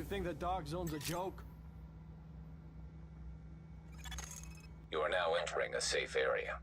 think the dark zone's a joke? You are now entering a safe area.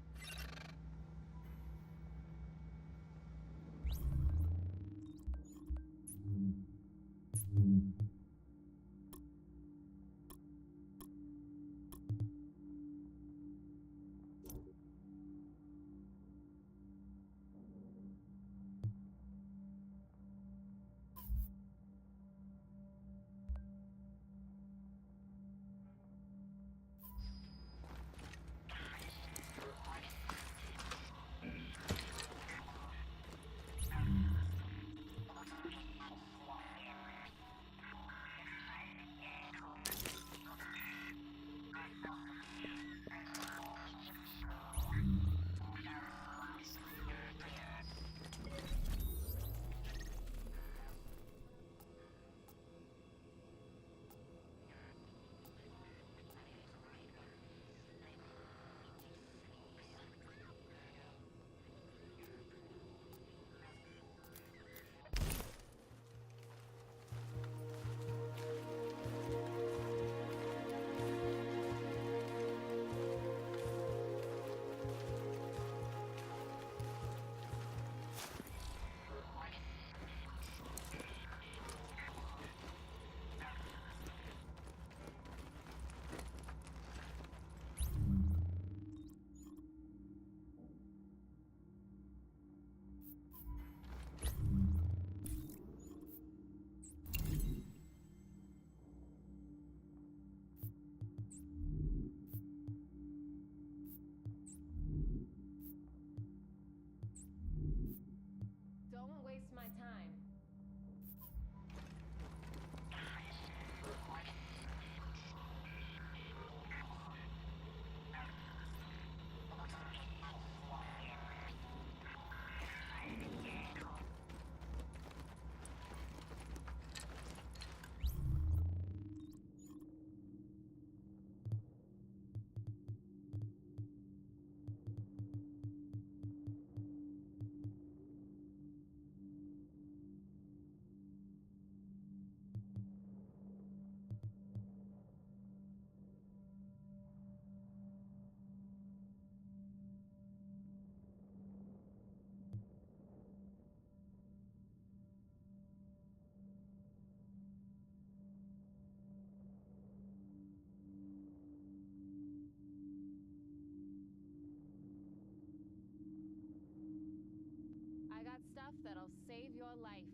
Don't waste my time. I got stuff that'll save your life.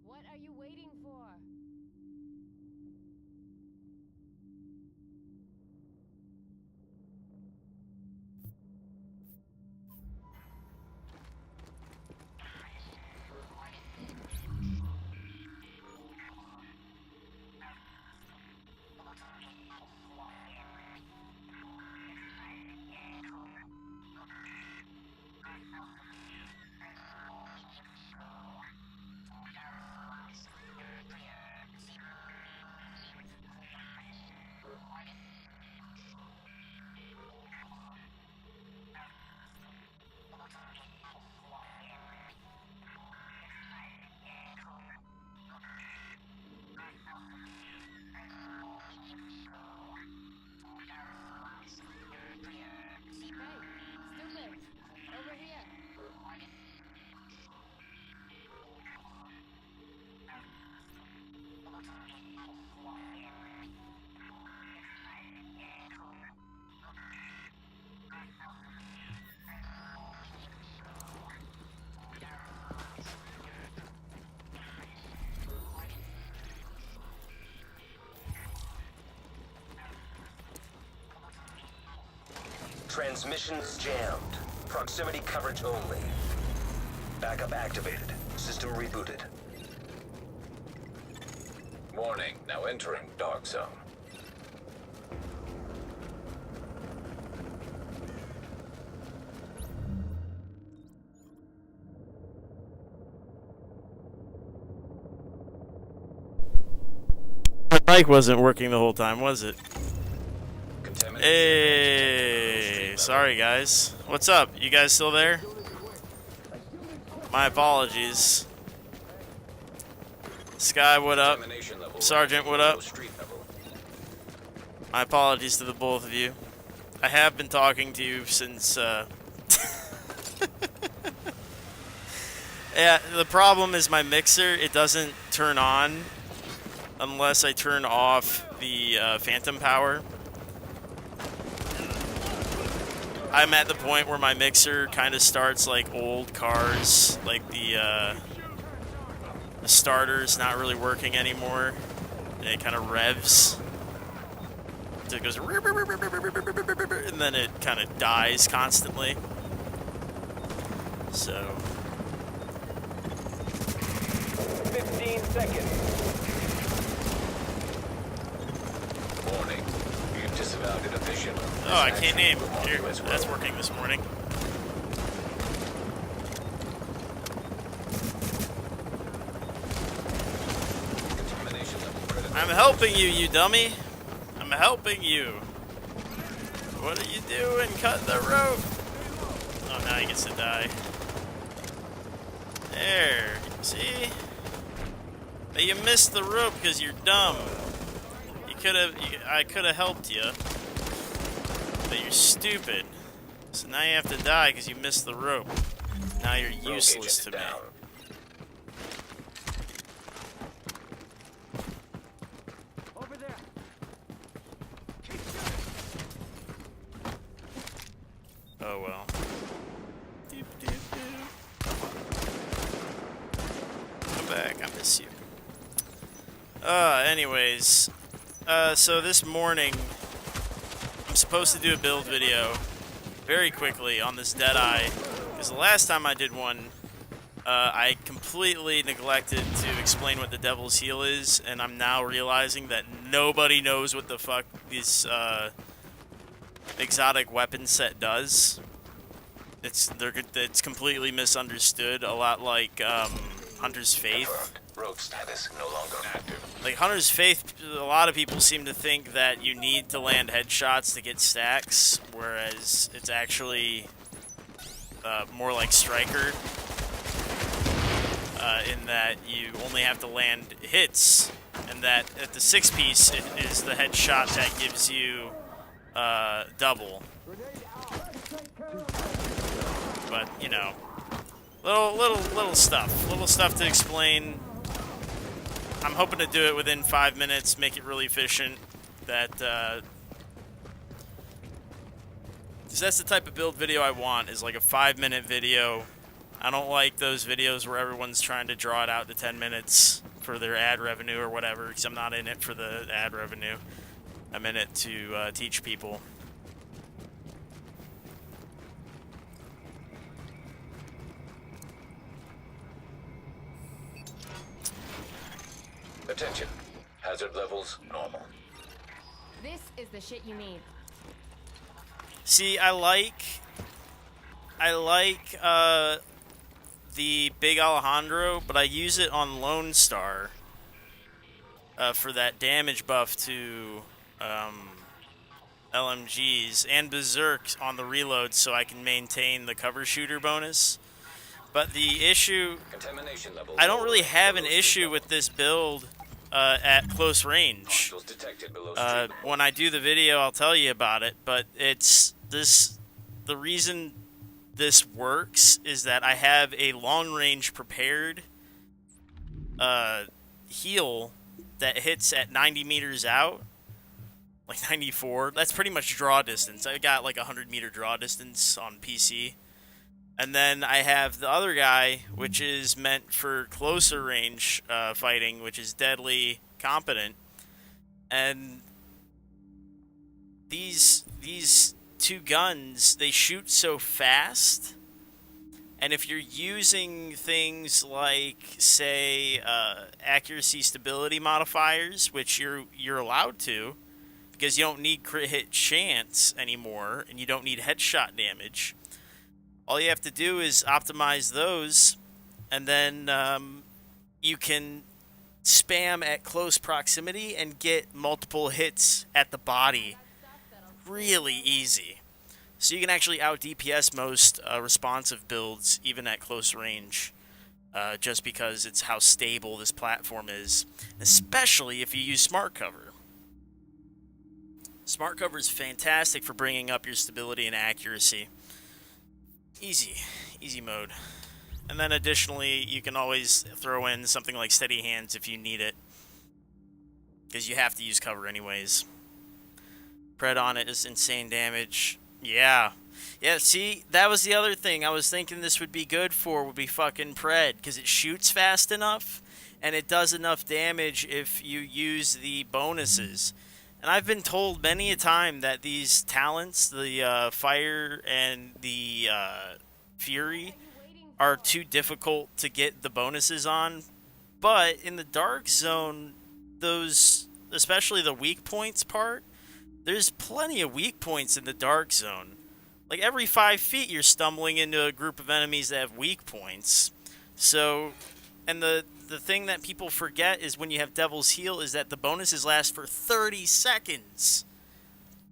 What are you waiting for? Transmissions jammed. Proximity coverage only. Backup activated. System rebooted. Warning, now entering dark zone. My mic wasn't working the whole time, was it? Hey, sorry guys. What's up? You guys still there? My apologies. Sky, what up? Sergeant, what up? My apologies to the both of you. I have been talking to you since, Yeah, the problem is my mixer, it doesn't turn on unless I turn off the phantom power. I'm at the point where my mixer kind of starts like old cars, like the starter's not really working anymore. And it kind of revs. So it goes, and then it kind of dies constantly. So. 15 seconds. Warning, you've disavowed it officially. Oh, I can't name. Here, that's working this morning. I'm helping you, you dummy. I'm helping you. What are you doing? Cut the rope. Oh, now he gets to die. There. See? But you missed the rope because you're dumb. I could have helped you. But you're stupid. So now you have to die because you missed the rope. Now you're useless to me. Over there. Oh well. Doop, doop, doop. Come back, I miss you. Anyways. So this morning, I'm supposed to do a build video very quickly on this DeadEye, because the last time I did one, I completely neglected to explain what the Devil's Heel is, and I'm now realizing that nobody knows what the fuck this exotic weapon set does. It's completely misunderstood, a lot like Hunter's Faith. Rogue status no longer active. Like Hunter's Faith, a lot of people seem to think that you need to land headshots to get stacks, whereas it's actually more like Striker, in that you only have to land hits, and that at the 6-piece it is the headshot that gives you double. But you know, little stuff to explain. I'm hoping to do it within 5 minutes, make it really efficient. Because that's the type of build video I want, is like a 5-minute video. I don't like those videos where everyone's trying to draw it out to 10 minutes for their ad revenue or whatever, because I'm not in it for the ad revenue. I'm in it to teach people. Attention. Hazard levels normal. This is the shit you need. See, I like the Big Alejandro, but I use it on Lone Star for that damage buff to LMGs, and Berserk on the reload so I can maintain the cover shooter bonus. But the issue, I don't really have an issue with this build at close range. When I do the video, I'll tell you about it, but it's this, the reason this works is that I have a long range prepared heal that hits at 90 meters out, like 94. That's pretty much draw distance. I got like 100-meter draw distance on PC. And then I have the other guy, which is meant for closer range fighting, which is deadly competent. And these two guns, they shoot so fast. And if you're using things like, say, accuracy stability modifiers, which you're allowed to, because you don't need crit hit chance anymore, and you don't need headshot damage, all you have to do is optimize those, and then you can spam at close proximity and get multiple hits at the body really easy. So you can actually out DPS most responsive builds even at close range, just because it's how stable this platform is, especially if you use Smart Cover. Smart Cover is fantastic for bringing up your stability and accuracy. Easy mode. And then additionally, you can always throw in something like Steady Hands if you need it, because you have to use cover anyways. Pred on it is insane damage. Yeah, see, that was the other thing I was thinking this would be good for, would be fucking Pred, because it shoots fast enough, and it does enough damage if you use the bonuses. And I've been told many a time that these talents, the Fire and the Fury, are too difficult to get the bonuses on, but in the Dark Zone, those, especially the weak points part, there's plenty of weak points in the Dark Zone. Like, every 5 feet you're stumbling into a group of enemies that have weak points. So, and the thing that people forget is when you have Devil's Heal is that the bonuses last for 30 seconds.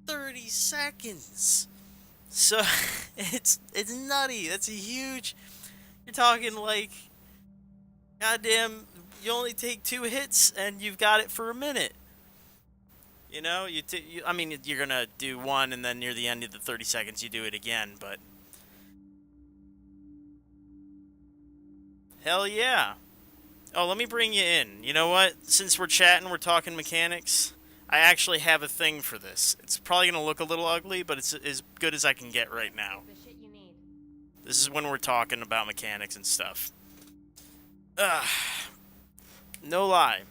30 seconds! So, it's nutty. That's a huge... You're talking like... Goddamn, you only take 2 hits and you've got it for a minute. You know, I mean, you're gonna do one, and then near the end of the 30 seconds, you do it again, but... Hell yeah. Oh, let me bring you in. You know what? Since we're chatting, we're talking mechanics, I actually have a thing for this. It's probably gonna look a little ugly, but it's as good as I can get right now. This is when we're talking about mechanics and stuff. No lie.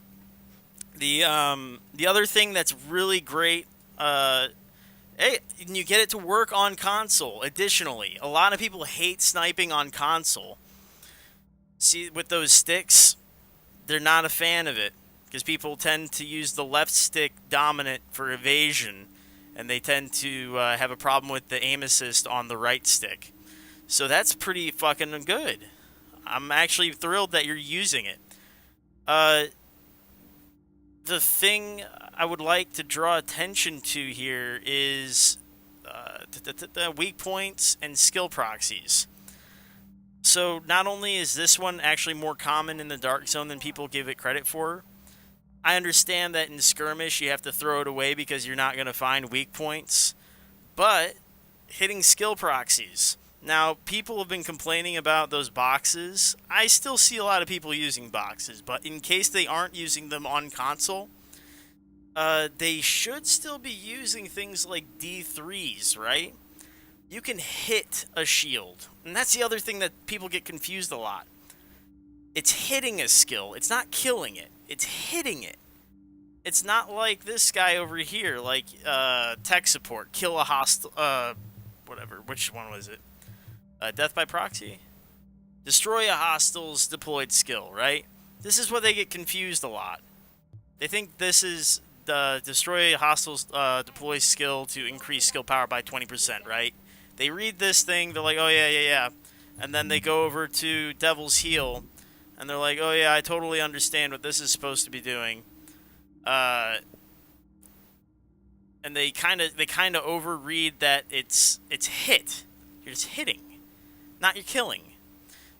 The other thing that's really great, hey, you get it to work on console. Additionally, a lot of people hate sniping on console. See, with those sticks, they're not a fan of it, because people tend to use the left stick dominant for evasion, and they tend to have a problem with the aim assist on the right stick. So that's pretty fucking good. I'm actually thrilled that you're using it. The thing I would like to draw attention to here is the weak points and skill proxies. So not only is this one actually more common in the Dark Zone than people give it credit for, I understand that in skirmish you have to throw it away because you're not going to find weak points, but hitting skill proxies. Now, people have been complaining about those boxes. I still see a lot of people using boxes, but in case they aren't using them on console, they should still be using things like D3s, right? You can hit a shield, and that's the other thing that people get confused a lot. It's hitting a skill. It's not killing it. It's hitting it. It's not like this guy over here, like tech support, kill a hostile, whatever. Which one was it? Death by proxy? Destroy a hostile's deployed skill, right? This is what they get confused a lot. They think this is the destroy a hostile's deploy skill to increase skill power by 20%, right? They read this thing, they're like, oh yeah. And then they go over to Devil's Heal, and they're like, oh yeah, I totally understand what this is supposed to be doing. And they kind of overread that it's hit. You're just hitting, not you're killing.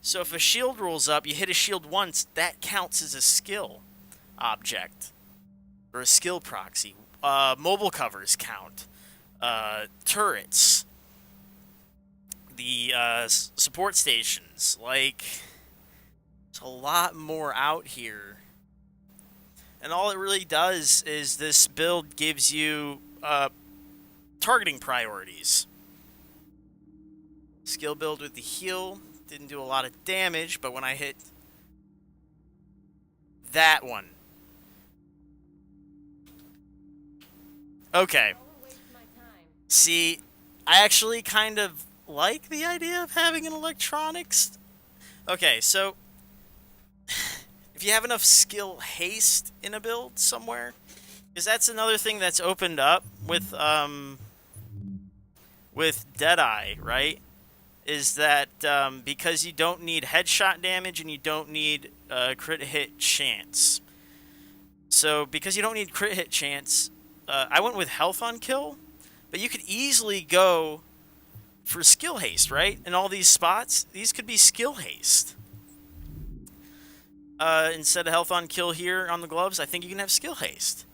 So if a shield rolls up, you hit a shield once, that counts as a skill object or a skill proxy. Mobile covers count. Turrets. The support stations. Like, there's a lot more out here. And all it really does is this build gives you targeting priorities. Skill build with the heal didn't do a lot of damage, but when I hit that one. Okay. See, I actually kind of like the idea of having an electronics. Okay, so if you have enough skill haste in a build somewhere, because that's another thing that's opened up with DeadEye, right? Is that because you don't need headshot damage and you don't need crit hit chance. So because you don't need crit hit chance, I went with health on kill, but you could easily go for skill haste, right? In all these spots, these could be skill haste. Instead of health on kill here on the gloves, I think you can have skill haste.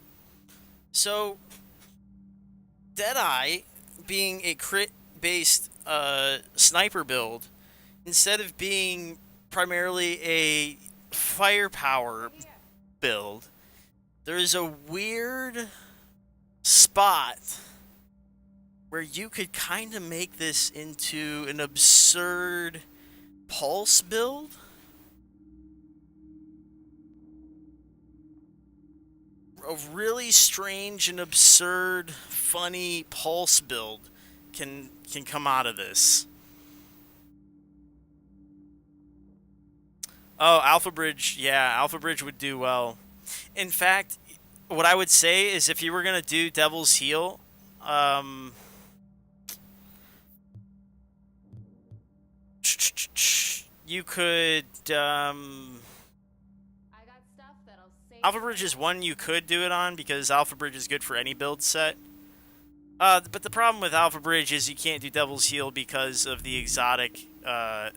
So DeadEye, being a crit-based sniper build, instead of being primarily a firepower build, there is a weird spot where you could kind of make this into an absurd pulse build. A really strange and absurd, funny pulse build can come out of this. Oh, Alpha Bridge, yeah, Alpha Bridge would do well. In fact, what I would say is if you were going to do Devil's Heel, you could, I got stuff that'll save. Alpha Bridge is one you could do it on because Alpha Bridge is good for any build set. But the problem with Alpha Bridge is you can't do Devil's Heel because of the exotic, the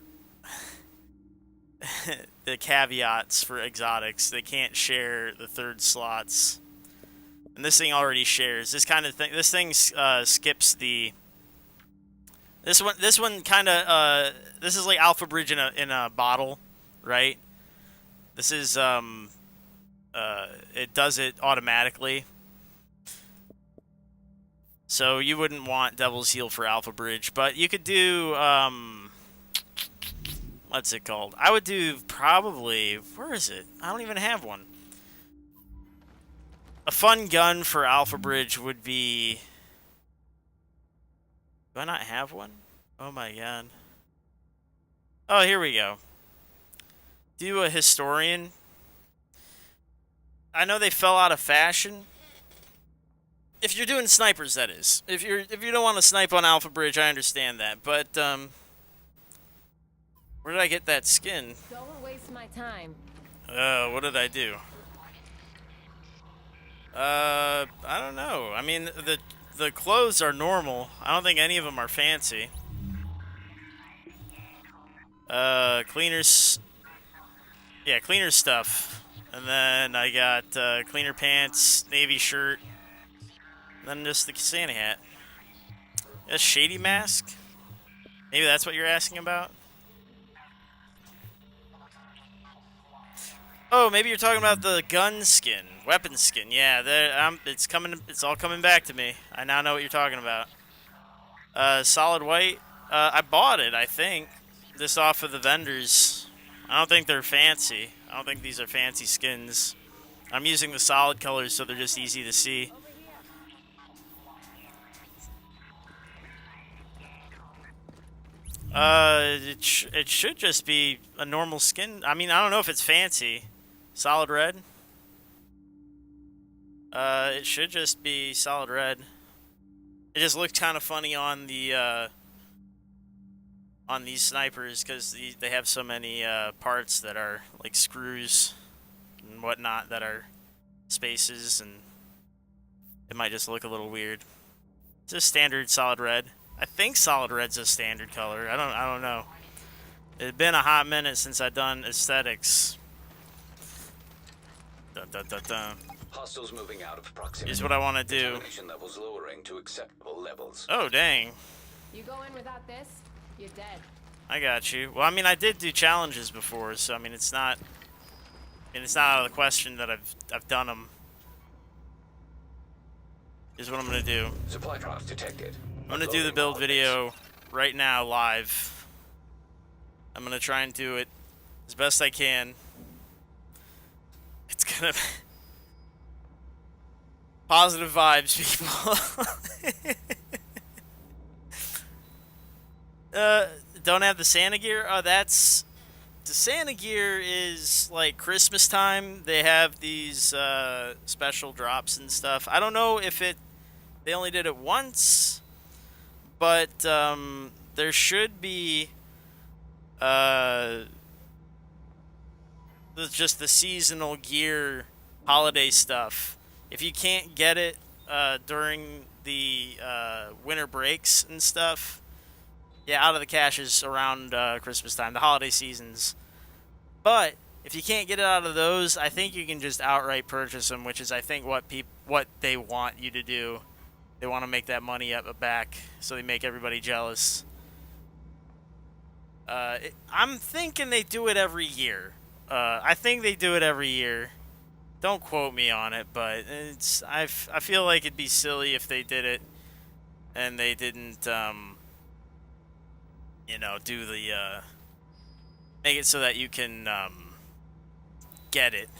caveats for exotics. They can't share the third slots. And this thing already shares. This kind of thing, this thing skips the... This one kind of, this is like Alpha Bridge in a bottle, right? This is, it does it automatically. So you wouldn't want Devil's Heel for Alpha Bridge, but you could do, what's it called? I would do probably, where is it? I don't even have one. A fun gun for Alpha Bridge would be... Do I not have one? Oh my god. Oh, here we go. Do a Historian. I know they fell out of fashion. If you're doing snipers, that is. If you don't want to snipe on Alpha Bridge, I understand that. But where did I get that skin? Don't waste my time. What did I do? I don't know. I mean, the clothes are normal. I don't think any of them are fancy. Cleaners. Yeah, cleaner stuff. And then I got cleaner pants, navy shirt, and then just the Santa hat. A shady mask? Maybe that's what you're asking about? Oh, maybe you're talking about the gun skin, weapon skin. Yeah, it's coming. It's all coming back to me. I now know what you're talking about. Solid white. I bought it, I think, this off of the vendors. I don't think they're fancy. I don't think these are fancy skins. I'm using the solid colors, so they're just easy to see. It should just be a normal skin. I mean, I don't know if it's fancy. Solid red. It should just be solid red. It just looked kind of funny on the on these snipers because they have so many parts that are like screws and whatnot that are spaces, and it might just look a little weird. It's a standard solid red. I think solid red's a standard color. I don't know. It's been a hot minute since I've done aesthetics. Dun, dun, dun, dun. Hostiles moving out of proximity. Here's what I want to do. Contamination levels lowering to acceptable levels. Oh, dang. You go in without this, you're dead. I got you. Well, I mean, I did do challenges before, so I mean, it's not out of the question that I've done them. Here's what I'm gonna do. Supply drops detected. I'm gonna do the build video right now, live. I'm gonna try and do it as best I can. It's gonna positive vibes, people. Don't have the Santa gear? That's... The Santa gear is like Christmas time. They have these special drops and stuff. I don't know if they only did it once, but there should be just the seasonal gear holiday stuff. If you can't get it during the winter breaks and stuff, yeah, out of the caches around Christmas time, the holiday seasons. But if you can't get it out of those, I think you can just outright purchase them, which is I think what they want you to do. They want to make that money back, so they make everybody jealous. I'm thinking they do it every year. I think they do it every year. Don't quote me on it, but I feel like it'd be silly if they did it and they didn't do the make it so that you can get it.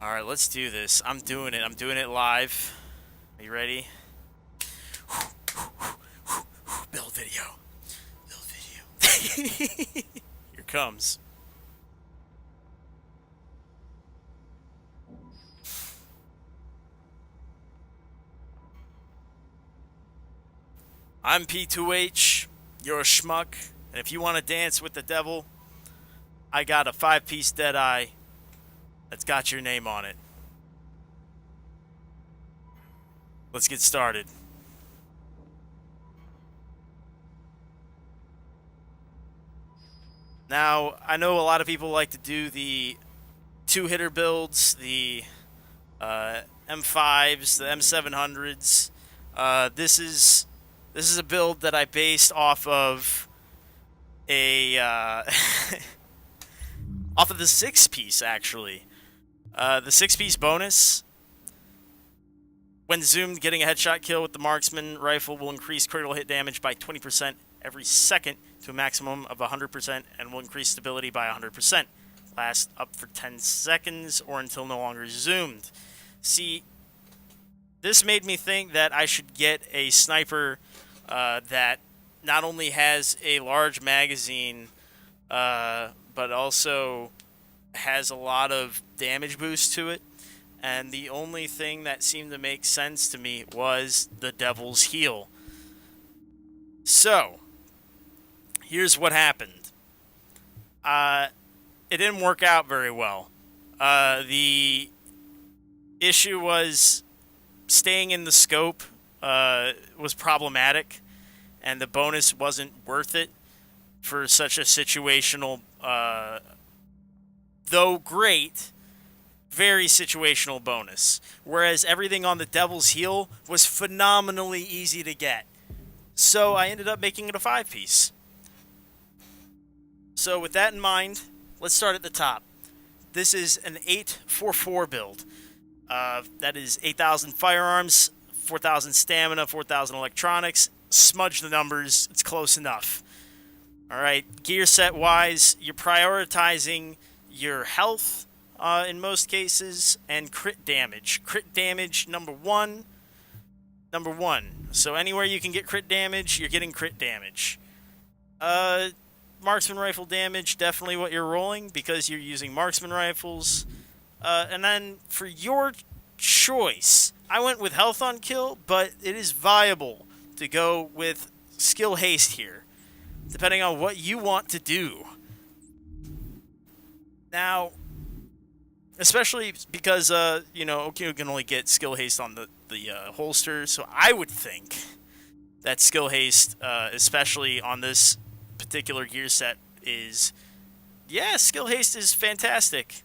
All right, let's do this. I'm doing it. I'm doing it live. Are you ready? Build video. Build video. Here comes. I'm P2H, you're a schmuck, and if you want to dance with the devil, I got a 5-piece DeadEye that's got your name on it. Let's get started. Now, I know a lot of people like to do the 2-hitter builds, the M5s, the M700s. This is a build that I based off of a off of the 6-piece actually. The 6-piece bonus. When zoomed, getting a headshot kill with the marksman rifle will increase critical hit damage by 20% every second to a maximum of 100% and will increase stability by 100%. Last up for 10 seconds or until no longer zoomed. See, this made me think that I should get a sniper that not only has a large magazine, but also has a lot of damage boost to it. And the only thing that seemed to make sense to me was the Devil's Heel. So, here's what happened. It didn't work out very well. The issue was staying in the scope was problematic, and the bonus wasn't worth it for such a situational, though great, very situational bonus. Whereas everything on the Devil's Heel was phenomenally easy to get. So I ended up making it a 5-piece. So with that in mind, let's start at the top. This is an 8-4-4 build. That is 8,000 firearms, 4,000 stamina, 4,000 electronics. Smudge the numbers, it's close enough. Alright, gear set wise, you're prioritizing your health in most cases, and crit damage. Crit damage, number one. So anywhere you can get crit damage, you're getting crit damage. Marksman rifle damage, definitely what you're rolling, because you're using marksman rifles. And then, for your choice, I went with health on kill, but it is viable to go with skill haste here, depending on what you want to do. Now, especially because, you can only get skill haste on the holster, so I would think that skill haste, especially on this particular gear set, skill haste is fantastic.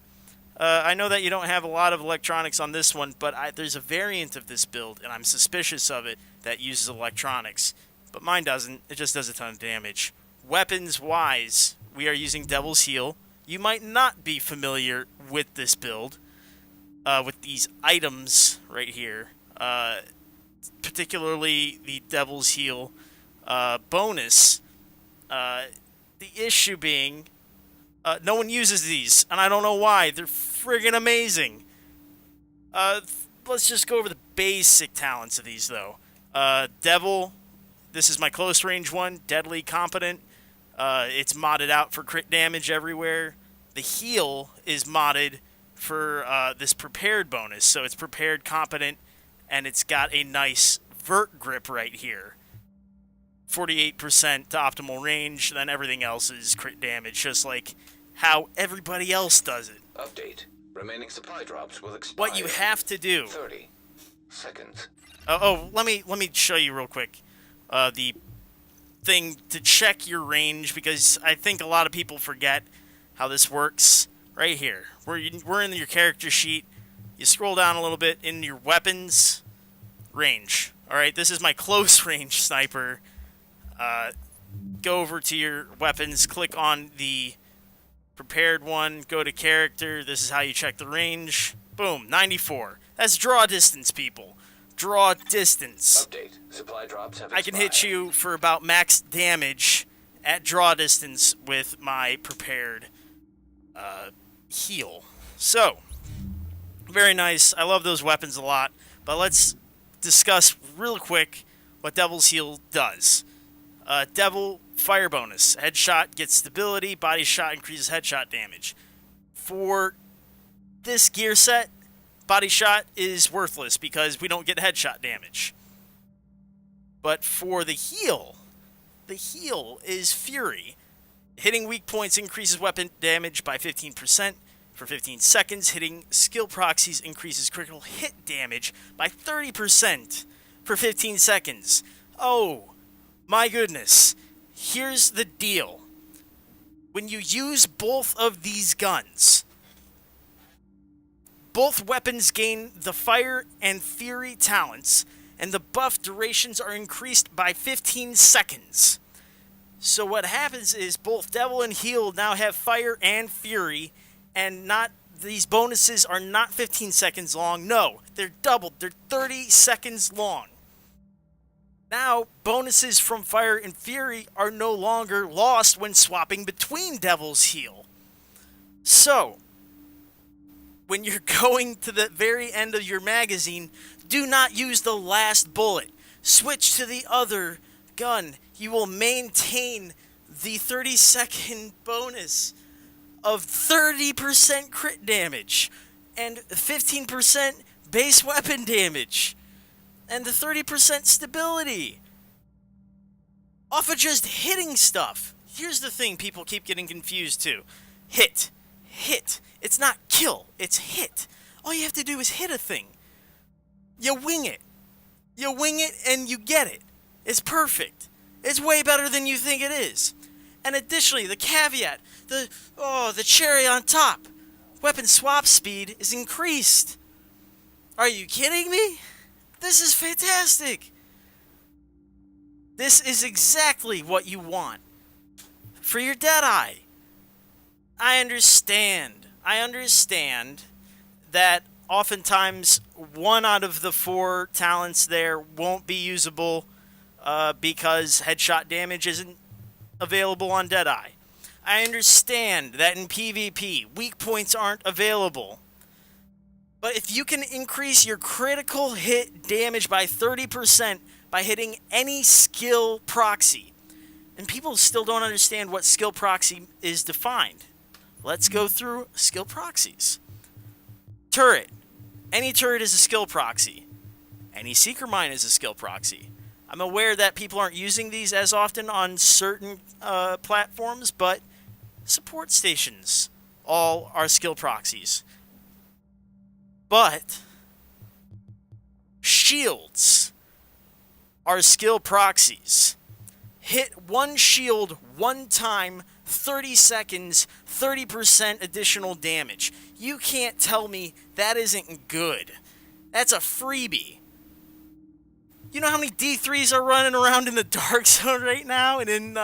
I know that you don't have a lot of electronics on this one, but there's a variant of this build, and I'm suspicious of it, that uses electronics. But mine doesn't. It just does a ton of damage. Weapons-wise, we are using Devil's Heel. You might not be familiar with this build, with these items right here, particularly the Devil's Heel bonus. The issue being, no one uses these, and I don't know why. They're friggin' amazing. Let's just go over the basic talents of these, though. Devil This is my close range one, deadly competent. It's modded out for crit damage everywhere. The heal is modded for this prepared bonus, so it's prepared competent, and it's got a nice vert grip right here. 48% to optimal range, then everything else is crit damage, just like how everybody else does it. Update. Remaining supply drops will expire. What you have to do... 30 seconds. let me show you real quick. The thing to check your range, because I think a lot of people forget how this works. Right here. We're in your character sheet. You scroll down a little bit in your weapons range. Alright, this is my close range sniper. Go over to your weapons, click on the prepared one, go to character. This is how you check the range. Boom, 94. That's draw distance, people. Draw distance. Update. Supply drops have I can hit you for about max damage at draw distance with my prepared heal. So, very nice. I love those weapons a lot. But let's discuss real quick what Devil's Heal does. Devil fire bonus. Headshot gets stability. Body shot increases headshot damage. For this gear set, body shot is worthless because we don't get headshot damage. But for the heal is Fury. Hitting weak points increases weapon damage by 15% for 15 seconds. Hitting skill proxies increases critical hit damage by 30% for 15 seconds. Oh, my goodness. Here's the deal. When you use both of these guns, both weapons gain the Fire and Fury talents, and the buff durations are increased by 15 seconds. So what happens is both Devil and Heal now have Fire and Fury, and not these bonuses are not 15 seconds long. No, they're doubled. They're 30 seconds long. Now, bonuses from Fire and Fury are no longer lost when swapping between Devil's Heal. So, when you're going to the very end of your magazine, do not use the last bullet. Switch to the other gun. You will maintain the 30-second bonus of 30% crit damage and 15% base weapon damage and the 30% stability off of just hitting stuff. Here's the thing people keep getting confused too. Hit. It's not kill, it's hit. All you have to do is hit a thing. You wing it. You wing it and you get it. It's perfect. It's way better than you think it is. And additionally, the caveat, the cherry on top, weapon swap speed is increased. Are you kidding me? This is fantastic. This is exactly what you want for your DeadEye. I understand that oftentimes 1 out of the 4 talents there won't be usable because headshot damage isn't available on DeadEye. I understand that in PvP, weak points aren't available. But if you can increase your critical hit damage by 30% by hitting any skill proxy, and people still don't understand what skill proxy is defined. Let's go through skill proxies. Turret. Any turret is a skill proxy. Any seeker mine is a skill proxy. I'm aware that people aren't using these as often on certain platforms, but support stations all are skill proxies. But shields are skill proxies. Hit one shield one time, 30 seconds, 30% additional damage. You can't tell me that isn't good. That's a freebie. You know how many D3s are running around in the Dark Zone right now? And in,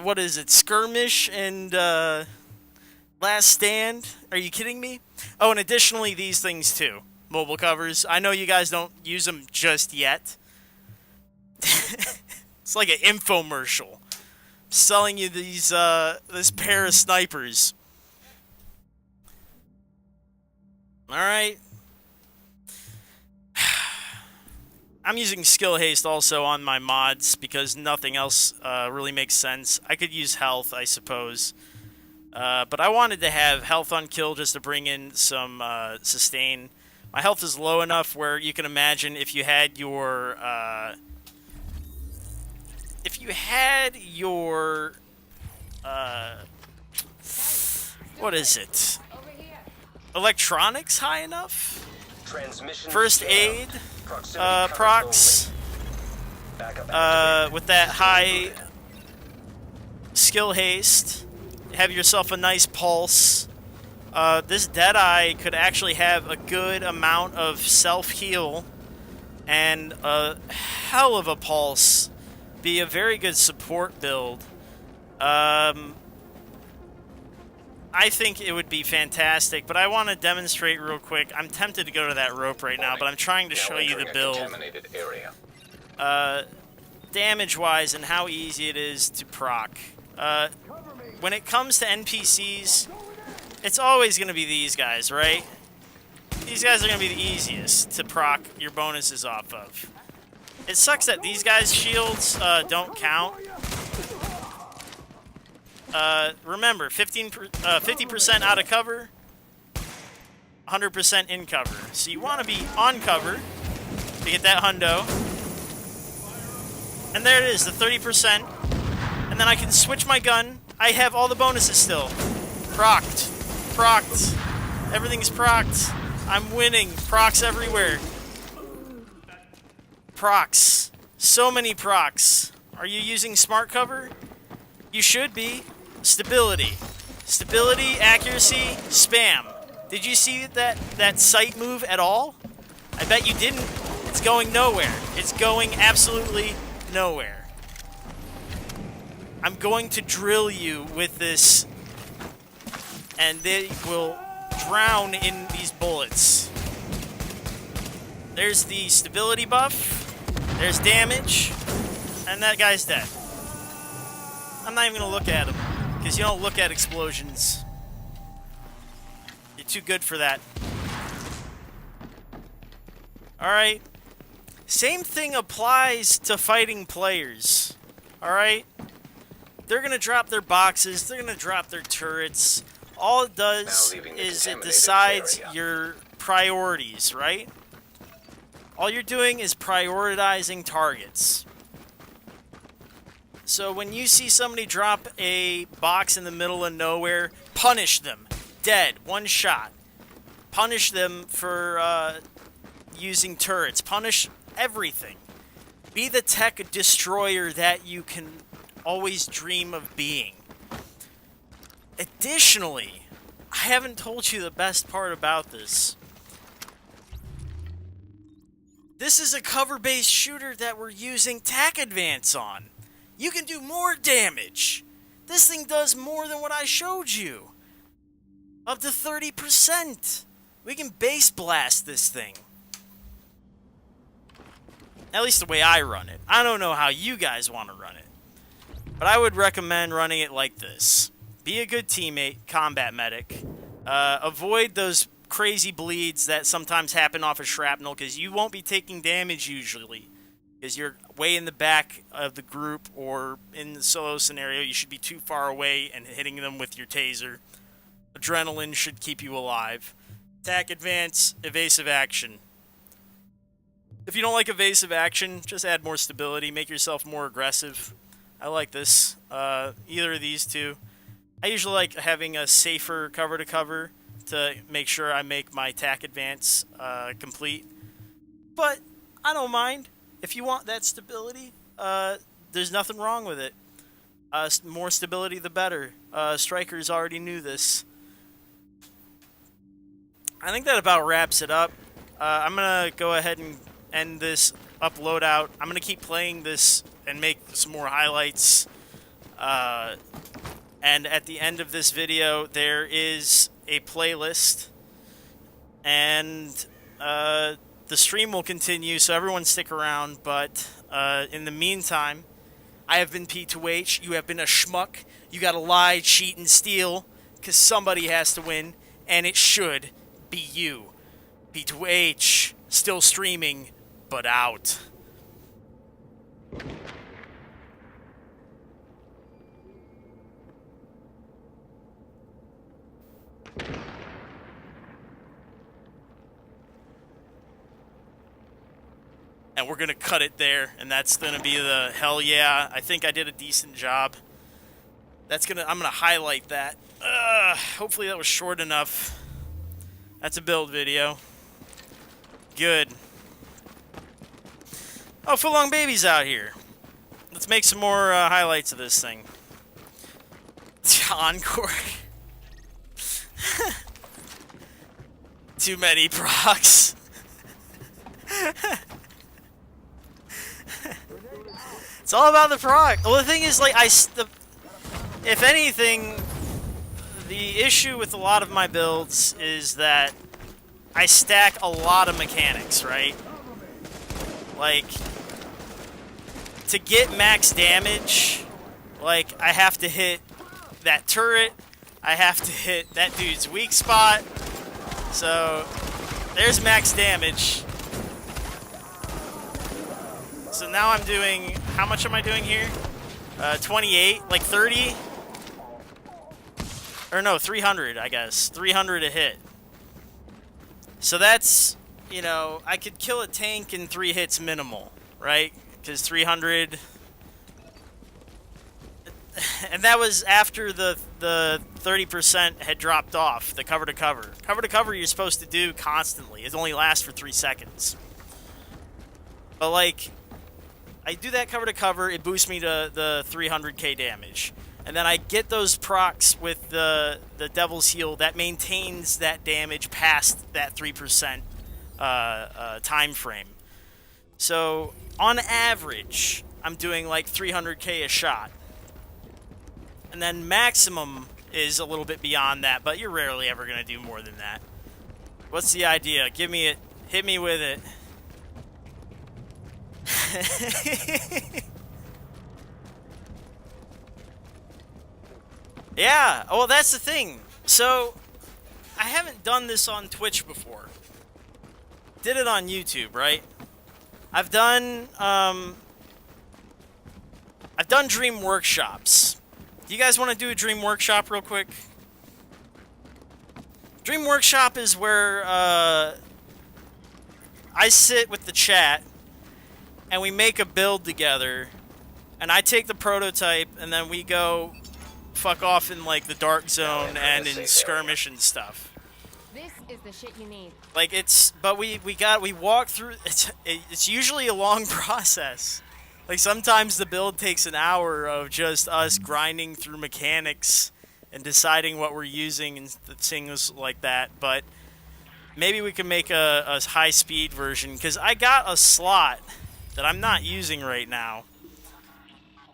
what is it, Skirmish and, Last Stand? Are you kidding me? Oh, and additionally, these things too. Mobile covers. I know you guys don't use them just yet. It's like an infomercial. Selling you these, this pair of snipers. Alright. I'm using skill haste also on my mods because nothing else really makes sense. I could use health, I suppose. But I wanted to have health on kill just to bring in some sustain. My health is low enough where you can imagine if you had your what is it? Electronics high enough? Transmission First jammed. aid Proximity coverage procs only. Backup activated. with that high skill haste. Have yourself a nice pulse. This DeadEye could actually have a good amount of self-heal and a hell of a pulse. Be a very good support build. I think it would be fantastic, but I want to demonstrate real quick. I'm tempted to go to that rope right now, but I'm trying to show you the build. Contaminated area. Damage-wise and how easy it is to proc. When it comes to NPCs, it's always going to be these guys, right? These guys are going to be the easiest to proc your bonuses off of. It sucks that these guys' shields don't count. Remember, 50% out of cover, 100% in cover. So you want to be on cover to get that hundo. And there it is, the 30%. And then I can switch my gun. I have all the bonuses still. Procced. Procced. Everything's procced. I'm winning. Procs everywhere. Procs. So many procs. Are you using smart cover? You should be. Stability. Stability, accuracy, spam. Did you see that sight move at all? I bet you didn't. It's going nowhere. It's going absolutely nowhere. I'm going to drill you with this, and they will drown in these bullets. There's the stability buff. There's damage. And that guy's dead. I'm not even going to look at him, because you don't look at explosions. You're too good for that. Alright. Same thing applies to fighting players. Alright? They're going to drop their boxes. They're going to drop their turrets. All it does is it decides your priorities, right? All you're doing is prioritizing targets. So when you see somebody drop a box in the middle of nowhere, punish them. Dead. One shot. Punish them for using turrets. Punish everything. Be the tech destroyer that you can always dream of being. Additionally, I haven't told you the best part about this. This is a cover-based shooter that we're using tac advance on. You can do more damage. This thing does more than what I showed you. Up to 30%. We can base blast this thing. At least the way I run it. I don't know how you guys want to run it. But I would recommend running it like this. Be a good teammate, combat medic. Avoid those crazy bleeds that sometimes happen off of shrapnel, because you won't be taking damage usually. Because you're way in the back of the group, or in the solo scenario, you should be too far away and hitting them with your taser. Adrenaline should keep you alive. Attack, advance, evasive action. If you don't like evasive action, just add more stability, make yourself more aggressive. I like this. Either of these two. I usually like having a safer cover-to-cover to make sure I make my attack advance complete. But I don't mind. If you want that stability, there's nothing wrong with it. More stability, the better. Strikers already knew this. I think that about wraps it up. I'm going to go ahead and end this uploadout. I'm going to keep playing this and make some more highlights. And at the end of this video, there is a playlist. And the stream will continue, so everyone stick around. But in the meantime, I have been P2H. You have been a schmuck. You gotta lie, cheat, and steal, because somebody has to win, and it should be you. P2H, still streaming, but out. and we're gonna cut it there, and that's gonna be the hell yeah. I think I did a decent job. I'm gonna highlight that. Hopefully that was short enough. That's a build video. Good. Oh, Footlong Baby's out here. Let's make some more highlights of this thing. Encore. Too many procs. It's all about the proc. Well, the thing is, like, if anything, the issue with a lot of my builds is that I stack a lot of mechanics, right? Like, to get max damage, like, I have to hit that turret, I have to hit that dude's weak spot, so there's max damage. So now I'm doing, how much am I doing here? 28, like 30? Or no, 300, I guess. 300 a hit. So that's, you know, I could kill a tank in 3 hits minimal, right? Because 300... And that was after the 30% had dropped off, the cover to cover. Cover to cover you're supposed to do constantly. It only lasts for 3 seconds. But like, I do that cover to cover, it boosts me to the 300k damage. And then I get those procs with the Devil's Heal that maintains that damage past that 3% time frame. So, on average, I'm doing like 300k a shot. And then maximum is a little bit beyond that, but you're rarely ever going to do more than that. What's the idea? Give me it. Hit me with it. Yeah, well, that's the thing. So, I haven't done this on Twitch before. Did it on YouTube, right? I've done dream workshops. Do you guys want to do a dream workshop real quick? Dream workshop is where I sit with the chat and we make a build together, and I take the prototype and then we go fuck off in like the dark zone and in skirmish and stuff. This is the shit you need. Like but we walk through. It's usually a long process. Like sometimes the build takes an hour of just us grinding through mechanics and deciding what we're using and things like that. But maybe we can make a high speed version, because I got a slot that I'm not using right now.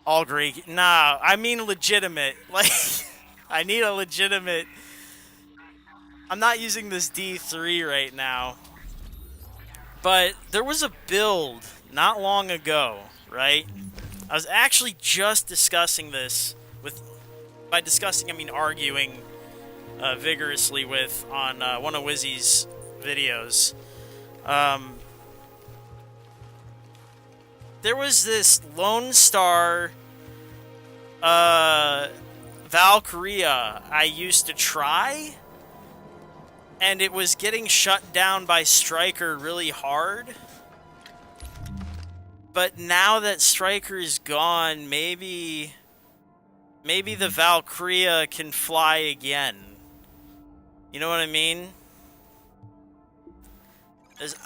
All great. Nah, I mean legitimate. Like, I need a legitimate... I'm not using this D3 right now. But there was a build not long ago, right? I was actually just discussing this with... By discussing, I mean arguing vigorously with on one of Wizzy's videos. There was this Lone Star Valkyria I used to try, and it was getting shut down by Striker really hard. But now that Striker is gone, maybe the Valkyria can fly again. You know what I mean?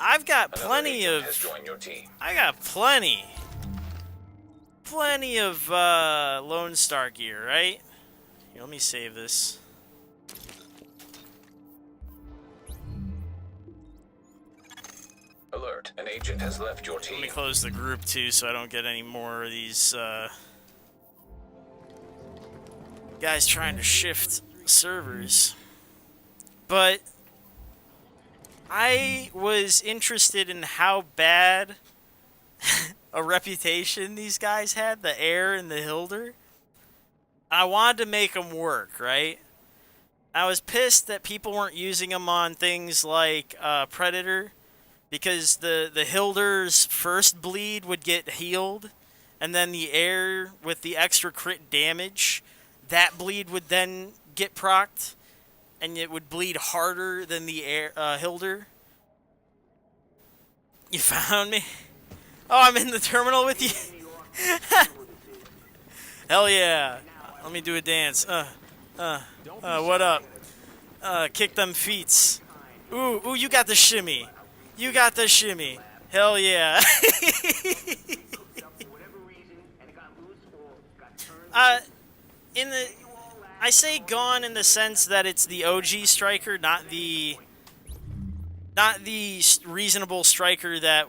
I've got plenty of... I got plenty of Lone Star gear, right? Here, let me save this. Alert, an agent has left your team. Let me close the group too so I don't get any more of these guys trying to shift servers. But I was interested in how bad a reputation these guys had, the Air and the Hilder. I wanted to make them work, right? I was pissed that people weren't using them on things like Predator, because the Hilder's first bleed would get healed, and then the Air with the extra crit damage, that bleed would then get procced, and it would bleed harder than the Hilder. You found me? Oh, I'm in the terminal with you. Hell yeah. Let me do a dance. What up? Kick them feets. Ooh, you got the shimmy. You got the shimmy. Hell yeah. In the, I say gone in the sense that it's the OG striker, not the reasonable striker that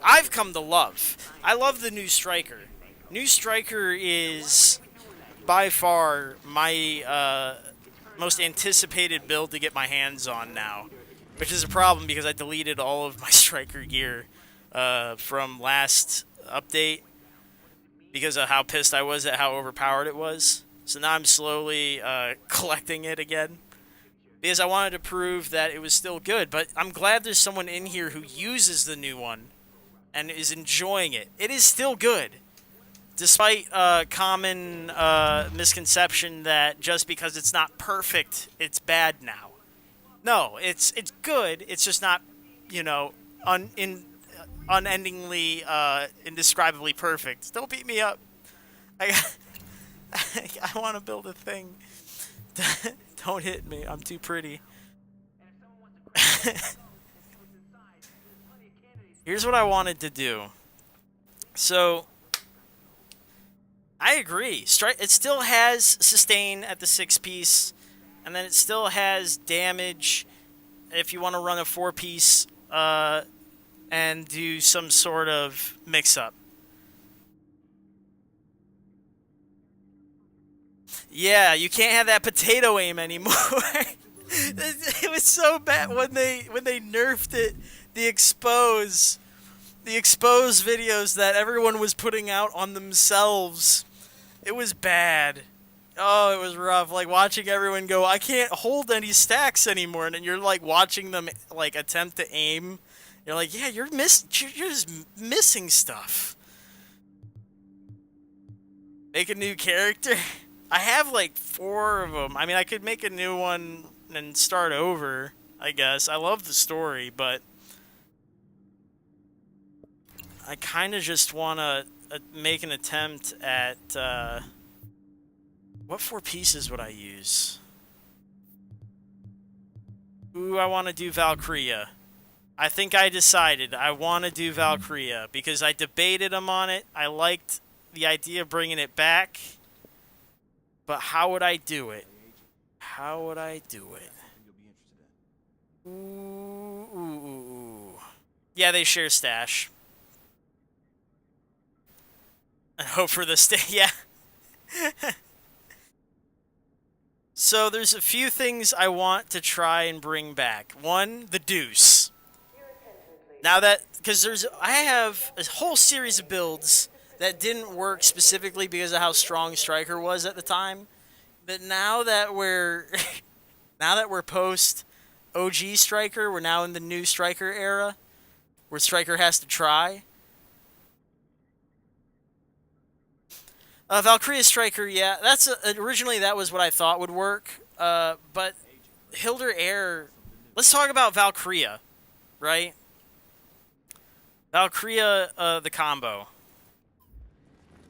I've come to love. I love the new striker. New striker is by far my most anticipated build to get my hands on now, which is a problem because I deleted all of my striker gear from last update because of how pissed I was at how overpowered it was. So now I'm slowly collecting it again because I wanted to prove that it was still good. But I'm glad there's someone in here who uses the new one and is enjoying it. It is still good, despite common misconception that just because it's not perfect, it's bad now. No, it's good. It's just not, you know, unendingly, indescribably perfect. Don't beat me up. I want to build a thing. Don't hit me. I'm too pretty. Here's what I wanted to do. So, I agree. It still has sustain at the 6-piece, and then it still has damage if you want to run a 4-piece and do some sort of mix-up. Yeah, you can't have that potato aim anymore. It was so bad when they nerfed it. The expose videos that everyone was putting out on themselves. It was bad. Oh, it was rough. Like watching everyone go, I can't hold any stacks anymore, and then you're like watching them like attempt to aim. You're like, yeah, you're just missing stuff. Make a new character. I have like 4 of them. I mean, I could make a new one and start over, I guess. I love the story, but I kind of just want to make an attempt at, what 4 pieces would I use? Ooh, I want to do Valkyria. I think I decided I want to do Valkyria because I debated them on it. I liked the idea of bringing it back, but how would I do it? How would I do it? Ooh. Yeah, they share stash. And hope for the yeah. So there's a few things I want to try and bring back. One, the deuce. Now that, because I have a whole series of builds that didn't work specifically because of how strong Striker was at the time. But now that we're post OG Striker, we're now in the new Striker era, where Striker has to try. Valkyria Striker, yeah, originally that was what I thought would work. But Hilder Air, let's talk about Valkyria, right? Valkyria, the combo.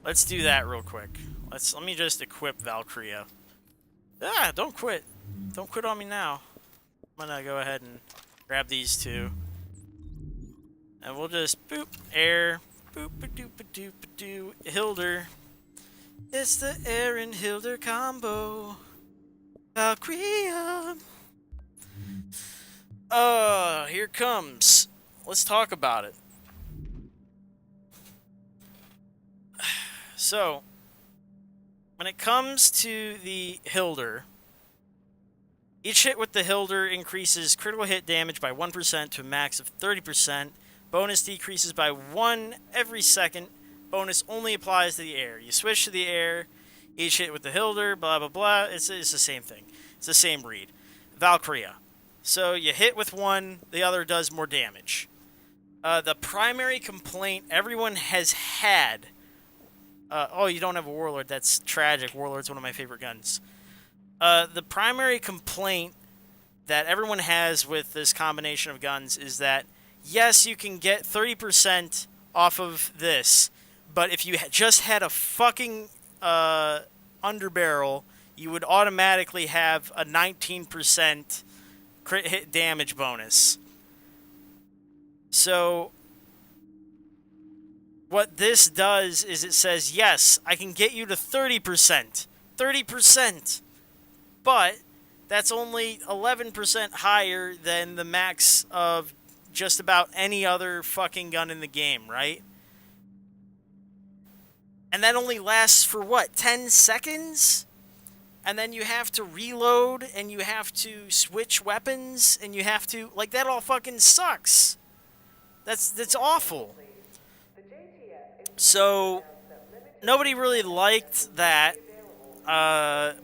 Let's do that real quick. Let me just equip Valkyria. Ah, don't quit. Don't quit on me now. I'm gonna go ahead and grab these 2. And we'll just boop, air, boop-a-doop-a-doop-a-doo, Hilder. It's the Air and Hilder combo. Valkyria. Here comes. Let's talk about it. So, when it comes to the Hilder, each hit with the Hilder increases critical hit damage by 1% to a max of 30%. Bonus decreases by 1 every second. Bonus only applies to the air. You switch to the air, each hit with the Hilder, blah, blah, blah. It's the same thing. It's the same read. Valkyria. So you hit with one, the other does more damage. The primary complaint everyone has had... oh, you don't have a Warlord. That's tragic. Warlord's one of my favorite guns. The primary complaint that everyone has with this combination of guns is that, yes, you can get 30% off of this, but if you just had a fucking underbarrel, you would automatically have a 19% crit hit damage bonus. So what this does is it says, yes, I can get you to 30%. 30%. But that's only 11% higher than the max of just about any other fucking gun in the game, right? And that only lasts for what, 10 seconds? And then you have to reload, and you have to switch weapons, and you have to, like, that all fucking sucks. That's awful. So nobody really liked that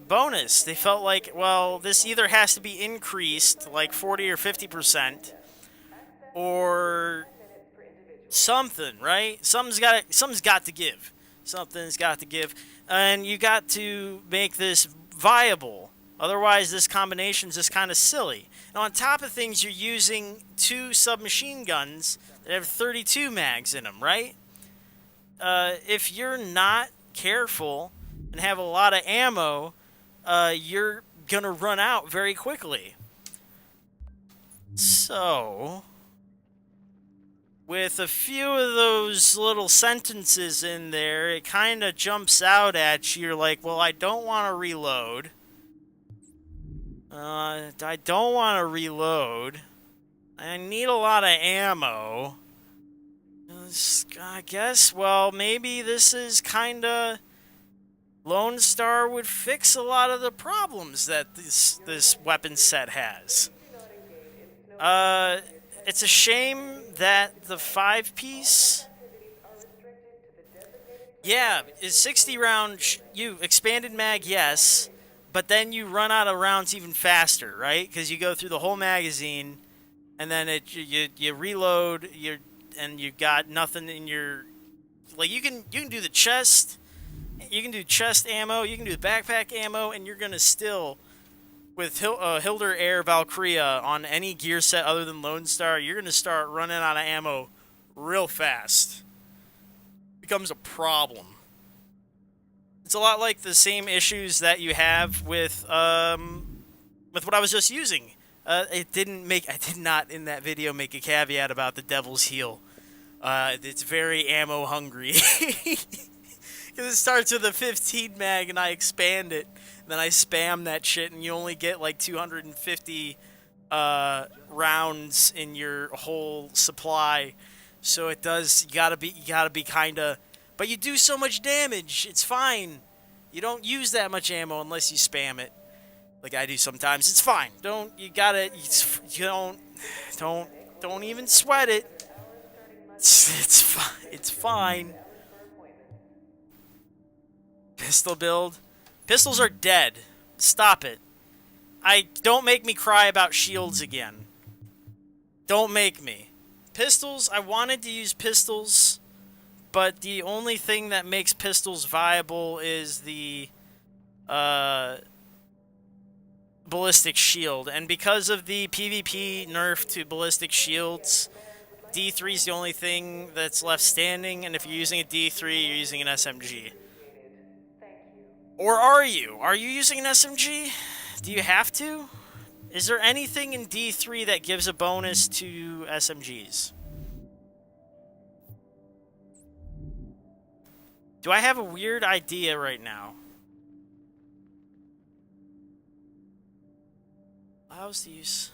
bonus. They felt like, well, this either has to be increased like 40 or 50%, or something, right? Something's got to give. Something's got to give, and you got to make this viable. Otherwise, this combination's just kind of silly. And on top of things, you're using 2 submachine guns that have 32 mags in them, right? If you're not careful and have a lot of ammo, you're gonna run out very quickly. So, with a few of those little sentences in there, it kind of jumps out at you. You're like, well, I don't want to reload. I don't want to reload. I need a lot of ammo. I guess, well, maybe this is kind of... Lone Star would fix a lot of the problems that this weapon set has. It's a shame that the 5-piece... Yeah, is 60 round... You expanded mag, yes, but then you run out of rounds even faster, right? Because you go through the whole magazine, and then you reload, and you got nothing in your... Like, you can do the chest... You can do chest ammo, you can do the backpack ammo, and you're going to still, with Hilder Air Valkyria on any gear set other than Lone Star, you're going to start running out of ammo real fast. Becomes a problem. It's a lot like the same issues that you have with what I was just using. I did not in that video make a caveat about the Devil's Heel. It's very ammo hungry. Because it starts with a 15 mag and I expand it. And then I spam that shit and you only get like 250 rounds in your whole supply. So it does, you gotta be kinda, but you do so much damage, it's fine. You don't use that much ammo unless you spam it. Like I do sometimes, it's fine. Don't even sweat it. It's fine. Pistol build. Pistols are dead. Stop it. Don't make me cry about shields again. Don't make me. Pistols, I wanted to use pistols, but the only thing that makes pistols viable is the ballistic shield. And because of the PvP nerf to ballistic shields, D3 is the only thing that's left standing, and if you're using a D3, you're using an SMG. Or are you? Are you using an SMG? Do you have to? Is there anything in D3 that gives a bonus to SMGs? Do I have a weird idea right now? Allows the use...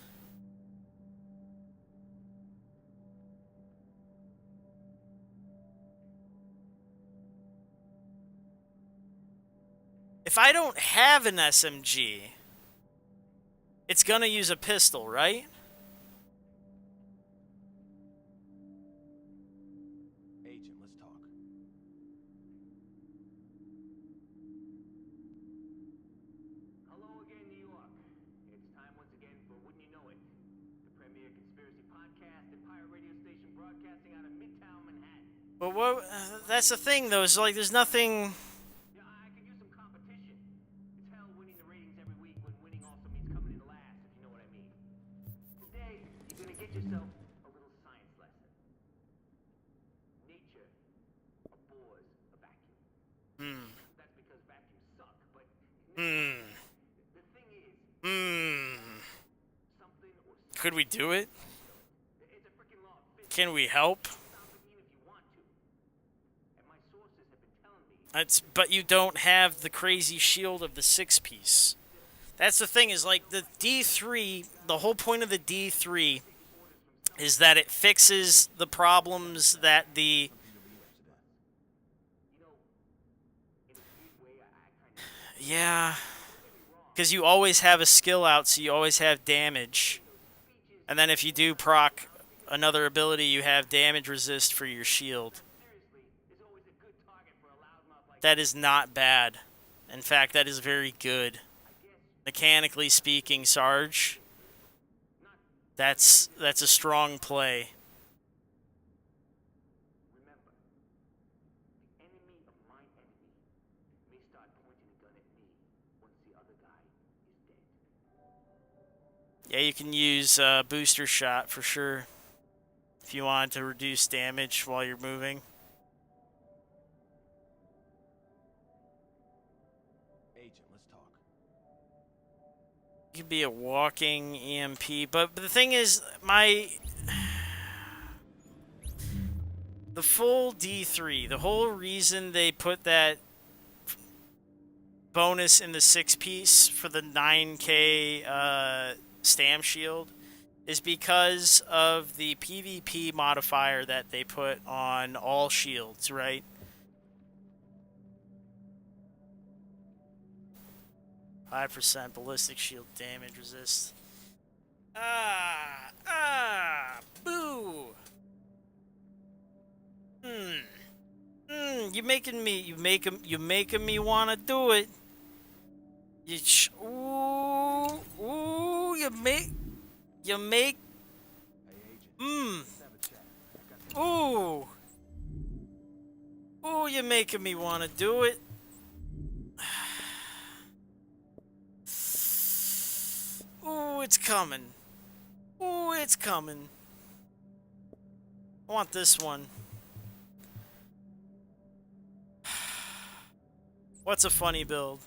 If I don't have an SMG, it's gonna use a pistol, right? Agent, let's talk. Hello again, New York. It's time once again for Wouldn't You Know It, the premier conspiracy podcast and pirate radio station broadcasting out of Midtown Manhattan. But what? That's the thing, though. Is like there's nothing. Yeah, I could use some competition. It's hell winning the ratings every week when winning also means coming in last, if you know what I mean. to get yourself a little science lesson. Nature abhors a vacuum. That's because vacuums suck, but the thing is, something or Could we do it? it's a freaking law of physics. Can we help? Stop it even if you want to. And my sources have been telling me But you don't have the crazy shield of the 6-piece. That's the thing, is like the D3, the whole point of the D3 is that it fixes the problems that the... Yeah. Because you always have a skill out, so you always have damage. And then if you do proc another ability, you have damage resist for your shield. That is not bad. In fact, that is very good. Mechanically speaking, Sarge, that's a strong play. remember, the enemy of my enemy may start pointing a gun at me once the other guy is dead. Yeah, you can use booster shot for sure if you want to reduce damage while you're moving. Agent, let's talk. You could be a walking EMP, but the thing is, the full D3, the whole reason they put that bonus in the 6-piece for the 9K stam shield is because of the PvP modifier that they put on all shields, right? %, ballistic shield damage resist. Boo! You making me wanna do it. Ooh, you make, Hey, Agent, let's have a chat. I got ooh, you're making me wanna do it. Ooh, it's coming. Ooh, it's coming. I want this one. What's a funny build?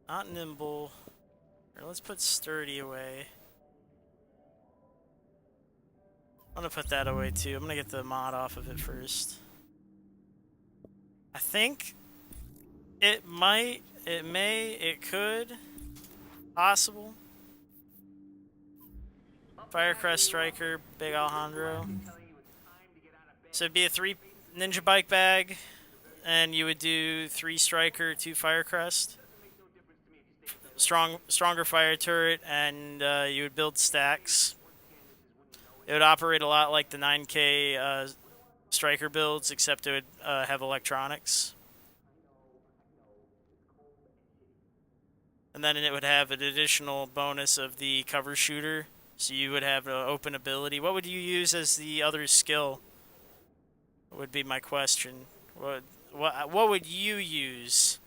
Not nimble. Here, let's put sturdy away. I'm gonna put that away too. I'm gonna get the mod off of it first. I think it might, it may, it could, possible. Firecrest Striker, Big Alejandro. So it'd be a 3 Ninja Bike bag, and you would do 3 Striker, 2 Firecrest. Stronger fire turret, and you would build stacks. It would operate a lot like the 9K Striker builds, except it would have electronics. And then it would have an additional bonus of the cover shooter, so you would have an open ability. What would you use as the other skill? Would be my question. What would you use?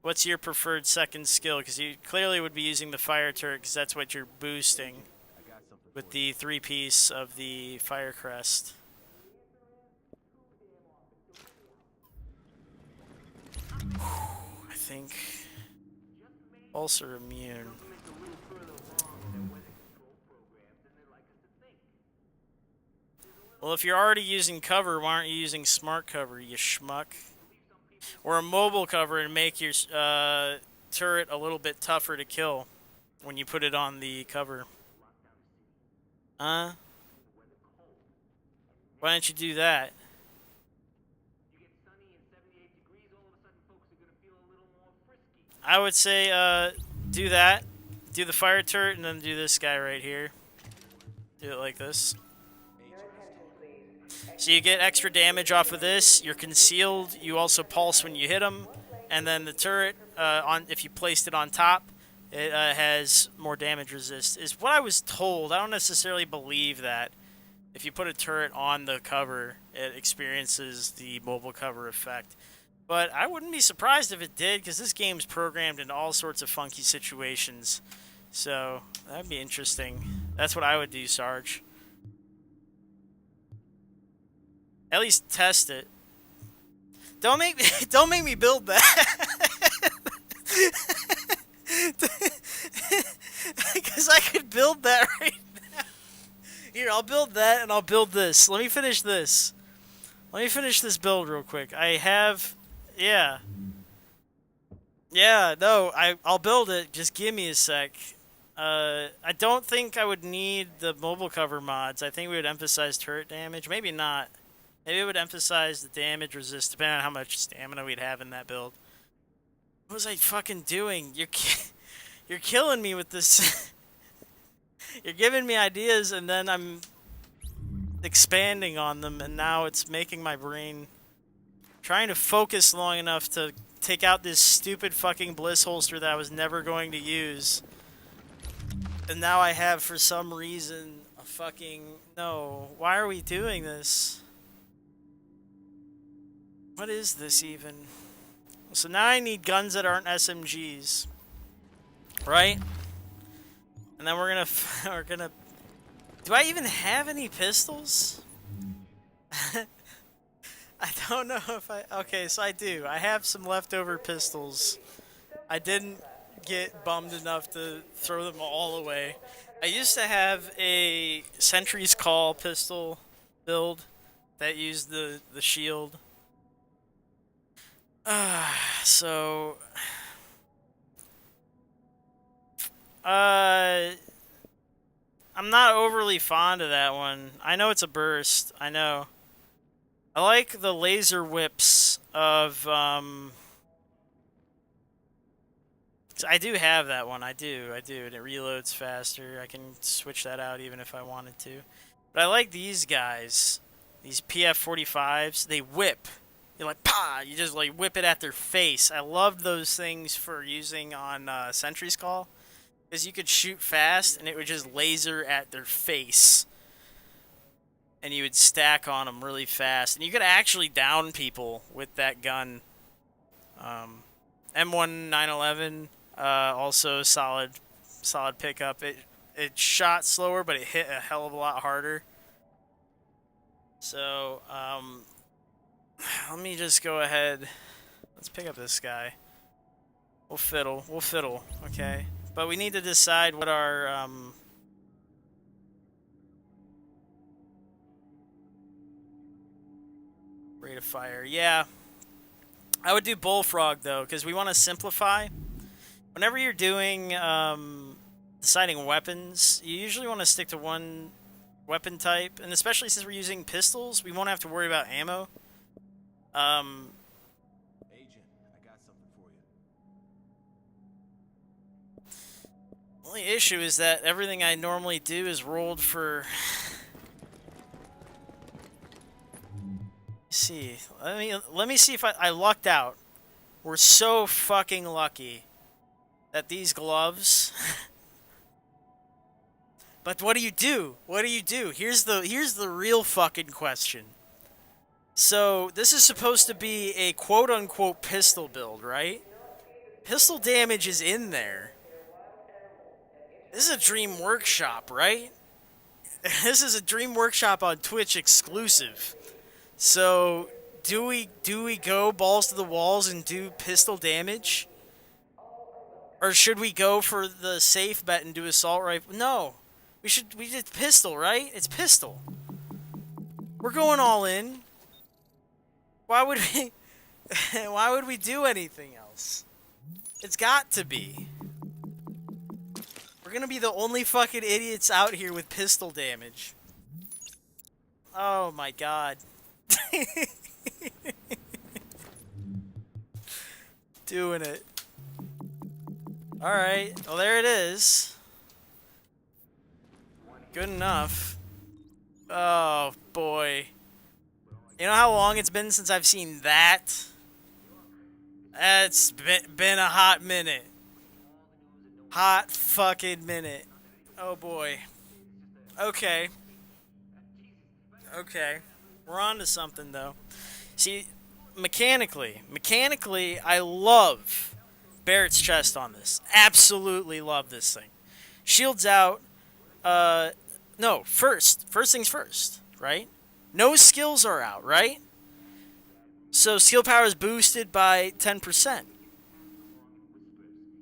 What's your preferred second skill? Because you clearly would be using the fire turret, because that's what you're boosting with the 3-piece of the fire crest. I think ulcer immune. Well, if you're already using cover, why aren't you using smart cover, you schmuck? Or a mobile cover and make your turret a little bit tougher to kill when you put it on the cover. Why don't you do that? I would say do that. Do the fire turret and then do this guy right here. Do it like this. So you get extra damage off of this. You're concealed. You also pulse when you hit them. And then the turret, if you placed it on top, it has more damage resist, is what I was told. I don't necessarily believe that if you put a turret on the cover, it experiences the mobile cover effect. But I wouldn't be surprised if it did, because this game's programmed into all sorts of funky situations. So, that'd be interesting. That's what I would do, Sarge. At least test it. Don't make me build that. Because I could build that right now. Here, I'll build that and I'll build this. Let me finish this. Let me finish this build real quick. I have... Yeah. Yeah, no, I'll build it. Just give me a sec. I don't think I would need the mobile cover mods. I think we would emphasize turret damage. Maybe not. Maybe it would emphasize the damage resist, depending on how much stamina we'd have in that build. What was I fucking doing? You're killing me with this. You're giving me ideas, and then I'm expanding on them, and now it's making my brain trying to focus long enough to take out this stupid fucking bliss holster that I was never going to use. And now I have, for some reason, a fucking... No. Why are we doing this? What is this even? So now I need guns that aren't SMGs. Right? And then we're gonna... Do I even have any pistols? I don't know if I... Okay, so I do. I have some leftover pistols. I didn't get bummed enough to throw them all away. I used to have a Sentry's Call pistol build that used the shield. So... I'm not overly fond of that one. I know it's a burst. I know. I like the laser whips of, I do have that one. I do. And it reloads faster. I can switch that out even if I wanted to. But I like these guys. These PF-45s. They whip. You're like, pah! You just, like, whip it at their face. I loved those things for using on Sentry's Call. Because you could shoot fast, and it would just laser at their face. And you would stack on them really fast. And you could actually down people with that gun. M1 911, also solid pickup. It shot slower, but it hit a hell of a lot harder. So, let me just go ahead. Let's pick up this guy. We'll fiddle, okay? But we need to decide what our, rate of fire. Yeah. I would do Bullfrog, though, because we want to simplify. Whenever you're doing, deciding weapons, you usually want to stick to one weapon type. And especially since we're using pistols, we won't have to worry about ammo. Agent, I got something for you. Only issue is that everything I normally do is rolled for... see. Let me see if I lucked out. We're so fucking lucky that these gloves... But what do you do? What do you do? Here's the real fucking question. So, this is supposed to be a quote-unquote pistol build, right? Pistol damage is in there. This is a Dream Workshop, right? This is a Dream Workshop on Twitch exclusive. So, do we go balls to the walls and do pistol damage? Or should we go for the safe bet and do assault rifle? No. We did pistol, right? It's pistol. We're going all in. Why would we do anything else? It's got to be. We're gonna be the only fucking idiots out here with pistol damage. Oh my god. Doing it. Alright, well there it is. Good enough. Oh boy. You know how long it's been since I've seen that? It's been a hot minute. Hot fucking minute. Oh boy. Okay. Okay. We're on to something though. See, mechanically, I love Barrett's chest on this. Absolutely love this thing. Shields out. No, first things first, right? No skills are out, right? So skill power is boosted by 10%.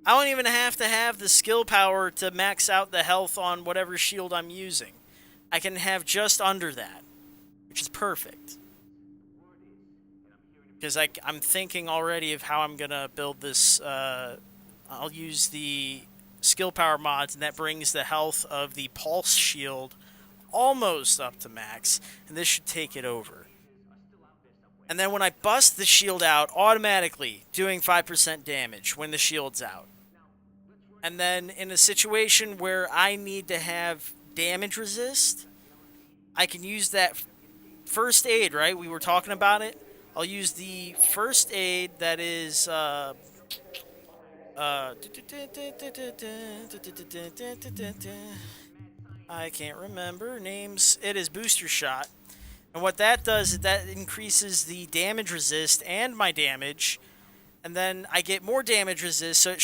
I don't even have to have the skill power to max out the health on whatever shield I'm using. I can have just under that, which is perfect. Because I'm thinking already of how I'm going to build this. I'll use the skill power mods, and that brings the health of the pulse shield almost up to max, and this should take it over. And then when I bust the shield out, automatically doing 5% damage when the shield's out. And then in a situation where I need to have damage resist, I can use that first aid, right? We were talking about it. I'll use the first aid that is I can't remember names. It is booster shot. And what that does is that increases the damage resist and my damage. And then I get more damage resist, so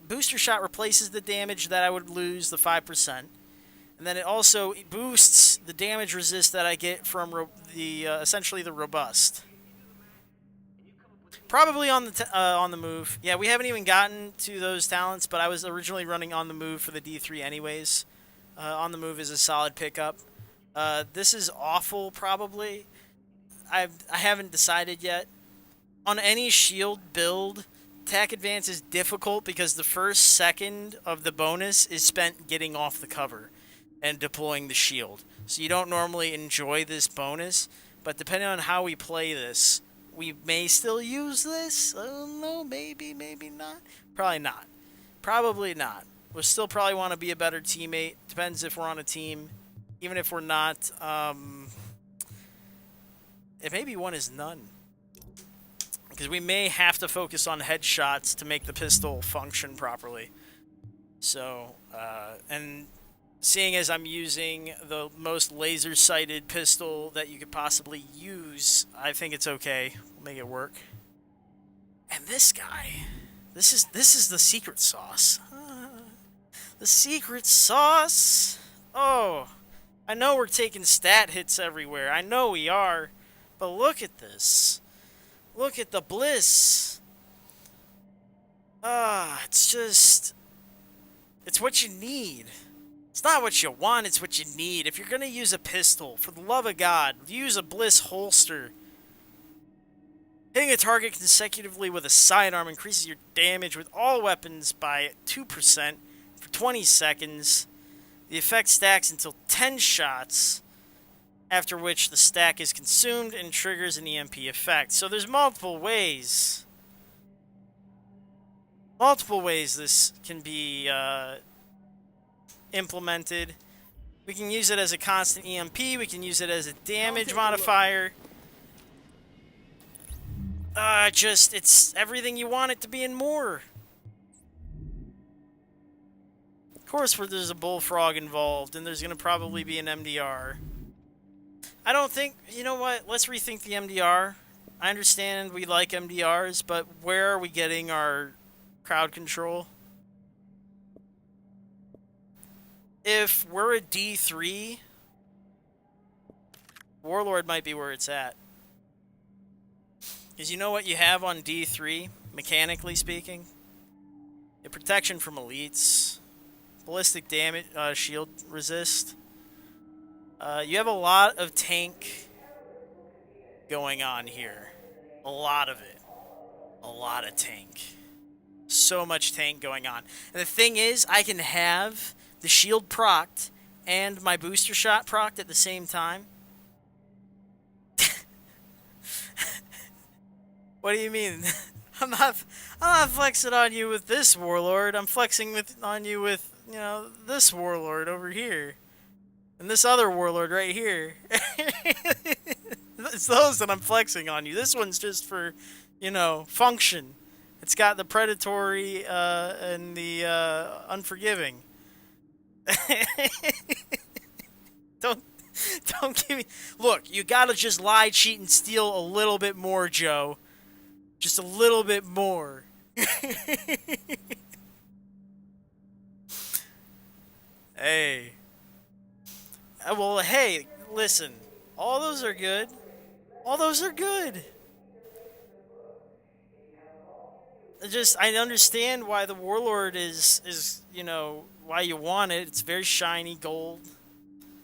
booster shot replaces the damage that I would lose, the 5%. And then it also boosts the damage resist that I get from essentially the robust. Probably on the move. Yeah, we haven't even gotten to those talents, but I was originally running on the move for the D3 anyways. On the move is a solid pickup. This is awful, probably. I haven't decided yet. On any shield build, attack advance is difficult because the first second of the bonus is spent getting off the cover and deploying the shield. So you don't normally enjoy this bonus, but depending on how we play this, we may still use this. I don't know, maybe not. Probably not. Probably not. We'll still probably want to be a better teammate. Depends if we're on a team. Even if we're not, it maybe one is none. Because we may have to focus on headshots to make the pistol function properly. So, and seeing as I'm using the most laser-sighted pistol that you could possibly use, I think it's okay. We'll make it work. And this guy, this is the secret sauce. The secret sauce. Oh, I know we're taking stat hits everywhere. I know we are, but look at this. Look at the bliss. It's just... It's what you need. It's not what you want, it's what you need. If you're going to use a pistol, for the love of God, use a bliss holster. Hitting a target consecutively with a sidearm increases your damage with all weapons by 2% for 20 seconds. The effect stacks until 10 shots, after which the stack is consumed and triggers an EMP effect. So there's multiple ways. Multiple ways this can be implemented. We can use it as a constant EMP. We can use it as a damage modifier. It's everything you want it to be and more. Of course, where there's a bullfrog involved, and there's going to probably be an MDR. I don't think... You know what? Let's rethink the MDR. I understand we like MDRs, but where are we getting our crowd control? If we're a D3, Warlord might be where it's at. Because you know what you have on D3, mechanically speaking? The protection from elites, ballistic damage, shield resist. You have a lot of tank going on here. A lot of it. A lot of tank. So much tank going on. And the thing is, I can have the shield procced and my booster shot procced at the same time. What do you mean? I'm not flexing on you with this warlord. I'm flexing on you with, you know, this warlord over here. And this other warlord right here. It's those that I'm flexing on you. This one's just for, you know, function. It's got the predatory and the unforgiving. don't give me. Look, you gotta just lie, cheat, and steal a little bit more, Joe. Just a little bit more. Hey. Well, hey, listen. All those are good. All those are good. I understand why the Warlord is you know, why you want it. It's very shiny gold.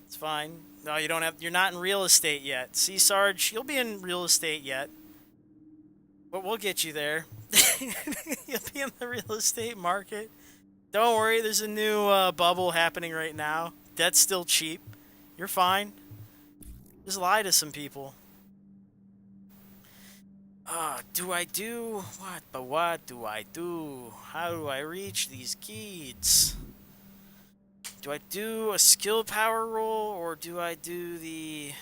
It's fine. No, you don't have. You're not in real estate yet. See, Sarge, you'll be in real estate yet. But we'll get you there. You'll be in the real estate market. Don't worry, there's a new bubble happening right now. That's still cheap. You're fine. Just lie to some people. Do I do what? But what do I do? How do I reach these kids? Do I do a skill power roll or do I do the?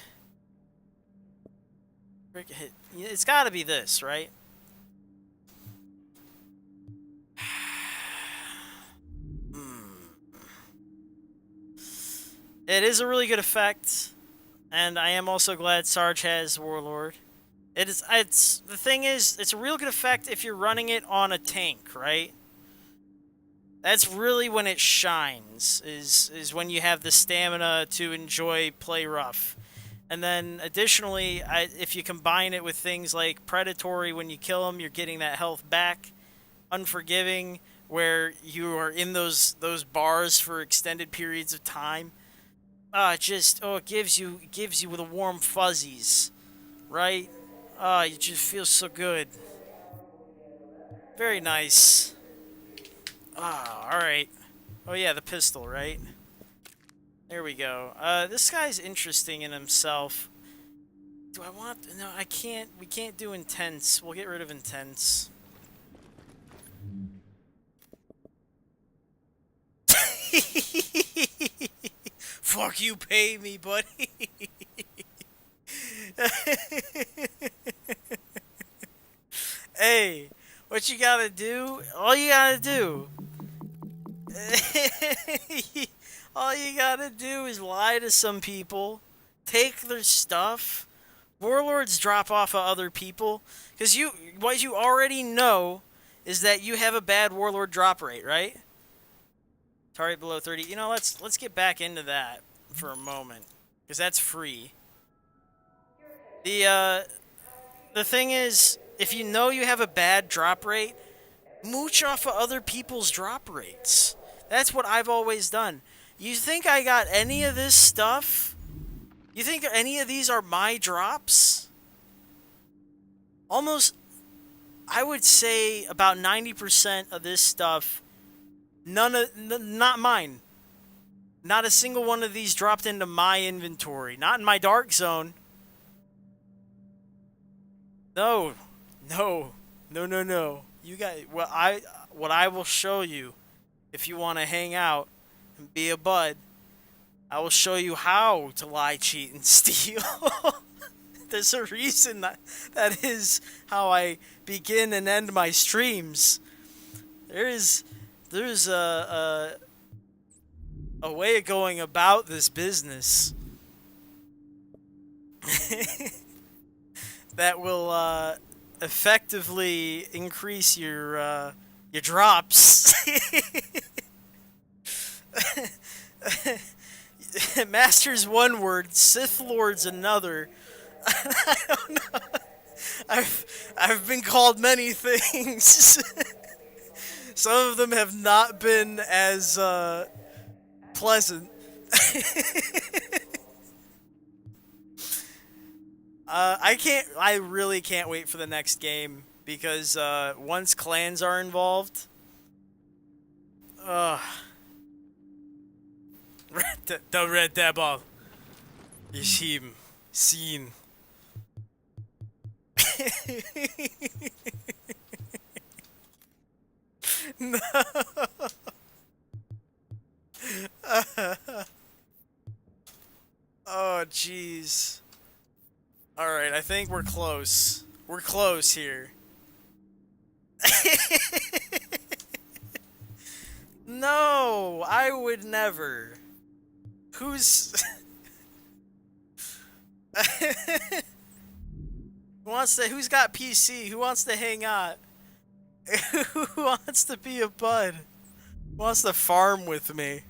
It's got to be this, right? It is a really good effect, and I am also glad Sarge has Warlord. It's the thing is, it's a real good effect if you're running it on a tank, right? That's really when it shines, is when you have the stamina to enjoy play rough. And then additionally, if you combine it with things like Predatory, when you kill them, you're getting that health back. Unforgiving, where you are in those bars for extended periods of time. It gives you the warm fuzzies, right? You just feel so good. Very nice. Alright. Oh yeah, the pistol, right? There we go. This guy's interesting in himself. Do I want... No, I can't. We can't do intense. We'll get rid of intense. Fuck you, pay me, buddy. Hey, what you gotta do? All you gotta do. All you gotta do is lie to some people, take their stuff. Warlords drop off of other people, because what you already know is that you have a bad Warlord drop rate, right? Target below 30. You know, let's get back into that for a moment, because that's free. The thing is, if you know you have a bad drop rate, mooch off of other people's drop rates. That's what I've always done. You think I got any of this stuff? You think any of these are my drops? Almost, I would say about 90% of this stuff, not mine. Not a single one of these dropped into my inventory. Not in my dark zone. No. You got what I will show you if you want to hang out and be a bud. I will show you how to lie, cheat, and steal. There's a reason that is how I begin and end my streams. There's a way of going about this business that will effectively increase your drops. Master's one word, Sith Lord's another. I don't know. I've been called many things. Some of them have not been as pleasant. I really can't wait for the next game, because once clans are involved, the Red Devil is him seen. No. Oh, jeez. Alright, I think we're close. We're close here. No, I would never. Who's... Who's got PC? Who wants to hang out? Who wants to be a bud? Who wants to farm with me?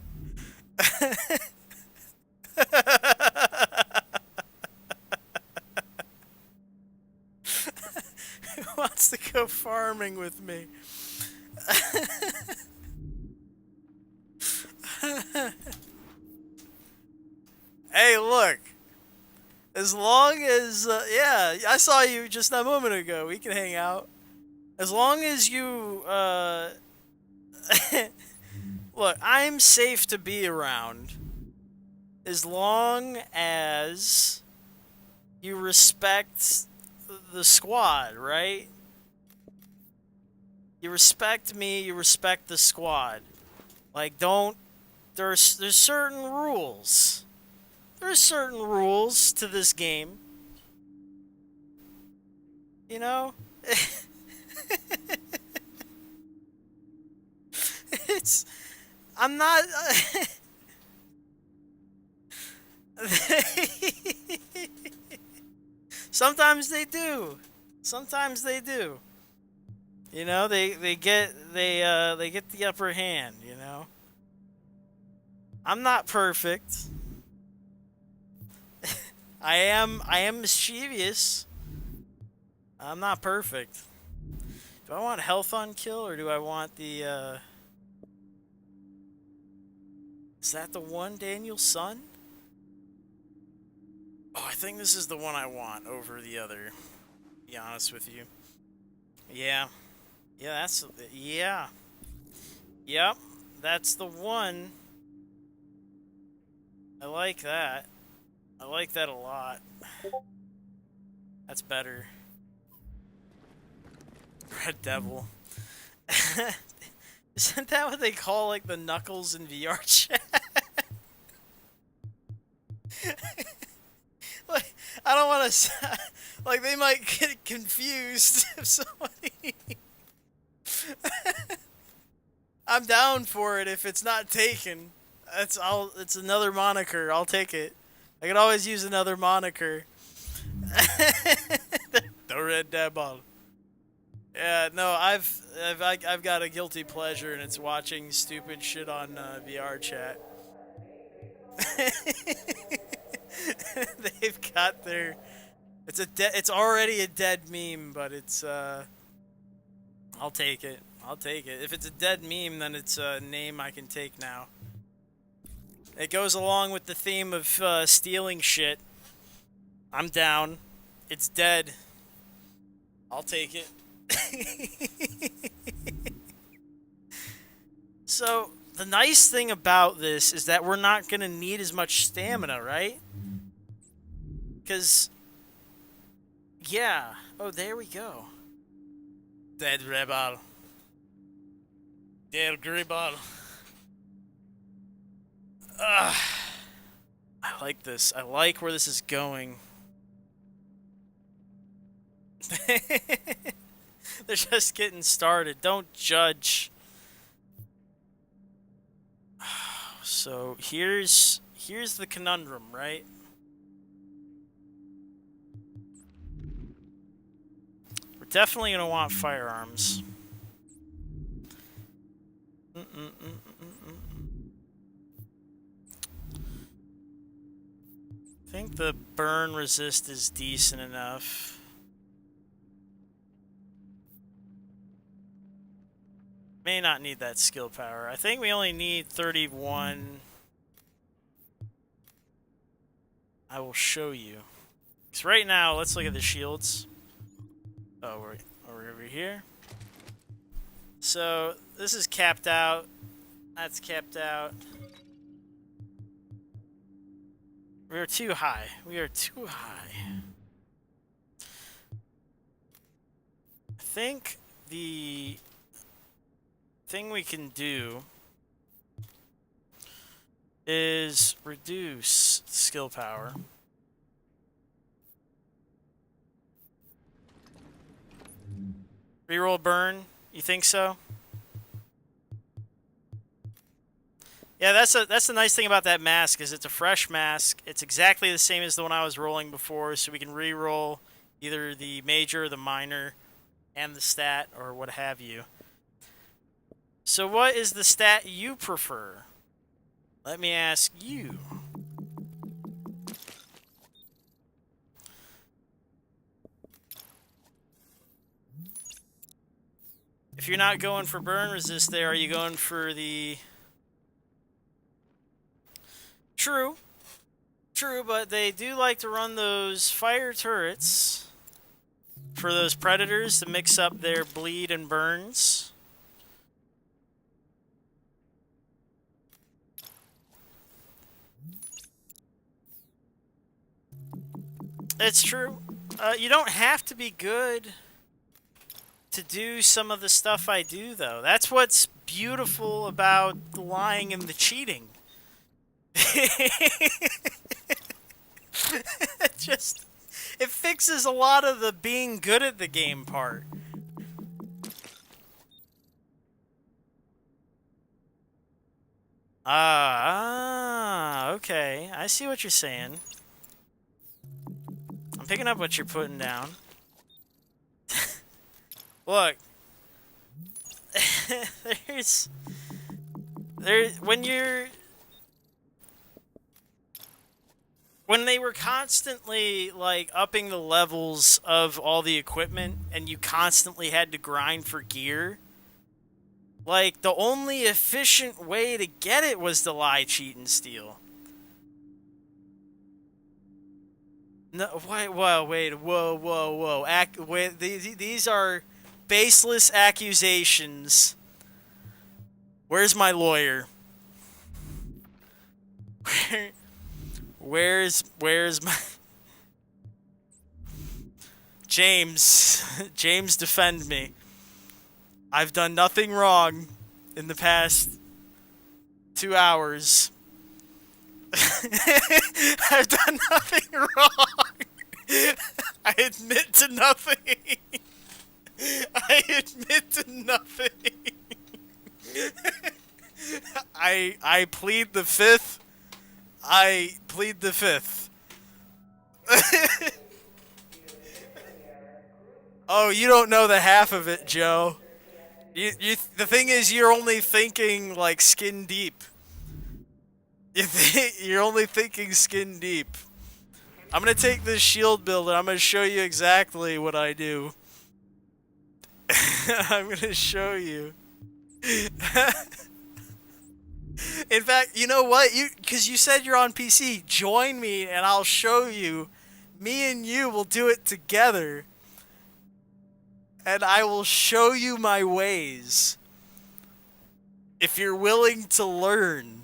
Who wants to go farming with me? Hey, look. As long as, yeah, I saw you just a moment ago. We can hang out. As long as you, look, I'm safe to be around. As long as you respect the squad, right? You respect me, you respect the squad. Like, don't, there's certain rules. There's certain rules to this game. You know? I'm not... Sometimes they do. Sometimes they do. You know, they get the upper hand, you know? I'm not perfect. I am mischievous. I'm not perfect. Do I want health on kill or do I want the is that the one, Daniel's son? Oh, I think this is the one I want over the other. To be honest with you. Yeah. Yeah, that's yeah. Yep, that's the one. I like that. I like that a lot. That's better. Red Devil. Isn't that what they call, like, the knuckles in VR chat? Like, I don't want to... Like, they might get confused if somebody... I'm down for it if it's not taken. It's another moniker. I'll take it. I can always use another moniker. The Red Devil. Yeah, no, I've got a guilty pleasure, and it's watching stupid shit on VR chat. They've got their. It's already a dead meme, but it's I'll take it. I'll take it. If it's a dead meme, then it's a name I can take now. It goes along with the theme of stealing shit. I'm down. It's dead. I'll take it. So, the nice thing about this is that we're not going to need as much stamina, right? Because, yeah. Oh, there we go. Dead rebel. Dead rebel. I like this. I like where this is going. They're just getting started. Don't judge. So here's the conundrum, right? We're definitely gonna want firearms. I think the burn resist is decent enough. May not need that skill power. I think we only need 31. I will show you. Because right now, let's look at the shields. Oh, we're over here. So, this is capped out. That's capped out. We are too high. We are too high. I think the thing we can do is reduce skill power. Reroll burn. You think so? Yeah, that's the nice thing about that mask is it's a fresh mask. It's exactly the same as the one I was rolling before, so we can re-roll either the major or the minor and the stat or what have you. So what is the stat you prefer? Let me ask you. If you're not going for burn resist there, are you going for the... True. True, but they do like to run those fire turrets for those predators to mix up their bleed and burns. It's true. You don't have to be good to do some of the stuff I do, though. That's what's beautiful about the lying and the cheating. It fixes a lot of the being good at the game part. Okay. I see what you're saying. I'm picking up what you're putting down. Look. When they were constantly, like, upping the levels of all the equipment, and you constantly had to grind for gear, like, the only efficient way to get it was to lie, cheat, and steal. No, wait, whoa, whoa. These are baseless accusations. Where's my lawyer? Where's my... James, defend me. I've done nothing wrong in the past 2 hours. I've done nothing wrong. I admit to nothing. I admit to nothing. I plead the fifth. I plead the fifth. Oh, you don't know the half of it, Joe. The thing is, you're only thinking, like, skin deep. You're only thinking skin deep. I'm gonna take this shield build and I'm gonna show you exactly what I do. I'm gonna show you. In fact, you know what? Because you said you're on PC, join me and I'll show you. Me and you will do it together. And I will show you my ways. If you're willing to learn.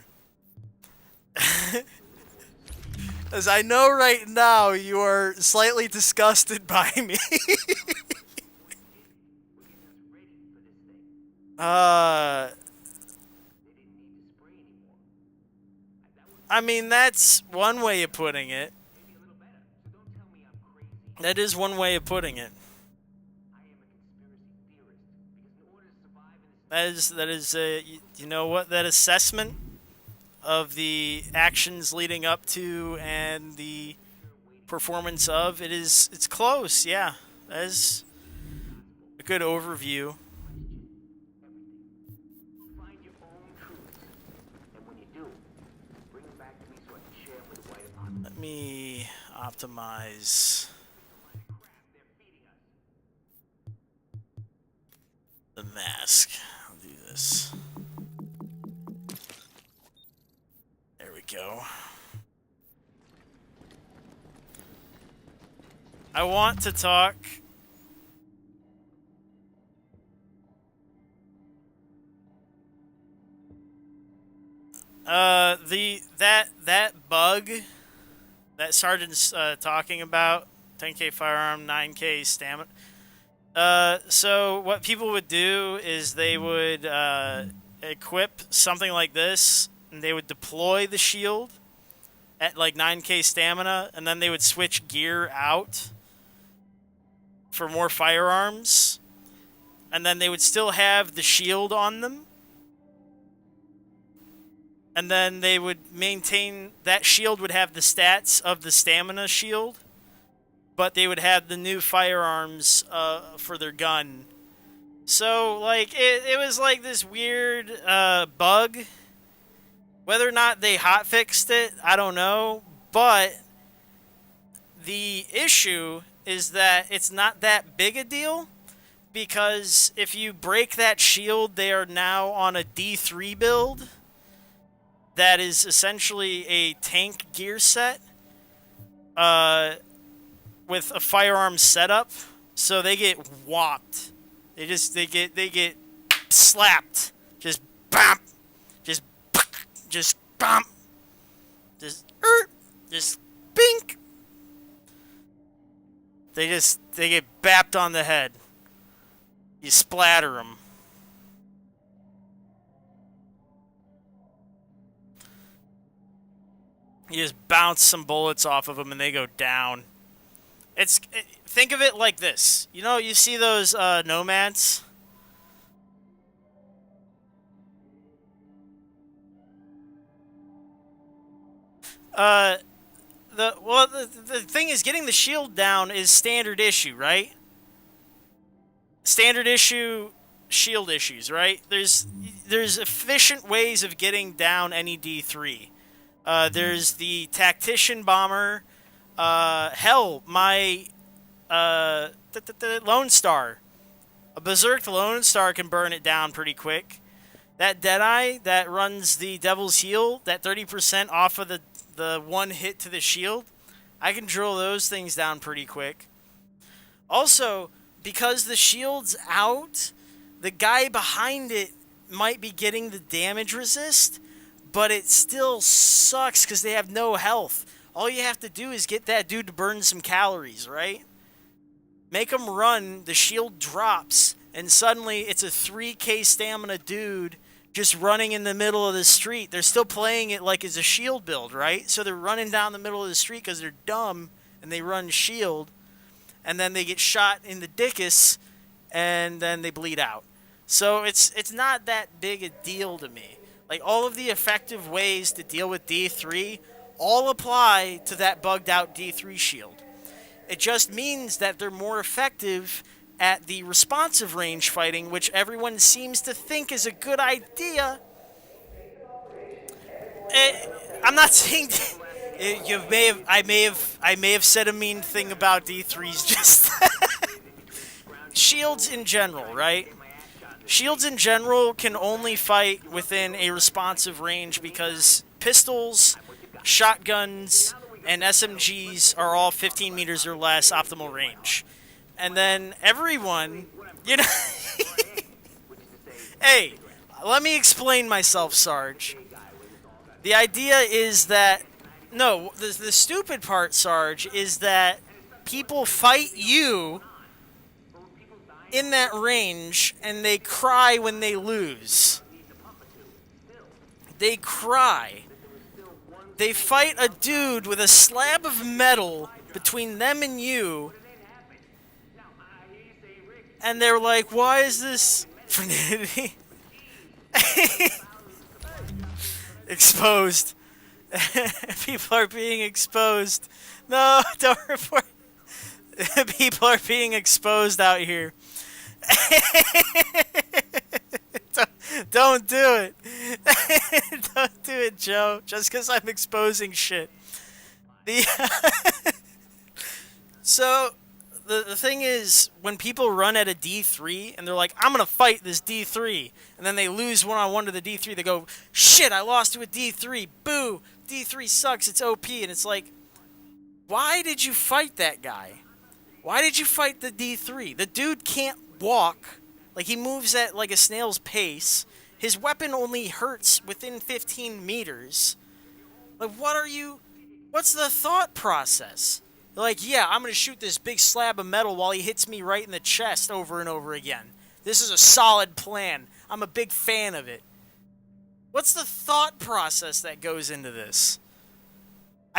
As I know right now, you are slightly disgusted by me. I mean, that's one way of putting it. That is one way of putting it. That is you know what, that assessment of the actions leading up to and the performance of it's close, yeah. That is a good overview. Let me optimize the mask. I'll do this. There we go. I want to talk that bug that Sergeant's talking about, 10k firearm, 9k stamina. So what people would do is they would equip something like this, and they would deploy the shield at like 9k stamina, and then they would switch gear out for more firearms. and then they would still have the shield on them. And then they would maintain, that shield would have the stats of the stamina shield, but they would have the new firearms for their gun. So, like, it was like this weird bug. Whether or not they hotfixed it, I don't know. But the issue is that it's not that big a deal, because if you break that shield, they are now on a D3 build that is essentially a tank gear set with a firearm setup, so they get whopped. They get slapped. Just bam, just bam, just bink. They get bapped on the head. You splatter them. You just bounce some bullets off of them and they go down. Think of it like this. You know, you see those nomads? The thing is, getting the shield down is standard issue, right? Standard issue shield issues, right? There's efficient ways of getting down any D3. There's the tactician bomber. Hell, my Lone Star. A berserk Lone Star can burn it down pretty quick. That DeadEye that runs the Devil's Heel, that 30% off of the one hit to the shield, I can drill those things down pretty quick. Also, because the shield's out, the guy behind it might be getting the damage resist, but it still sucks because they have no health. All you have to do is get that dude to burn some calories, right? Make him run, the shield drops, and suddenly it's a 3k stamina dude just running in the middle of the street. They're still playing it like it's a shield build, right? So they're running down the middle of the street because they're dumb, and they run shield, and then they get shot in the dickus, and then they bleed out. So it's not that big a deal to me. Like, all of the effective ways to deal with D3 all apply to that bugged out D3 shield. It just means that they're more effective at the responsive range fighting, which everyone seems to think is a good idea. I'm not saying I may have said a mean thing about D3s just shields in general, right? Shields in general can only fight within a responsive range because pistols, shotguns, and SMGs are all 15 meters or less optimal range. And then everyone, you know... Hey, let me explain myself, Sarge. The idea is that... No, the stupid part, Sarge, is that people fight you in that range, and they cry when they lose. They cry. They fight a dude with a slab of metal between them and you, and they're like, why is this fraternity? Exposed. People are being exposed. No, don't report. People are being exposed out here. Don't do it. Don't do it, Joe. Just because I'm exposing shit. So, the thing is, when people run at a D3, and they're like, I'm going to fight this D3, and then they lose one-on-one to the D3, they go, shit, I lost to a D3, boo, D3 sucks, it's OP, and it's like, why did you fight that guy? Why did you fight the D3? The dude can't walk. Like, he moves at, like, a snail's pace. His weapon only hurts within 15 meters. Like, what's the thought process? They're like, yeah, I'm going to shoot this big slab of metal while he hits me right in the chest over and over again. This is a solid plan. I'm a big fan of it. What's the thought process that goes into this?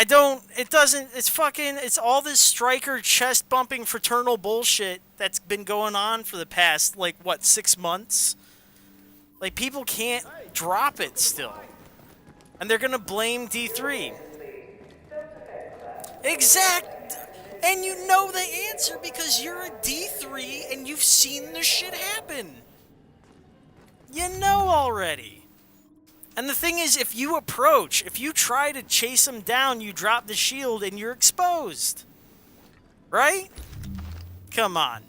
It doesn't, it's all this striker chest bumping fraternal bullshit that's been going on for the past, like, what, 6 months? Like, people can't drop it still. And they're gonna blame D3. Exact! And you know the answer because you're a D3 and you've seen this shit happen. You know already. And the thing is, if you try to chase him down, you drop the shield and you're exposed. Right? Come on.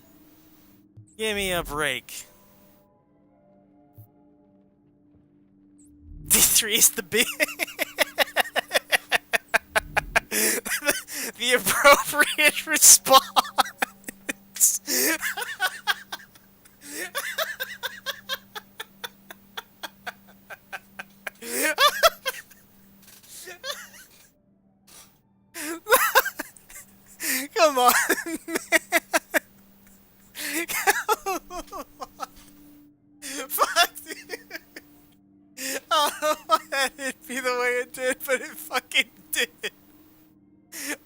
Give me a break. D3 is the big... the appropriate response. Come on, man. Come on. Fuck, dude. I don't know why that hit me the way it did, but it fucking did.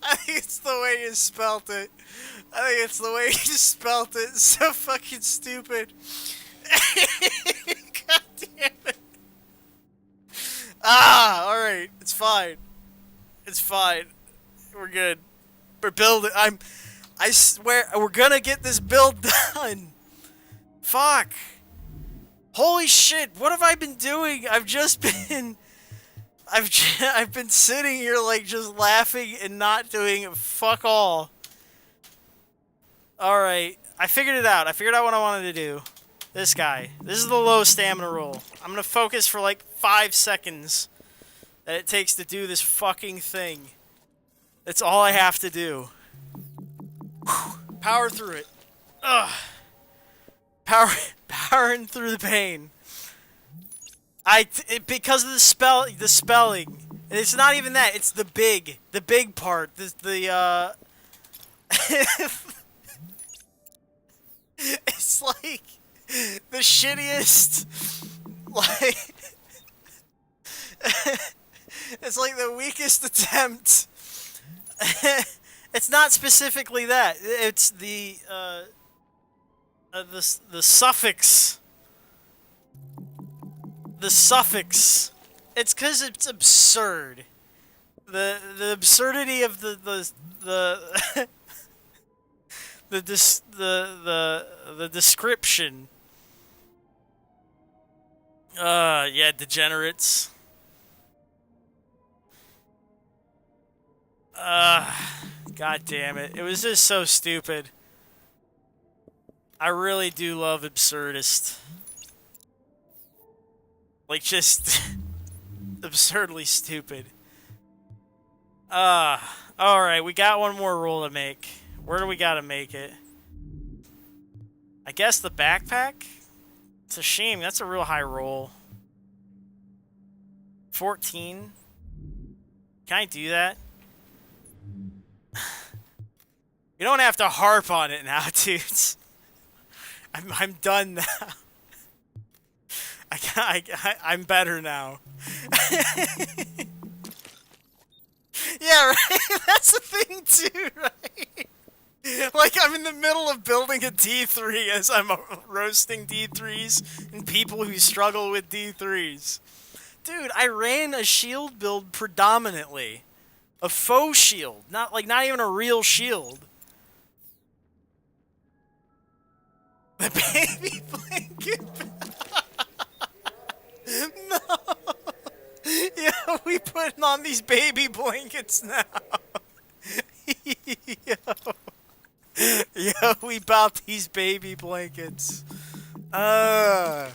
I think it's the way you spelt it. It's so fucking stupid. God damn it. Ah, alright. It's fine. We're good. We're building. I swear, we're gonna get this build done. Fuck. Holy shit, what have I been doing? I've been sitting here like just laughing and not doing fuck all. Alright, I figured it out. I figured out what I wanted to do. This guy. This is the low stamina roll. I'm gonna focus for like 5 seconds that it takes to do this fucking thing. That's all I have to do. Whew. Power through it. Ugh. Powering through the pain. Because of the spelling. And it's not even that. It's the big part. It's like the shittiest. Like it's like the weakest attempt. It's not specifically that. It's the suffix. The suffix. It's because it's absurd. The absurdity of the description. Yeah, degenerates. God damn it. It was just so stupid. I really do love absurdist. Like, just absurdly stupid. Alright, we got one more roll to make. Where do we gotta make it? I guess the backpack? It's a shame, that's a real high roll. 14? Can I do that? You don't have to harp on it now, dudes. I'm done now. I'm better now. Yeah, right? That's the thing too, right? Like, I'm in the middle of building a D3 as I'm roasting D3s and people who struggle with D3s. Dude, I ran a shield build predominantly. A faux shield. Not even a real shield. The baby blanket. No. Yeah, we putting on these baby blankets now. Yo, we bought these baby blankets. Oh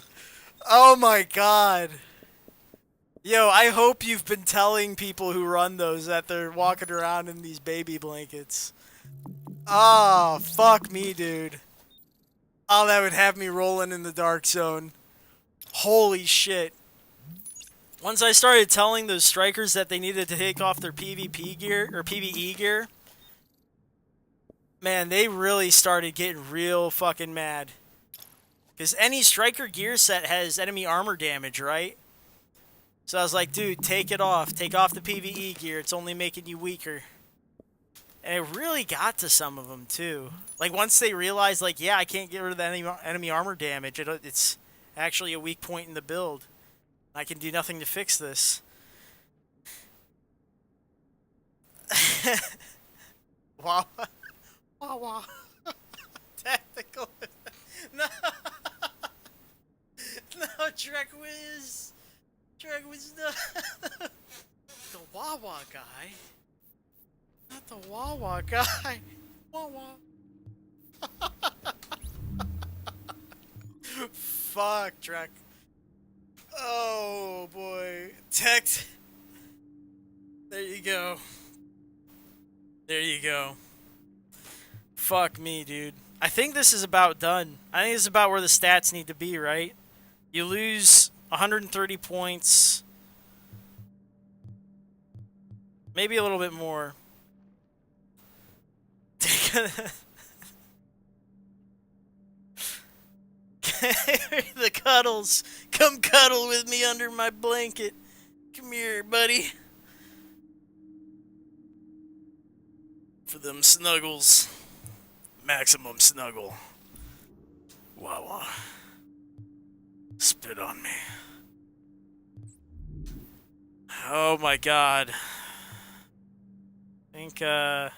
my god. Yo, I hope you've been telling people who run those that they're walking around in these baby blankets. Oh, fuck me, dude. Oh, that would have me rolling in the dark zone. Holy shit. Once I started telling those strikers that they needed to take off their PvP gear, or PvE gear, man, they really started getting real fucking mad. Because any striker gear set has enemy armor damage, right? So I was like, dude, take it off. Take off the PvE gear. It's only making you weaker. And it really got to some of them, too. Like, once they realized, like, yeah, I can't get rid of the enemy armor damage. It's actually a weak point in the build. I can do nothing to fix this. Wow. Wow. Tactical. No. No, Trek Wiz. Trek Wiz, no. The Wawa guy. Not the Wawa guy. Wawa. Fuck, Trek. Oh, boy. Text. There you go. There you go. Fuck me, dude. I think this is about done. I think this is about where the stats need to be, right? You lose 130 points. Maybe a little bit more. The cuddles. Come cuddle with me under my blanket. Come here, buddy. For them snuggles. Maximum snuggle. Wawa. Spit on me. Oh my god. I think, I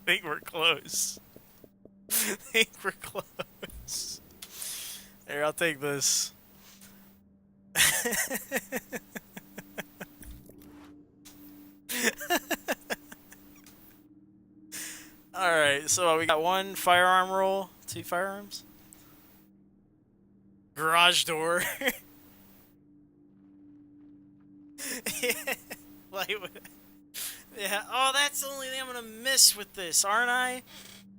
think we're close. I think we're close. Here, I'll take this. Alright, so we got one firearm roll, 2 firearms. Garage door. Yeah, yeah. Oh, that's the only thing I'm gonna miss with this, aren't I?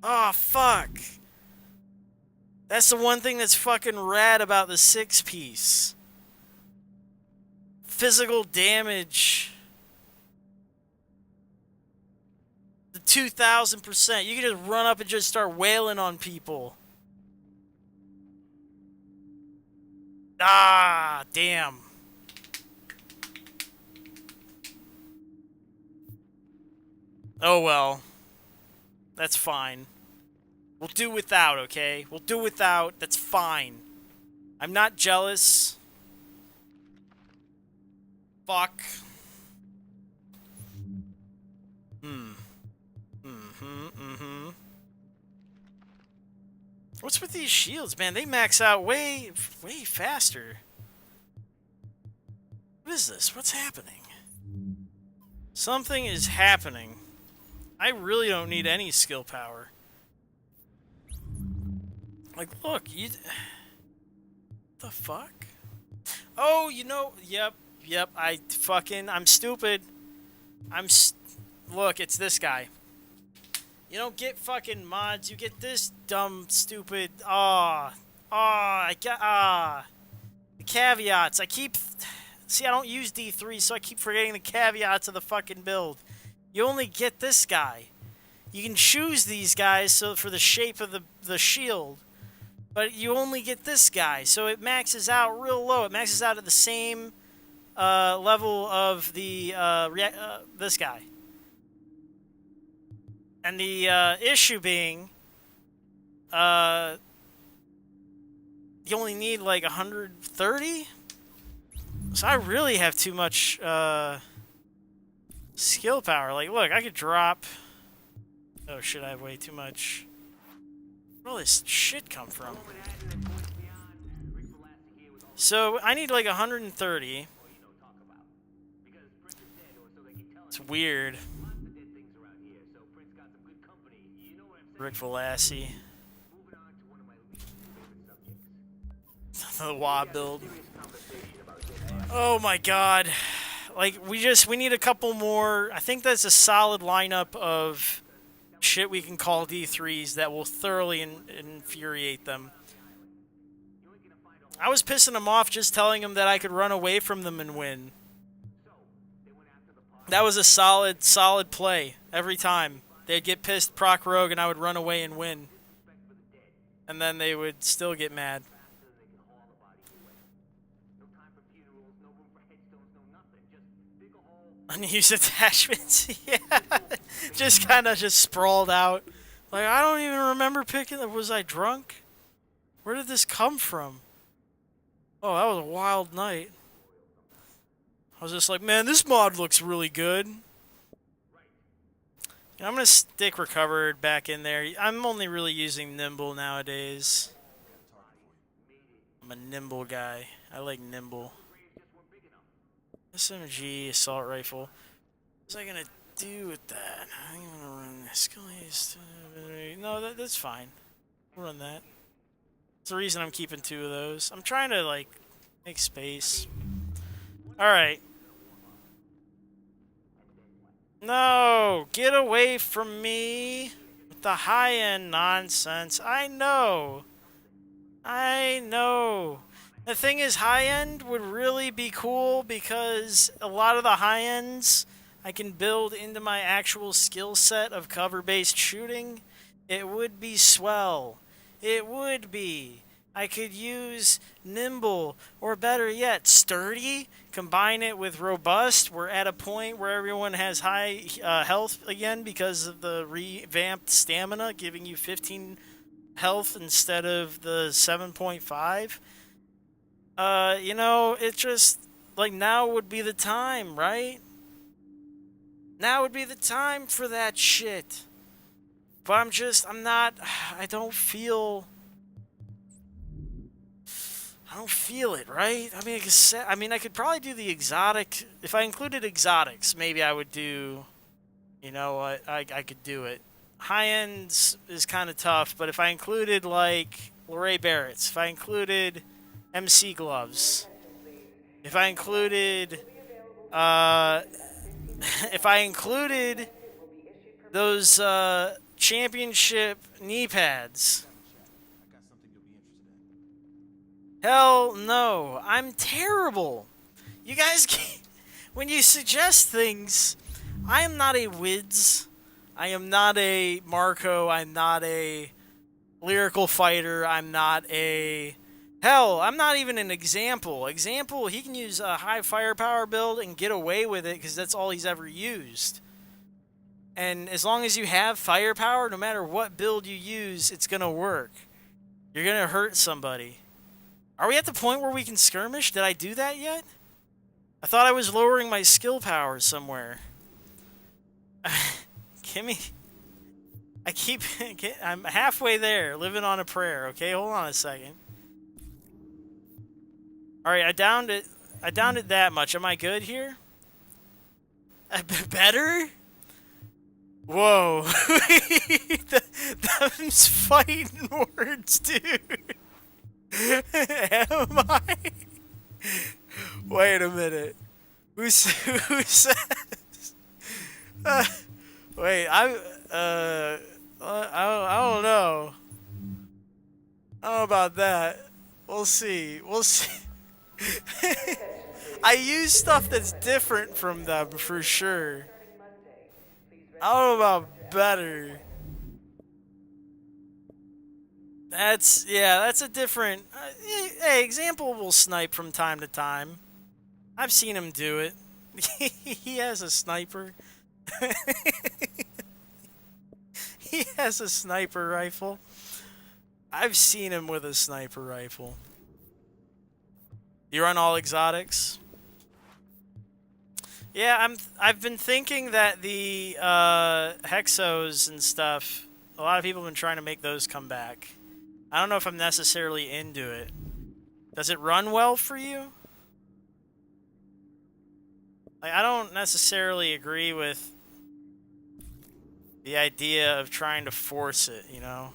Oh, fuck. That's the one thing that's fucking rad about the 6-piece. Physical damage. The 2,000%. You can just run up and just start wailing on people. Ah, damn. Oh well. That's fine. We'll do without, okay? We'll do without. That's fine. I'm not jealous. Fuck. What's with these shields, man? They max out way faster. What is this? What's happening? Something is happening. I really don't need any skill power. Like, look, you... The fuck? Oh, you know... Yep, I'm stupid. Look, it's this guy. You don't get fucking mods, you get this dumb, stupid... The caveats. See, I don't use D3, so I keep forgetting the caveats of the fucking build. You only get this guy. You can choose these guys for the shape of the shield, but you only get this guy, so it maxes out real low. It maxes out at the same level of the this guy. And the issue being, you only need like 130. So I really have too much skill power. Like, look, I could drop... Oh shit, I have way too much. Where all this shit come from? So, I need like 130. It's weird. Rick Velassi. The WA build. Oh my god. Like, we need a couple more. I think that's a solid lineup of shit we can call D3s that will thoroughly infuriate them. I was pissing them off just telling them that I could run away from them and win. That was a solid play every time. They'd get pissed, proc rogue, and I would run away and win. and then they would still get mad. faster than they can haul the body away. No time for funerals, no room for headstones, no nothing. Just dig a hole. Unused attachments, yeah. Just kind of just sprawled out. Like, I don't even remember picking it. Was I drunk? Where did this come from? Oh, that was a wild night. I was just like, man, this mod looks really good. I'm going to stick recovered back in there. I'm only really using nimble nowadays. I'm a nimble guy. I like nimble. SMG, assault rifle. What's I going to do with that? I'm going to run Scully's. No, that's fine. I'll run that. That's the reason I'm keeping 2 of those. I'm trying to, like, make space. Alright. No! Get away from me with the high-end nonsense. I know. I know. The thing is, high-end would really be cool because a lot of the high-ends I can build into my actual skill set of cover-based shooting. It would be swell. It would be. I could use nimble, or better yet, sturdy. Combine it with robust. We're at a point where everyone has high health again because of the revamped stamina, giving you 15 health instead of the 7.5. You know, it's just, like, now would be the time, right? Now would be the time for that shit. But I'm not, I don't feel it, right? I mean, I could probably do the exotic. If I included exotics, maybe I would do, you know what, I could do it. High ends is kind of tough, but if I included, like, Leray Barretts, if I included MC gloves, if I included, if I included those, championship knee pads. Hell no, I'm terrible. You guys, when you suggest things, I am not a Wids. I am not a Marco. I'm not a lyrical fighter. I'm not a... Hell, I'm not even an example. Example, he can use a high firepower build and get away with it because that's all he's ever used. And as long as you have firepower, no matter what build you use, it's going to work. You're going to hurt somebody. Are we at the point where we can skirmish? Did I do that yet? I thought I was lowering my skill power somewhere. Kimmy, I'm halfway there, living on a prayer, okay? Hold on a second. Alright, I downed it that much. Am I good here? Better? Whoa. Them's fighting words, dude. Am I? Wait a minute. Who says? Wait, I don't know. I don't know about that. We'll see. We'll see. I use stuff that's different from them for sure. I don't know about better. That's a different... hey, example will snipe from time to time. I've seen him do it. He has a sniper. He has a sniper rifle. I've seen him with a sniper rifle. You run all exotics? Yeah, I've been thinking that the hexos and stuff, a lot of people have been trying to make those come back. I don't know if I'm necessarily into it. Does it run well for you? Like, I don't necessarily agree with the idea of trying to force it, you know?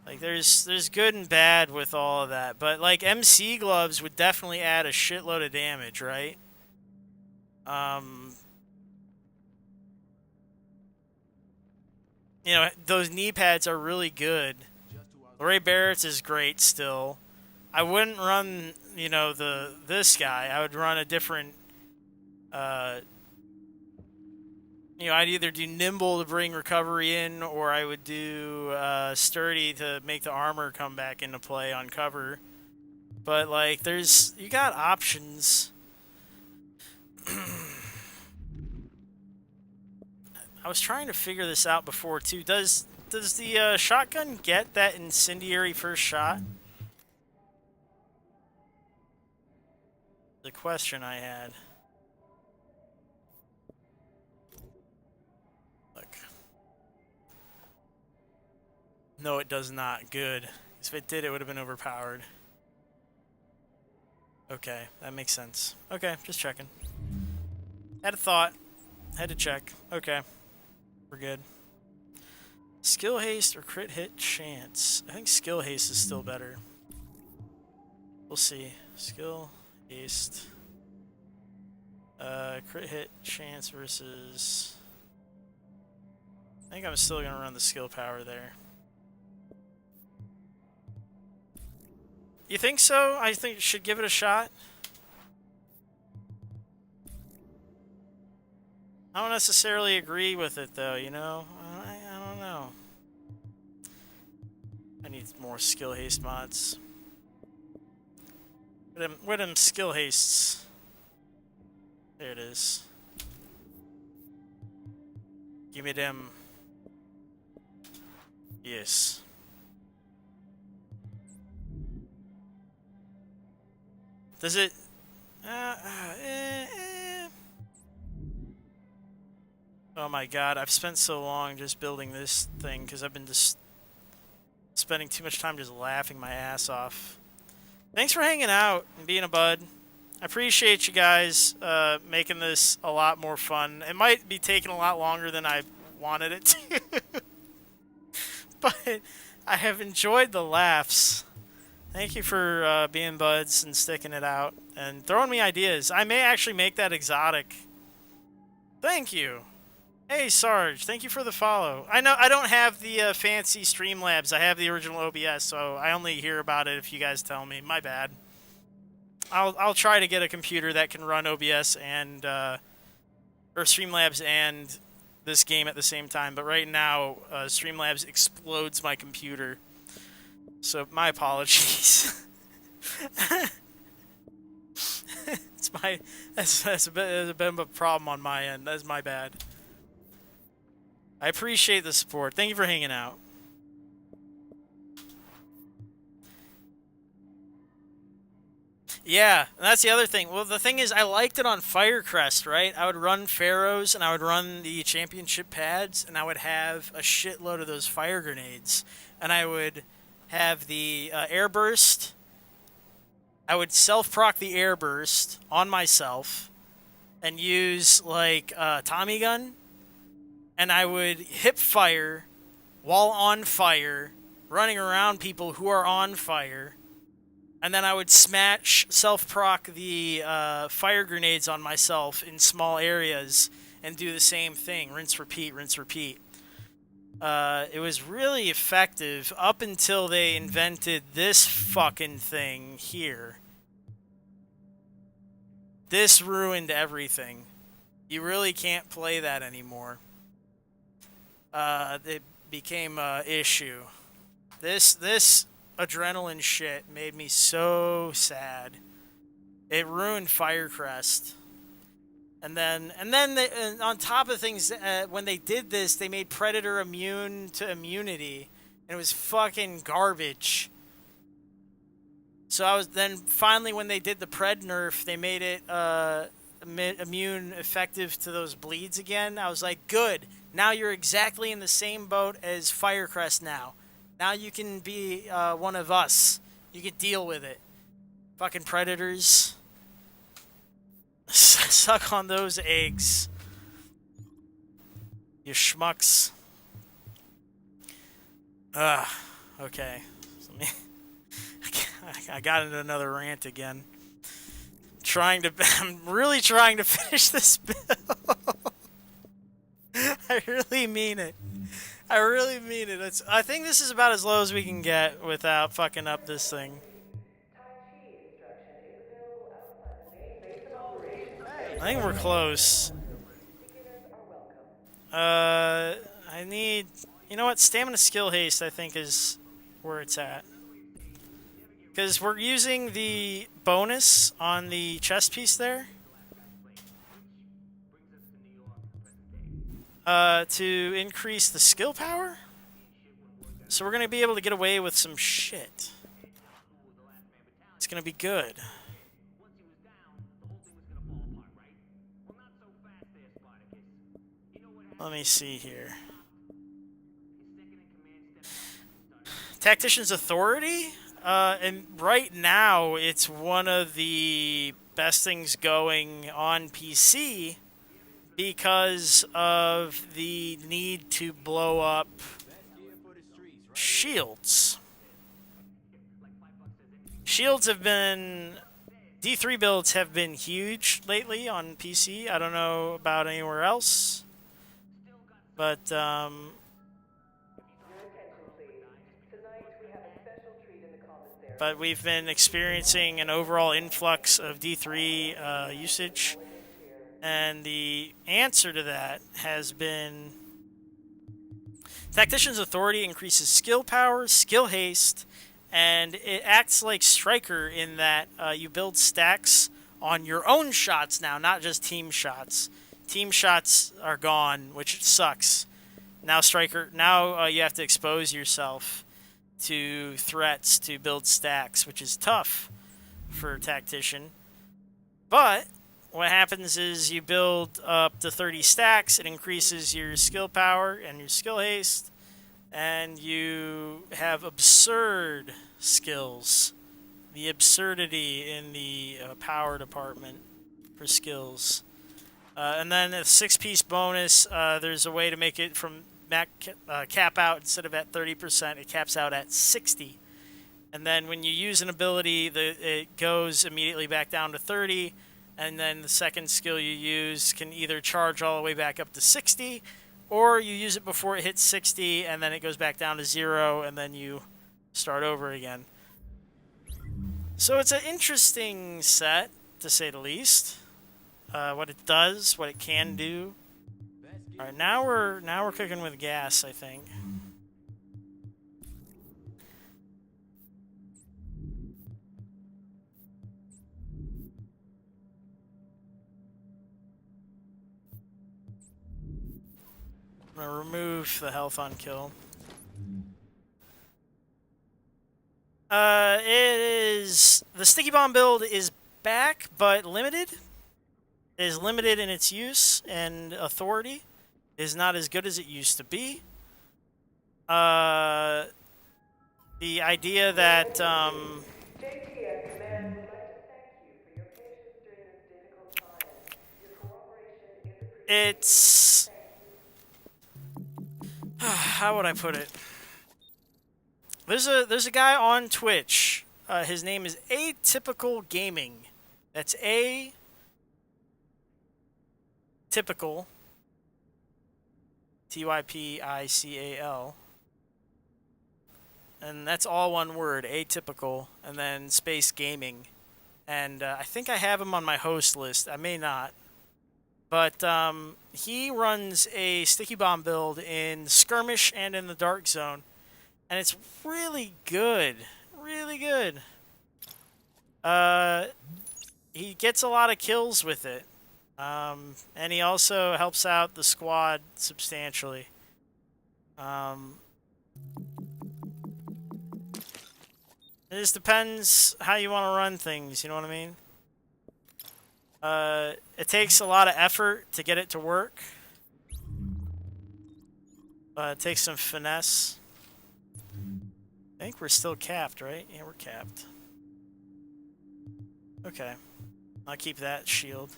Like, there's good and bad with all of that. But, like, MC gloves would definitely add a shitload of damage, right? You know, those knee pads are really good. Leray Barretts is great still. I wouldn't run, you know, this guy. I would run a different You know, I'd either do nimble to bring recovery in, or I would do sturdy to make the armor come back into play on cover. But like, you got options. I was trying to figure this out before too. Does the shotgun get that incendiary first shot? The question I had. Look. No, it does not. Good. If it did, it would have been overpowered. Okay, that makes sense. Okay, just checking. Had a thought. Had to check. Okay. We're good. Skill haste or crit hit chance? I think skill haste is still better. We'll see. Skill haste. Crit hit chance versus... I think I'm still gonna run the skill power there. You think so? I think you should give it a shot. I don't necessarily agree with it though, you know? I don't know. I need more skill haste mods. What them skill hastes? There it is. Give me them. Yes. Does it... Oh my god, I've spent so long just building this thing because I've been just spending too much time just laughing my ass off. Thanks for hanging out and being a bud. I appreciate you guys making this a lot more fun. It might be taking a lot longer than I wanted it to. But I have enjoyed the laughs. Thank you for being buds and sticking it out and throwing me ideas. I may actually make that exotic. Thank you. Hey Sarge, thank you for the follow. I know I don't have the fancy Streamlabs. I have the original OBS, so I only hear about it if you guys tell me. My bad. I'll try to get a computer that can run OBS and or Streamlabs and this game at the same time. But right now, Streamlabs explodes my computer. So my apologies. That's a bit of a problem on my end. That's my bad. I appreciate the support. Thank you for hanging out. Yeah, that's the other thing. Well, the thing is, I liked it on Firecrest, right? I would run Pharaohs, and I would run the championship pads, and I would have a shitload of those fire grenades. And I would have the air burst. I would self-proc the air burst on myself and use, like, Tommy gun. And I would hip fire while on fire, running around people who are on fire. And then I would smash, self-proc the fire grenades on myself in small areas and do the same thing. Rinse, repeat, rinse, repeat. It was really effective up until they invented this fucking thing here. This ruined everything. You really can't play that anymore. It became an issue. This adrenaline shit made me so sad. It ruined Firecrest. And then on top of things, when they did this, they made Predator immune to immunity, and it was fucking garbage. So finally when they did the Pred nerf, they made it immune effective to those bleeds again. I was like, good. Now you're exactly in the same boat as Firecrest now. Now you can be one of us. You can deal with it. Fucking Predators. Suck on those eggs. You schmucks. Okay. I got into another rant again. I'm really trying to finish this bill. I really mean it. I really mean it. I think this is about as low as we can get without fucking up this thing. I think we're close. I need... You know what? Stamina skill haste, I think, is where it's at. Because we're using the bonus on the chest piece there. To increase the skill power. So we're going to be able to get away with some shit. It's going to be good. Let me see here. Tactician's Authority? And right now, it's one of the best things going on PC because of the need to blow up shields. Shields have been... D3 builds have been huge lately on PC. I don't know about anywhere else. But, but we've been experiencing an overall influx of D3 usage. And the answer to that has been... Tactician's Authority increases skill power, skill haste, and it acts like Striker in that you build stacks on your own shots now, not just team shots. Team shots are gone, which sucks. Now Striker, you have to expose yourself to threats to build stacks, which is tough for Tactician. But what happens is you build up to 30 stacks, it increases your skill power and your skill haste, and you have absurd skills. The absurdity in the power department for skills. And then a 6-piece bonus, there's a way to make it from cap out instead of at 30%, it caps out at 60. And then when you use an ability, it goes immediately back down to 30, and then the second skill you use can either charge all the way back up to 60, or you use it before it hits 60, and then it goes back down to 0, and then you start over again. So it's an interesting set, to say the least. What it does, what it can do. All right, now we're cooking with gas, I think. I'm gonna remove the health on kill. It is the sticky bomb build is back, but limited. It is limited in its use and authority. It is not as good as it used to be. The idea that it's how would I put it? There's a guy on Twitch. His name is Atypical Gaming. That's Typical, Typical, and that's all one word, Atypical, and then space gaming. And I think I have him on my host list. I may not. But he runs a sticky bomb build in Skirmish and in the Dark Zone. And it's really good. Really good. He gets a lot of kills with it. And he also helps out the squad substantially. It just depends how you want to run things, you know what I mean? It takes a lot of effort to get it to work. It takes some finesse. I think we're still capped, right? Yeah, we're capped. Okay. I'll keep that shield.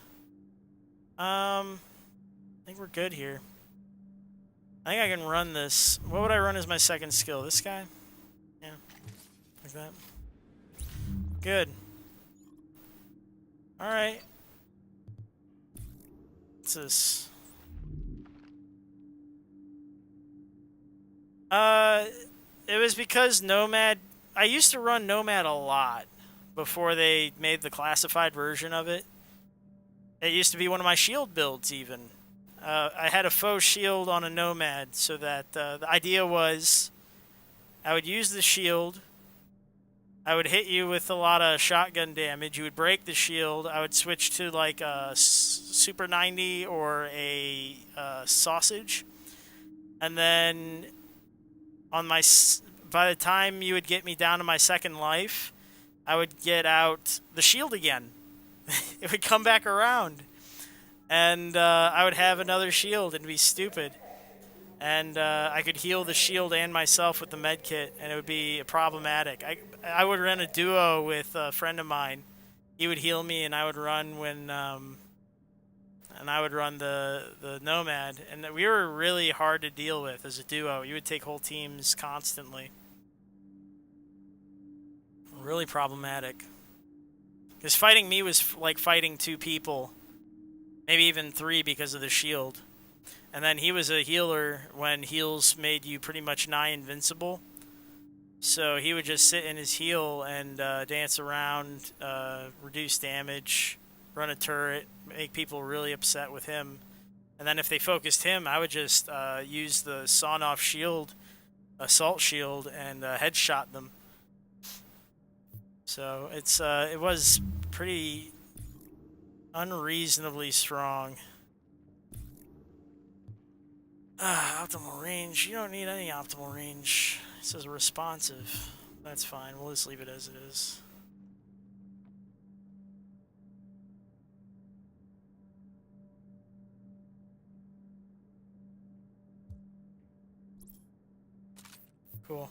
I think we're good here. I think I can run this. What would I run as my second skill? This guy? Yeah. Like that. Good. Alright. What's this? It was because Nomad... I used to run Nomad a lot before they made the classified version of it. It used to be one of my shield builds, even. I had a faux shield on a Nomad, so that the idea was I would use the shield. I would hit you with a lot of shotgun damage. You would break the shield. I would switch to like a Super 90 or a sausage. And then by the time you would get me down to my second life, I would get out the shield again. It would come back around. And I would have another shield and be stupid. And I could heal the shield and myself with the med kit, and it would be problematic. I would run a duo with a friend of mine. He would heal me, and I would run the Nomad, and we were really hard to deal with as a duo. You would take whole teams constantly. Really problematic. Because fighting me was like fighting two people, maybe even three because of the shield. And then he was a healer when heals made you pretty much nigh invincible. So he would just sit in his heal and dance around, reduce damage, run a turret, make people really upset with him. And then if they focused him, I would just use the sawn-off shield, assault shield, and headshot them. So it was pretty unreasonably strong. Optimal range. You don't need any optimal range. It says responsive. That's fine. We'll just leave it as it is. Cool.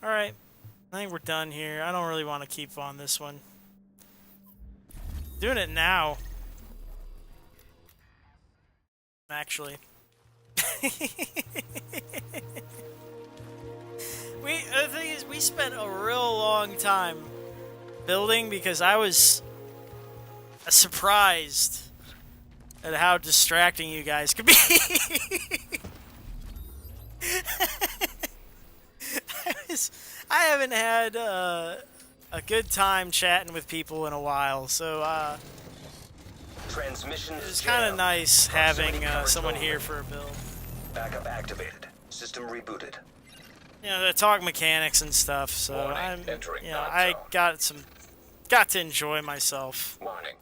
Alright. I think we're done here. I don't really want to keep on this one. Doing it now. Actually. The thing is, we spent a real long time building because I was surprised at how distracting you guys could be. I haven't had a good time chatting with people in a while, so it's kind of nice having someone here for a build. Backup activated. System rebooted. You know, the talk mechanics and stuff, so I got to enjoy myself. Warning.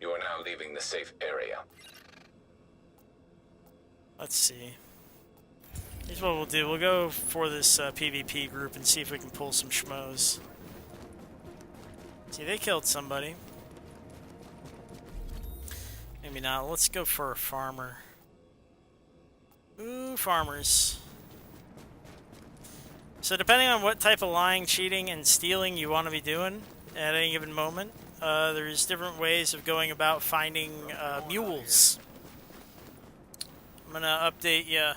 You are now leaving the safe area. Let's see. Here's what we'll do. We'll go for this PvP group and see if we can pull some schmoes. See, they killed somebody. Maybe not. Let's go for a farmer. Ooh, farmers. So depending on what type of lying, cheating, and stealing you want to be doing at any given moment, there's different ways of going about finding mules. I'm going to update you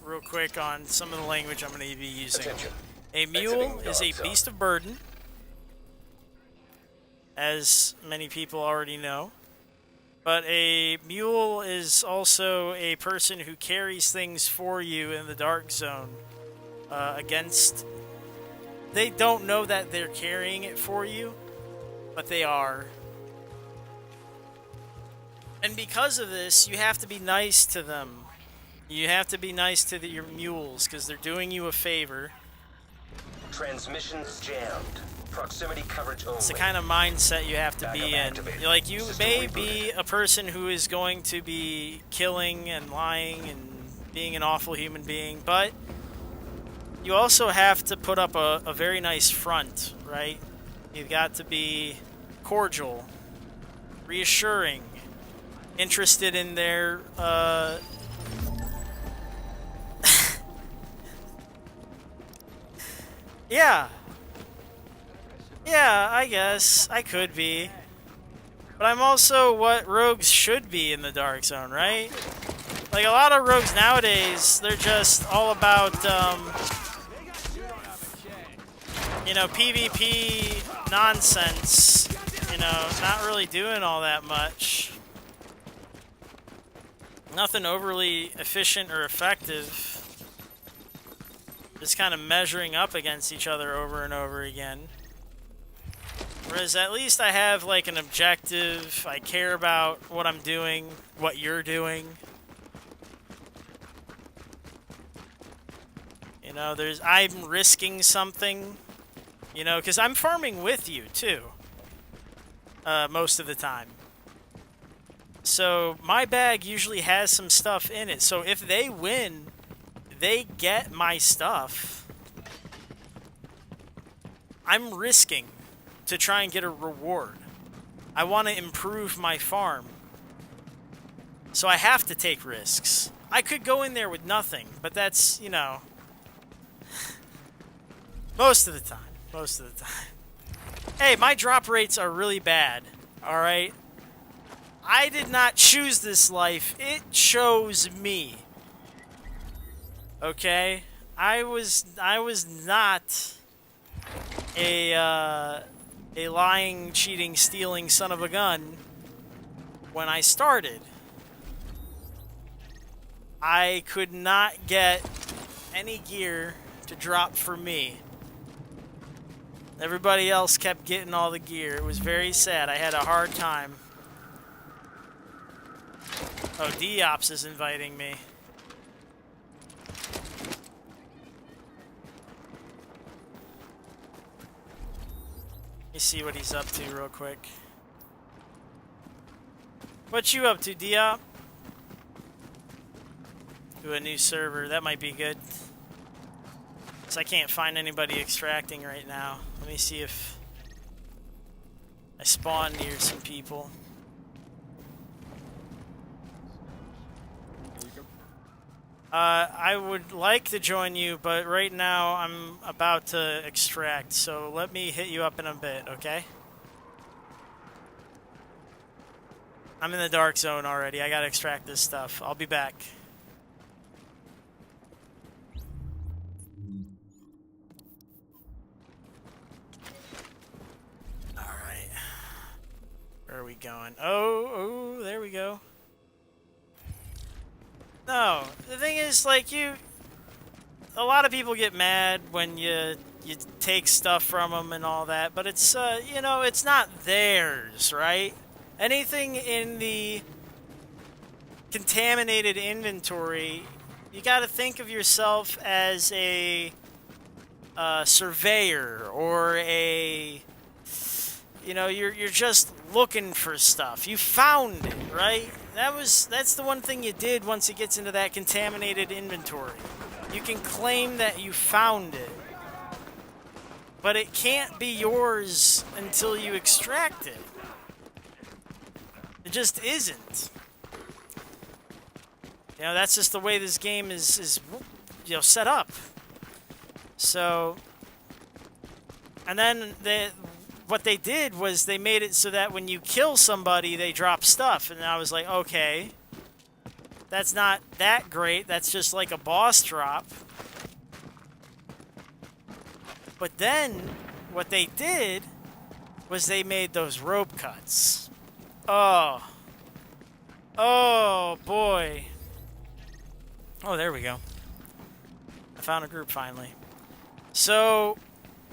real quick on some of the language I'm going to be using. Attention. A mule is a beast of burden, as many people already know. But a mule is also a person who carries things for you in the dark zone. Against... They don't know that they're carrying it for you, but they are. And because of this, you have to be nice to them. You have to be nice to your mules, because they're doing you a favor. Transmissions jammed. Proximity coverage only. It's the kind of mindset you have to be in. Like, you may be a person who is going to be killing and lying and being an awful human being, but you also have to put up a very nice front, right? You've got to be cordial, reassuring, interested in their yeah, I guess I could be, but I'm also what rogues should be in the dark zone, right? Like, a lot of rogues nowadays, they're just all about you know, PvP nonsense, you know, not really doing all that much. Nothing overly efficient or effective. Just kind of measuring up against each other over and over again. Whereas at least I have like an objective, I care about what I'm doing, what you're doing. You know, I'm risking something, you know, because I'm farming with you, too, most of the time. So my bag usually has some stuff in it. So if they win, they get my stuff. I'm risking to try and get a reward. I want to improve my farm. So I have to take risks. I could go in there with nothing, but that's, you know, most of the time. Most of the time. Hey, my drop rates are really bad, alright? I did not choose this life. It chose me. Okay? I was not a lying, cheating, stealing son of a gun when I started. I could not get any gear to drop for me. Everybody else kept getting all the gear. It was very sad. I had a hard time. Oh, DeadEye is inviting me. Let me see what he's up to real quick. What you up to, DeadEye? To a new server. That might be good. Because I can't find anybody extracting right now. Let me see if I spawn near some people. I would like to join you, but right now I'm about to extract, so let me hit you up in a bit, okay? I'm in the dark zone already. I gotta extract this stuff. I'll be back. Alright. Where are we going? Oh, there we go. No, the thing is, like, a lot of people get mad when you take stuff from them and all that, but it's, you know, it's not theirs, right? Anything in the contaminated inventory, you gotta think of yourself as a surveyor or a, you know, you're just looking for stuff. You found it, right? That's the one thing you did once it gets into that contaminated inventory. You can claim that you found it, but it can't be yours until you extract it. It just isn't. You know, that's just the way this game is you know, set up. So, and then what they did was they made it so that when you kill somebody, they drop stuff. And I was like, okay, that's not that great. That's just like a boss drop. But then what they did was they made those rope cuts. Oh. Oh, boy. Oh, there we go. I found a group finally. So,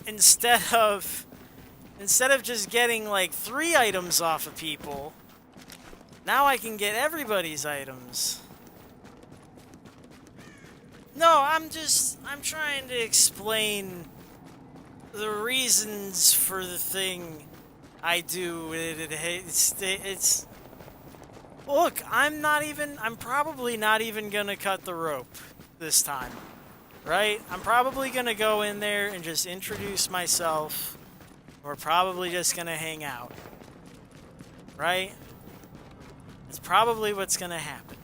instead of just getting like 3 items off of people, now I can get everybody's items. No, I'm trying to explain the reasons for the thing I do. It's look, I'm probably not even gonna cut the rope this time, right? I'm probably gonna go in there and just introduce myself. We're probably just gonna hang out, right? It's probably what's gonna happen.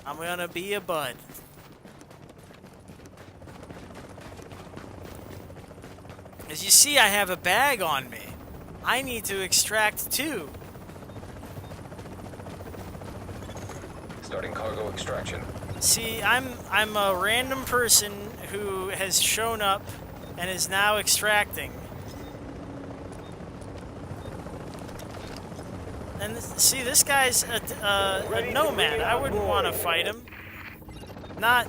I'm gonna be a bud. As you see, I have a bag on me. I need to extract too. Starting cargo extraction. See, I'm a random person who has shown up and is now extracting. And see, this guy's a nomad. I wouldn't want to fight him. Not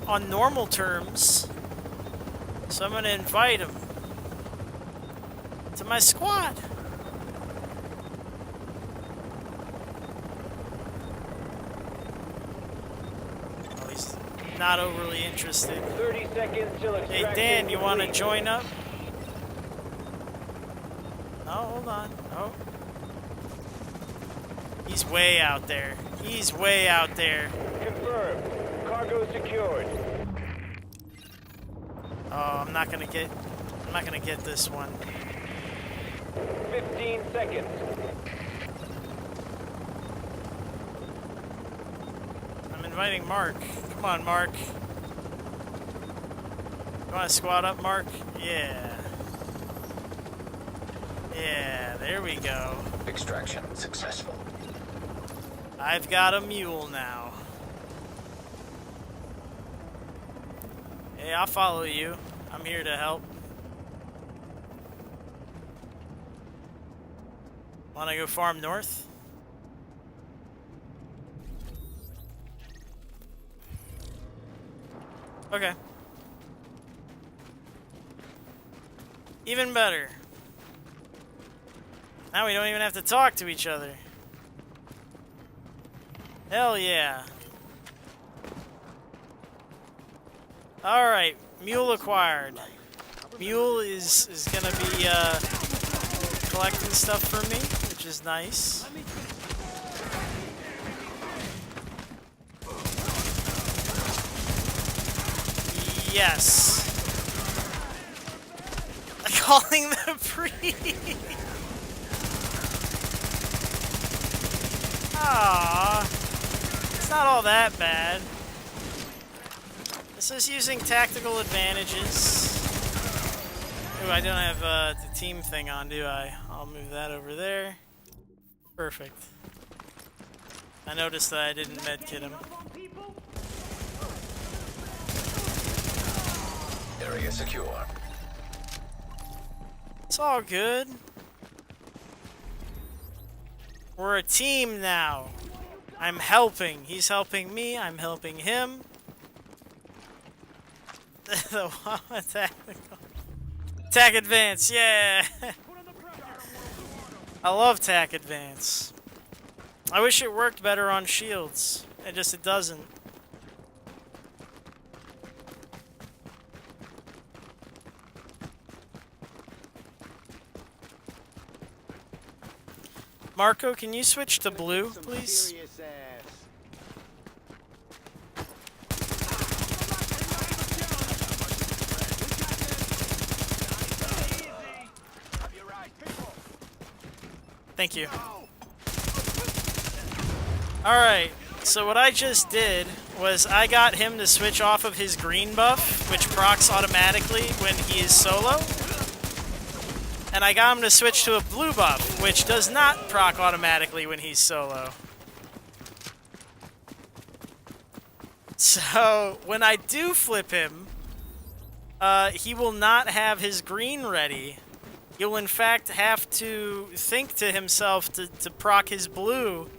on normal terms. So I'm going to invite him to my squad. Oh, not overly interested. 30 seconds till Hey, extraction Dan, you want to complete. join up? Oh, hold on. Oh. He's way out there. He's way out there. Confirmed. Cargo secured. Oh, I'm not gonna get this one. 15 seconds. I'm inviting Mark. Come on, Mark. You want to squad up, Mark? Yeah. Yeah, there we go. Extraction successful. I've got a mule now. Hey, I'll follow you. I'm here to help. Wanna go farm north? Okay. Even better. Now we don't even have to talk to each other. Hell yeah. Alright, mule acquired. Mule is gonna be collecting stuff for me, which is nice. Yes. Calling the priest. Aww. It's not all that bad. This is using tactical advantages. Ooh, I don't have the team thing on, do I? I'll move that over there. Perfect. I noticed that I didn't medkit him. Area secure. It's all good. We're a team now. I'm helping. He's helping me. I'm helping him. The tactical. Tac advance, yeah! I love tac advance. I wish it worked better on shields. It doesn't. Marco, can you switch to blue, please? Thank you. Alright, so what I just did was I got him to switch off of his green buff, which procs automatically when he is solo. And I got him to switch to a blue buff, which does not proc automatically when he's solo. So, when I do flip him, he will not have his green ready. He'll in fact have to think to himself to proc his blue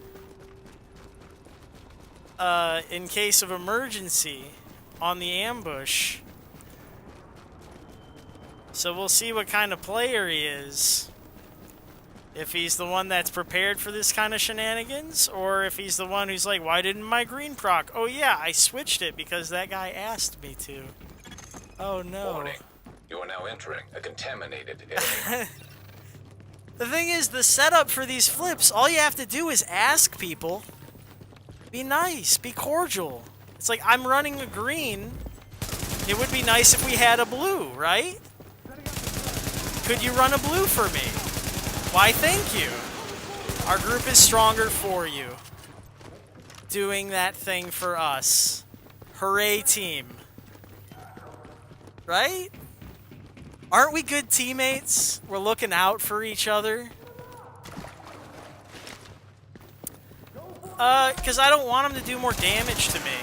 in case of emergency on the ambush. So we'll see what kind of player he is. If he's the one that's prepared for this kind of shenanigans, or if he's the one who's like, why didn't my green proc? Oh yeah, I switched it because that guy asked me to. Oh no. Warning. You are now entering a contaminated area. The thing is, the setup for these flips, all you have to do is ask people. Be nice, be cordial. It's like, I'm running a green. It would be nice if we had a blue, right? Could you run a blue for me? Why, thank you. Our group is stronger for you. Doing that thing for us. Hooray, team. Right? Aren't we good teammates? We're looking out for each other. Because I don't want him to do more damage to me.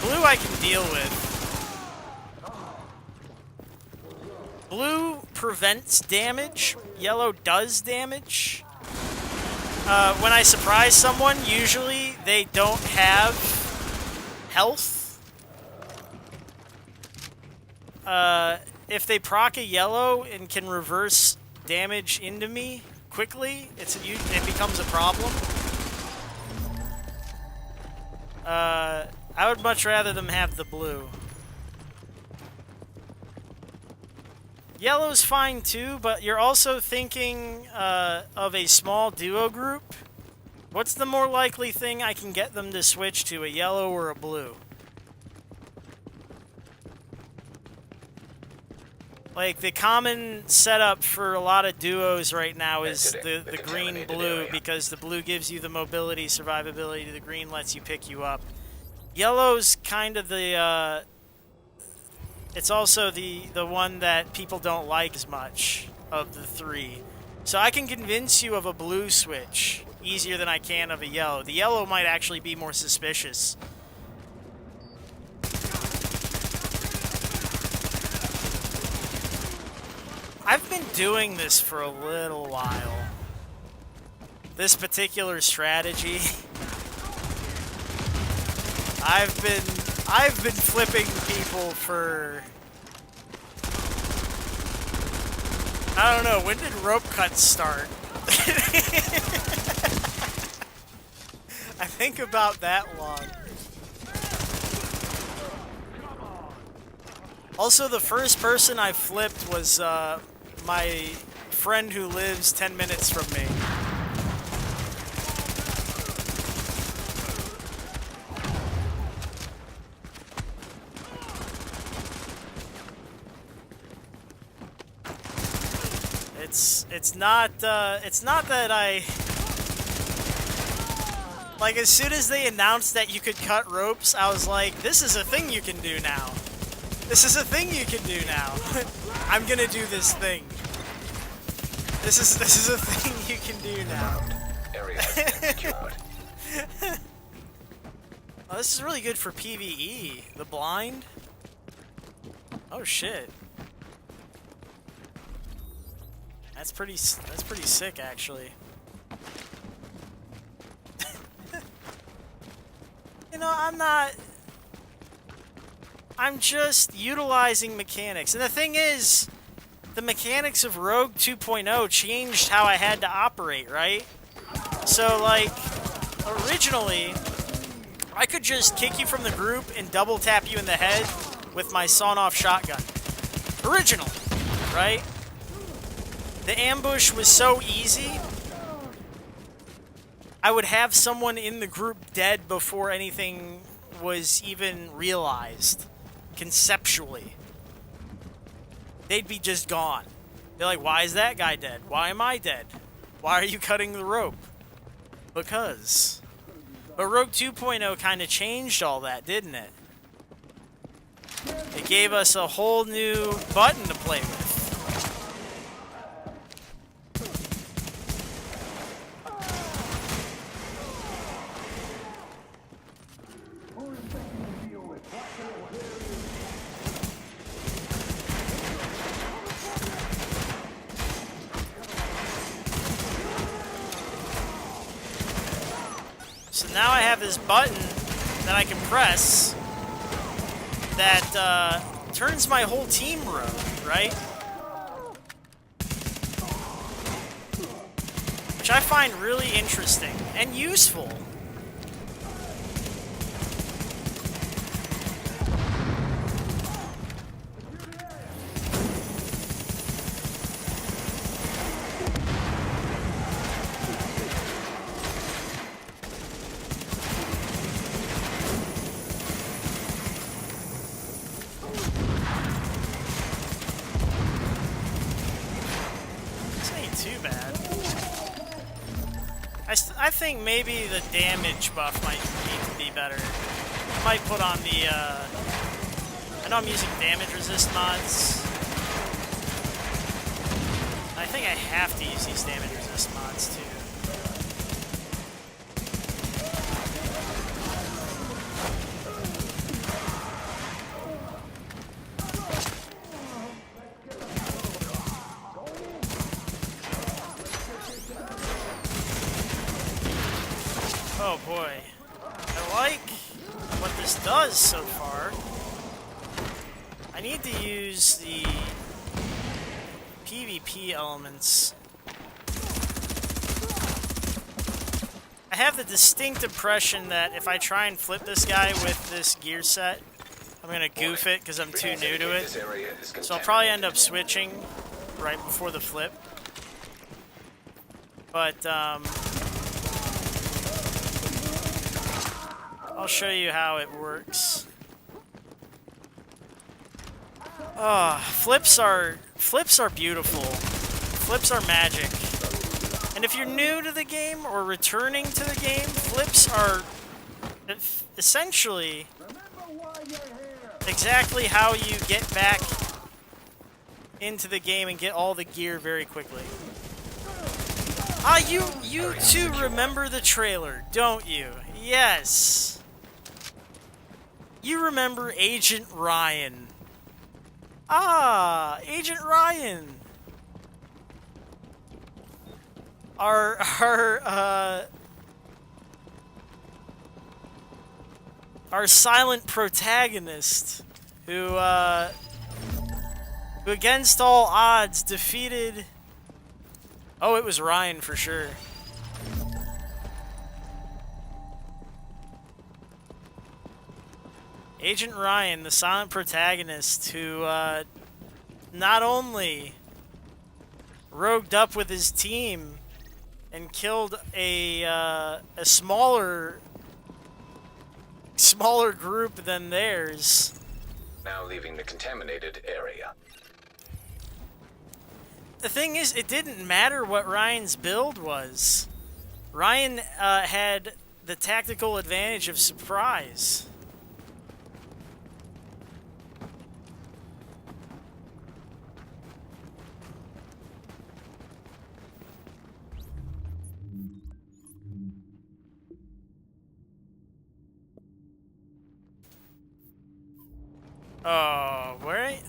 Blue I can deal with. Blue prevents damage. Yellow does damage. When I surprise someone, usually they don't have health. If they proc a yellow and can reverse damage into me quickly, it becomes a problem. I would much rather them have the blue. Yellow's fine too, but you're also thinking of a small duo group. What's the more likely thing I can get them to switch to, a yellow or a blue? Like, the common setup for a lot of duos right now is the green-blue, because the blue gives you the mobility, survivability, the green lets you pick you up. Yellow's kind of the, it's also the one that people don't like as much of the three. So I can convince you of a blue switch easier than I can of a yellow. The yellow might actually be more suspicious. I've been doing this for a little while. This particular strategy. I've been flipping people for, I don't know, when did rope cuts start? I think about that long. Also, the first person I flipped was my friend who lives 10 minutes from me. It's not that I, like, as soon as they announced that you could cut ropes, I was like, this is a thing you can do now. This is a thing you can do now. I'm gonna do this thing. This is a thing you can do now. Area has been secured. Oh, this is really good for PvE. The blind? Oh shit. That's pretty sick, actually. You know, I'm just utilizing mechanics. And the thing is, the mechanics of Rogue 2.0 changed how I had to operate, right? So, like, originally, I could just kick you from the group and double tap you in the head with my sawn-off shotgun. Originally, right? The ambush was so easy, I would have someone in the group dead before anything was even realized, conceptually. They'd be just gone. They're like, why is that guy dead? Why am I dead? Why are you cutting the rope? Because. But Rogue 2.0 kind of changed all that, didn't it? It gave us a whole new button to play with. So now I have this button that I can press that turns my whole team rogue, right? Which I find really interesting and useful. I think maybe the damage buff might need to be better. I might put on the, I know I'm using damage resist mods. I think I have to use these damage resist mods too. Oh boy, I like what this does so far. I need to use the PvP elements. I have the distinct impression that if I try and flip this guy with this gear set, I'm gonna goof it because I'm too new to This it. area is So I'll probably end up switching right before the flip. But I'll show you how it works. Flips are beautiful. Flips are magic. And if you're new to the game or returning to the game, flips are essentially exactly how you get back into the game and get all the gear very quickly. You too remember the trailer, don't you? Yes. You remember Agent Ryan. Agent Ryan. Our silent protagonist who against all odds defeated... Oh, it was Ryan for sure. Agent Ryan, the silent protagonist who not only rogued up with his team and killed a smaller group than theirs. Now leaving the contaminated area. The thing is, it didn't matter what Ryan's build was. Ryan had the tactical advantage of surprise. Oh, wait.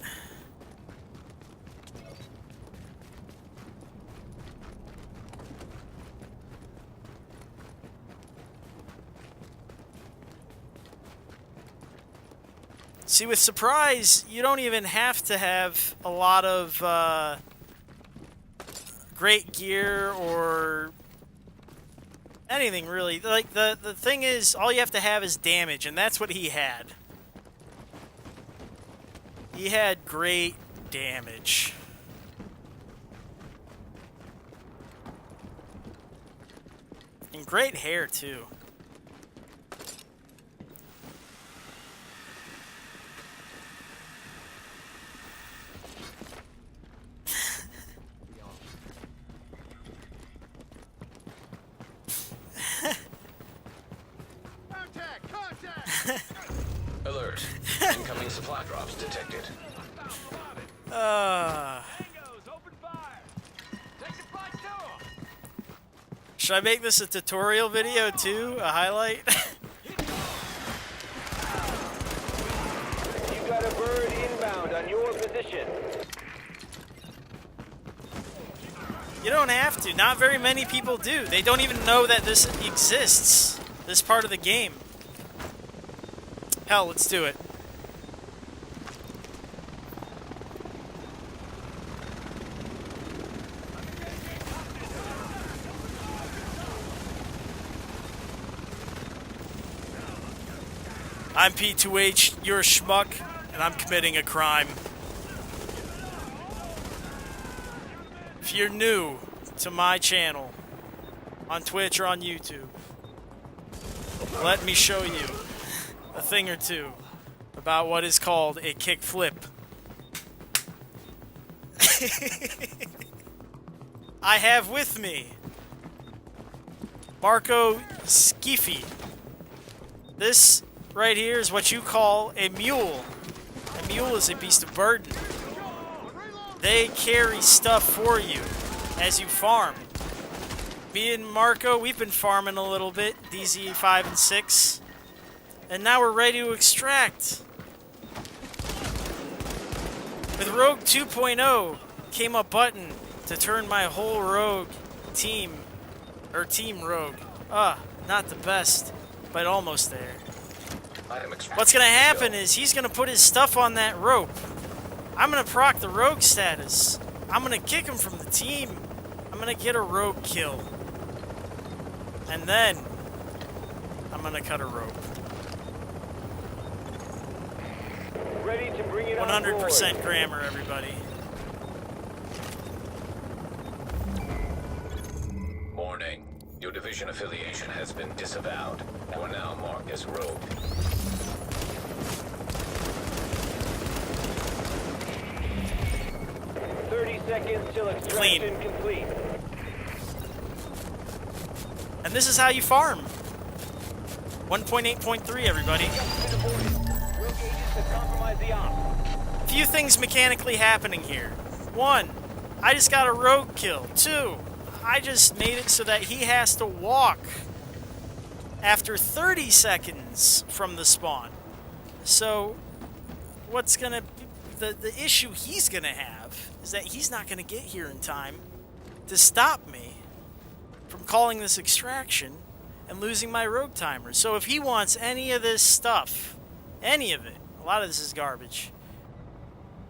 See, with surprise, you don't even have to have a lot of great gear or anything, really. Like, the thing is, all you have to have is damage, and that's what he had. He had great damage. And great hair, too. Alert. Incoming supply drops detected. Should I make this a tutorial video too? A highlight? You got a bird inbound on your position. You don't have to. Not very many people do. They don't even know that this exists. This part of the game. Hell, let's do it. I'm P2H, you're a schmuck, and I'm committing a crime. If you're new to my channel, on Twitch or on YouTube, let me show you a thing or two about what is called a kickflip. I have with me Marco Skiffy. This right here is what you call a mule. A mule is a beast of burden. They carry stuff for you as you farm. Me and Marco, we've been farming a little bit, DZ 5 and 6. And now we're ready to extract. With Rogue 2.0 came a button to turn my whole Rogue team, or Team Rogue. Not the best, but almost there. What's gonna happen is he's gonna put his stuff on that rope. I'm gonna proc the rogue status. I'm gonna kick him from the team. I'm gonna get a rogue kill. And then I'm gonna cut a rope. Ready to bring it on board. 100% grammar, everybody. Warning. Your division affiliation has been disavowed. You are now marked as rogue. Seconds till extraction complete. And this is how you farm. 1.8.3, everybody. Few things mechanically happening here. 1, I just got a rogue kill. 2, I just made it so that he has to walk after 30 seconds from the spawn. So, what's gonna be the issue he's gonna have is that he's not gonna get here in time to stop me from calling this extraction and losing my rogue timer. So if he wants any of this stuff, any of it, a lot of this is garbage.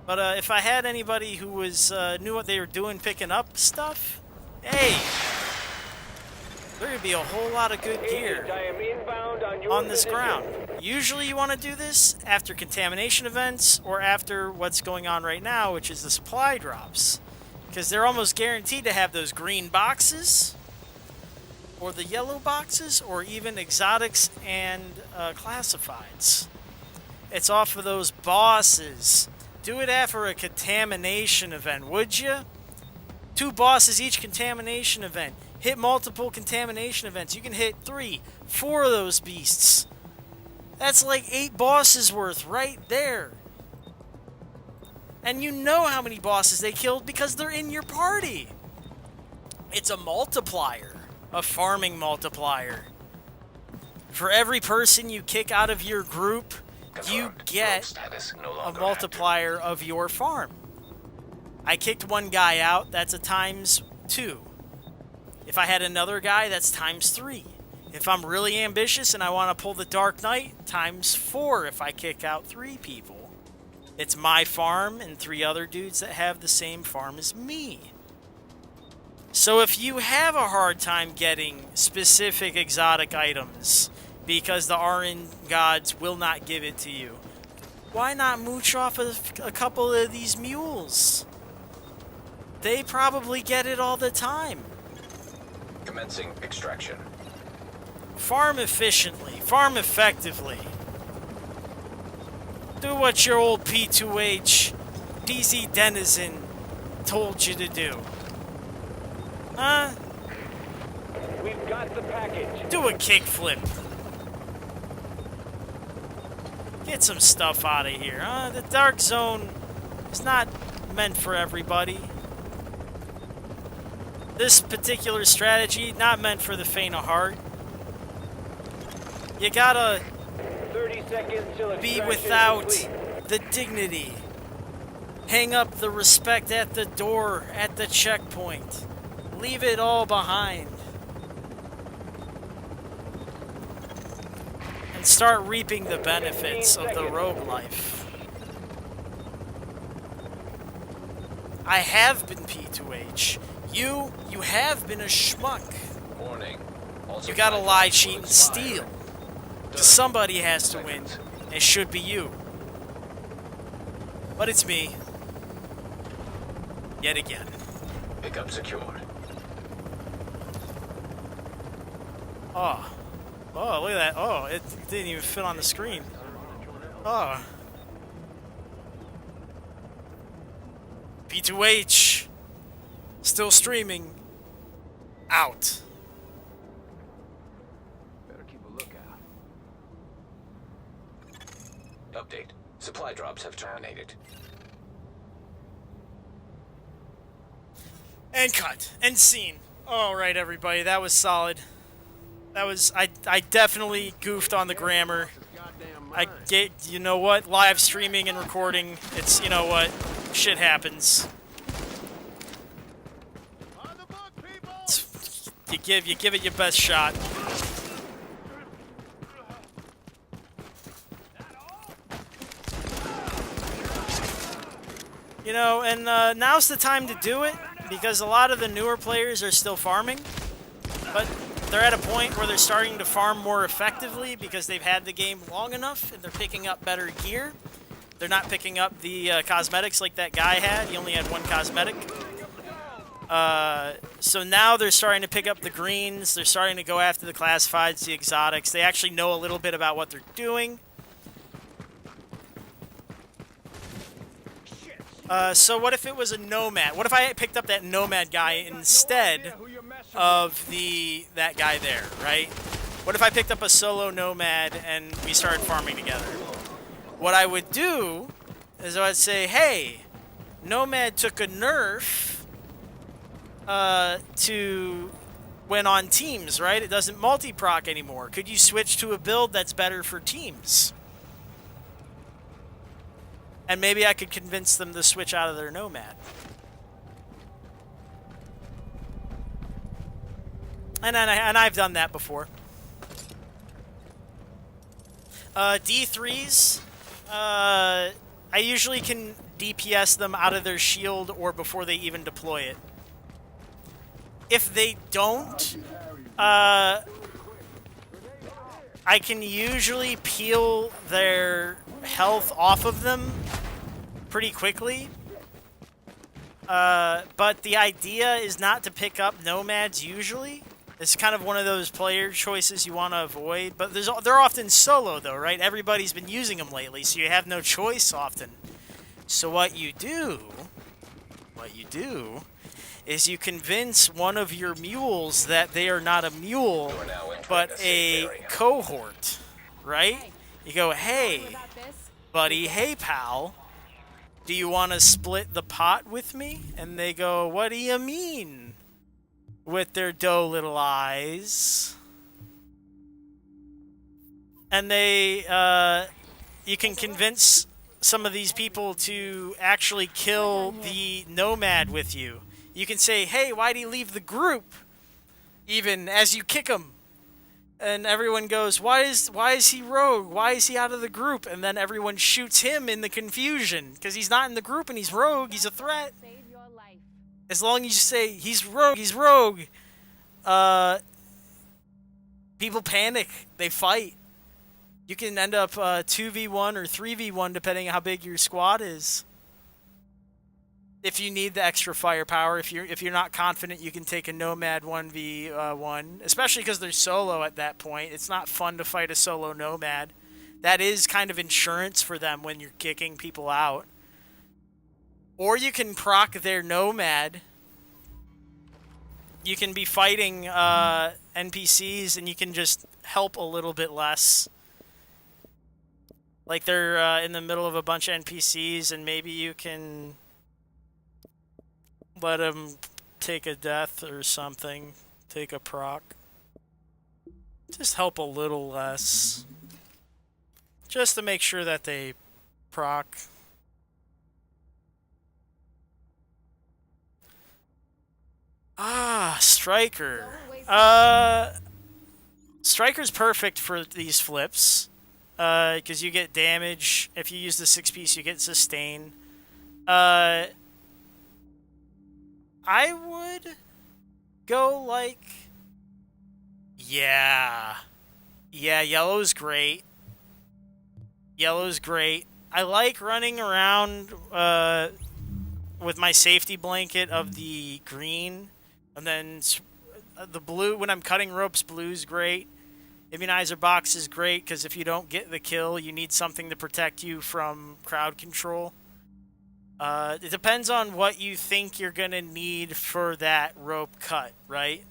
But if I had anybody who was knew what they were doing picking up stuff, hey, there would be a whole lot of good gear on this ground. Usually you want to do this after contamination events or after what's going on right now, which is the supply drops. Because they're almost guaranteed to have those green boxes or the yellow boxes or even exotics and classifieds. It's off of those bosses. Do it after a contamination event, would you? 2 bosses each contamination event. Hit multiple contamination events. You can hit 3, 4 of those beasts. That's like 8 bosses worth right there. And you know how many bosses they killed because they're in your party. It's a multiplier. A farming multiplier. For every person you kick out of your group, you get a multiplier of your farm. I kicked one guy out, that's a ×2. If I had another guy, that's ×3. If I'm really ambitious and I want to pull the Dark Knight, ×4 if I kick out 3 people. It's my farm and 3 other dudes that have the same farm as me. So if you have a hard time getting specific exotic items because the RN gods will not give it to you, why not mooch off a couple of these mules? They probably get it all the time. Commencing extraction. Farm efficiently. Farm effectively. Do what your old P2H DZ denizen told you to do. Huh? We've got the package. Do a kickflip. Get some stuff out of here, huh? The Dark Zone is not meant for everybody. This particular strategy, not meant for the faint of heart. You gotta 30 seconds till be without the dignity. Hang up the respect at the door, at the checkpoint. Leave it all behind. And start reaping the benefits of the rogue life. I have been P2H. You have been a schmuck. Warning. You gotta lie, cheat, and steal. Somebody has to win. It should be you. But it's me. Yet again. Pickup secured. Oh. Oh, look at that. Oh, it didn't even fit on the screen. Oh. P2H. Still streaming. Out. Better keep a lookout. Update. Supply drops have terminated. And cut. And scene. All right, everybody. That was solid. That was... I definitely goofed on the grammar. I get... You know what? Live streaming and recording. It's... You know what? Shit happens. You give it your best shot. You know, and now's the time to do it because a lot of the newer players are still farming. But they're at a point where they're starting to farm more effectively because they've had the game long enough and they're picking up better gear. They're not picking up the cosmetics like that guy had. He only had one cosmetic. So now they're starting to pick up the greens. They're starting to go after the classifieds, the exotics. They actually know a little bit about what they're doing. So what if it was a nomad? What if I picked up that nomad guy instead of that guy there, right? What if I picked up a solo nomad and we started farming together? What I would do is I would say, hey, nomad took a nerf to when on teams, right? It doesn't multi-proc anymore. Could you switch to a build that's better for teams? And maybe I could convince them to switch out of their nomad. And I've done that before. D3s, I usually can DPS them out of their shield or before they even deploy it. If they don't, I can usually peel their health off of them pretty quickly. But the idea is not to pick up nomads usually. It's kind of one of those player choices you want to avoid. But they're often solo though, right? Everybody's been using them lately, so you have no choice often. So what you do is you convince one of your mules that they are not a mule, but a cohort, right? You go, hey, buddy, hey, pal, do you want to split the pot with me? And they go, what do you mean? With their doe little eyes. And you can convince some of these people to actually kill the nomad with you. You can say, hey, why'd he leave the group? Even as you kick him. And everyone goes, why is he rogue? Why is he out of the group? And then everyone shoots him in the confusion. Because he's not in the group and he's rogue. He's a threat. As long as you say, he's rogue. People panic. They fight. You can end up 2v1 or 3v1 depending on how big your squad is. If you need the extra firepower, if you're not confident you can take a nomad 1v1, especially because they're solo at that point. It's not fun to fight a solo nomad. That is kind of insurance for them when you're kicking people out. Or you can proc their nomad. You can be fighting NPCs and you can just help a little bit less. Like they're in the middle of a bunch of NPCs and maybe you can let them take a death or something. Take a proc. Just help a little less. Just to make sure that they proc. Ah, Striker. Striker's perfect for these flips. Because you get damage. If you use the 6-piece, you get sustain. I would go like... Yeah, yellow's great. Yellow's great. I like running around with my safety blanket of the green. And then the blue, when I'm cutting ropes, blue's great. Immunizer box is great because if you don't get the kill, you need something to protect you from crowd control. It depends on what you think you're going to need for that rope cut, right?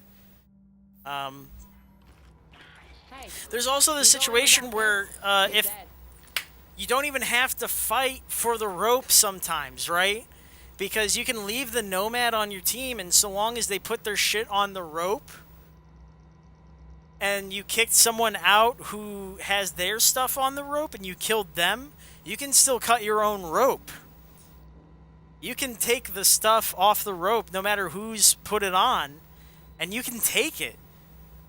There's also the situation where if you don't even have to fight for the rope sometimes, right? Because you can leave the nomad on your team, and so long as they put their shit on the rope, and you kicked someone out who has their stuff on the rope, and you killed them, you can still cut your own rope. You can take the stuff off the rope, no matter who's put it on, and you can take it.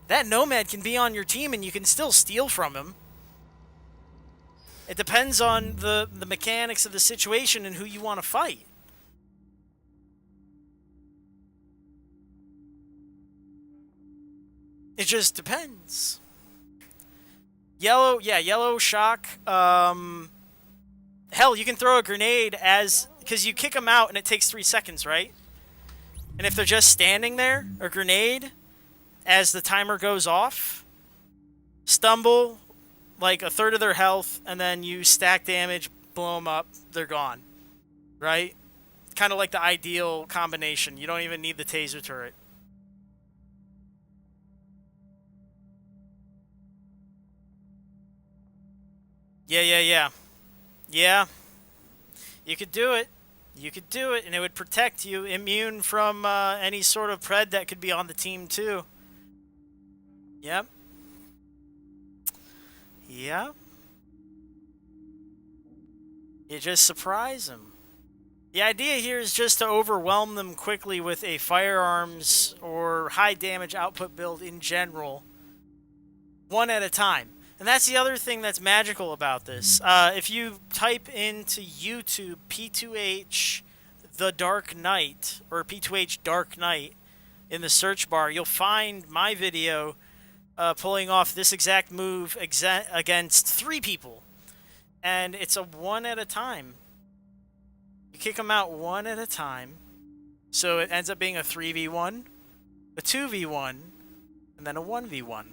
That nomad can be on your team, and you can still steal from him. It depends on the mechanics of the situation and who you want to fight. It just depends. Yellow, yeah, yellow shock. Hell, you can throw a grenade because you kick them out and it takes 3 seconds, right? And if they're just standing there, a grenade, as the timer goes off, stumble, like a third of their health, and then you stack damage, blow them up, they're gone. Right? Kind of like the ideal combination. You don't even need the taser turret. Yeah. Yeah. You could do it. You could do it, and it would protect you, immune from any sort of pred that could be on the team, too. Yep. Yep. You just surprise them. The idea here is just to overwhelm them quickly with a firearms or high damage output build in general, one at a time. And that's the other thing that's magical about this. If you type into YouTube P2H The Dark Knight, or P2H Dark Knight, in the search bar, you'll find my video pulling off this exact move against 3 people. And it's a one at a time. You kick them out one at a time. So it ends up being a 3v1, a 2v1, and then a 1v1.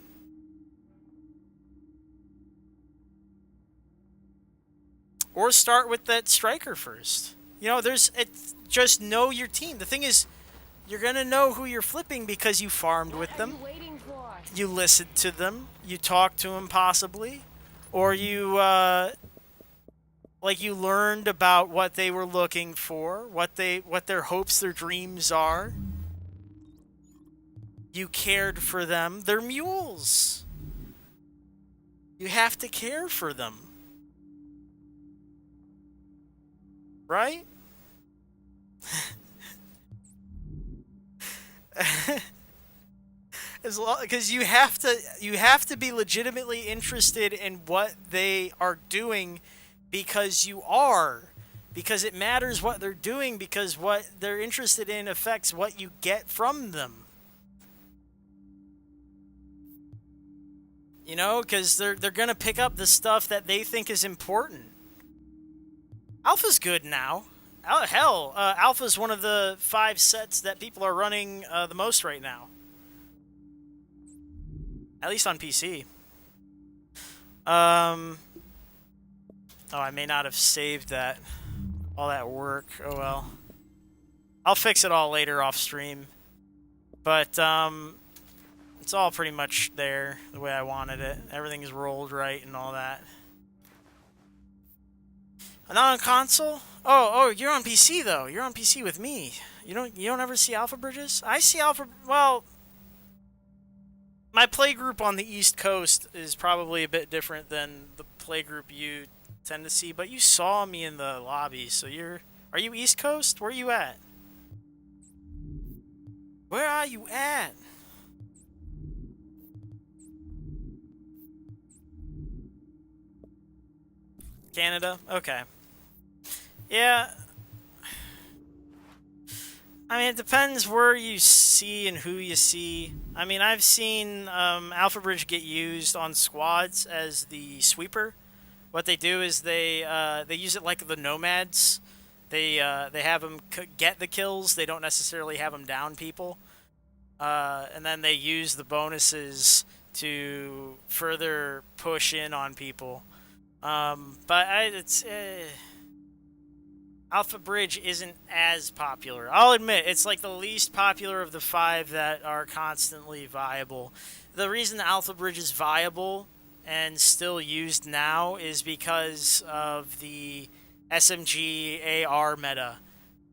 Or start with that striker first. You know, just know your team. The thing is, you're going to know who you're flipping because you farmed with them. You listened to them. You talked to them possibly. Or you, you learned about what they were looking for, what their hopes, their dreams are. You cared for them. They're mules. You have to care for them. Right? Because you have to be legitimately interested in what they are doing, because it matters what they're doing, because what they're interested in affects what you get from them. You know, because they're gonna pick up the stuff that they think is important. Alpha's good now. Hell, Alpha's one of the 5 sets that people are running the most right now. At least on PC. Oh, I may not have saved that. All that work. Oh well. I'll fix it all later off stream. But, it's all pretty much there the way I wanted it. Everything's rolled right and all that. Not on console? Oh, you're on PC though. You're on PC with me. You don't ever see alpha bridges? I see alpha. Well, my playgroup on the East Coast is probably a bit different than the playgroup you tend to see. But you saw me in the lobby, so are you East Coast? Where are you at? Where are you at? Canada? Okay. Yeah. I mean, it depends where you see and who you see. I mean, I've seen Alpha Bridge get used on squads as the sweeper. What they do is they use it like the nomads. They have them get the kills. They don't necessarily have them down people. And then they use the bonuses to further push in on people. Alpha Bridge isn't as popular. I'll admit, it's like the least popular of the 5 that are constantly viable. The reason Alpha Bridge is viable and still used now is because of the SMG AR meta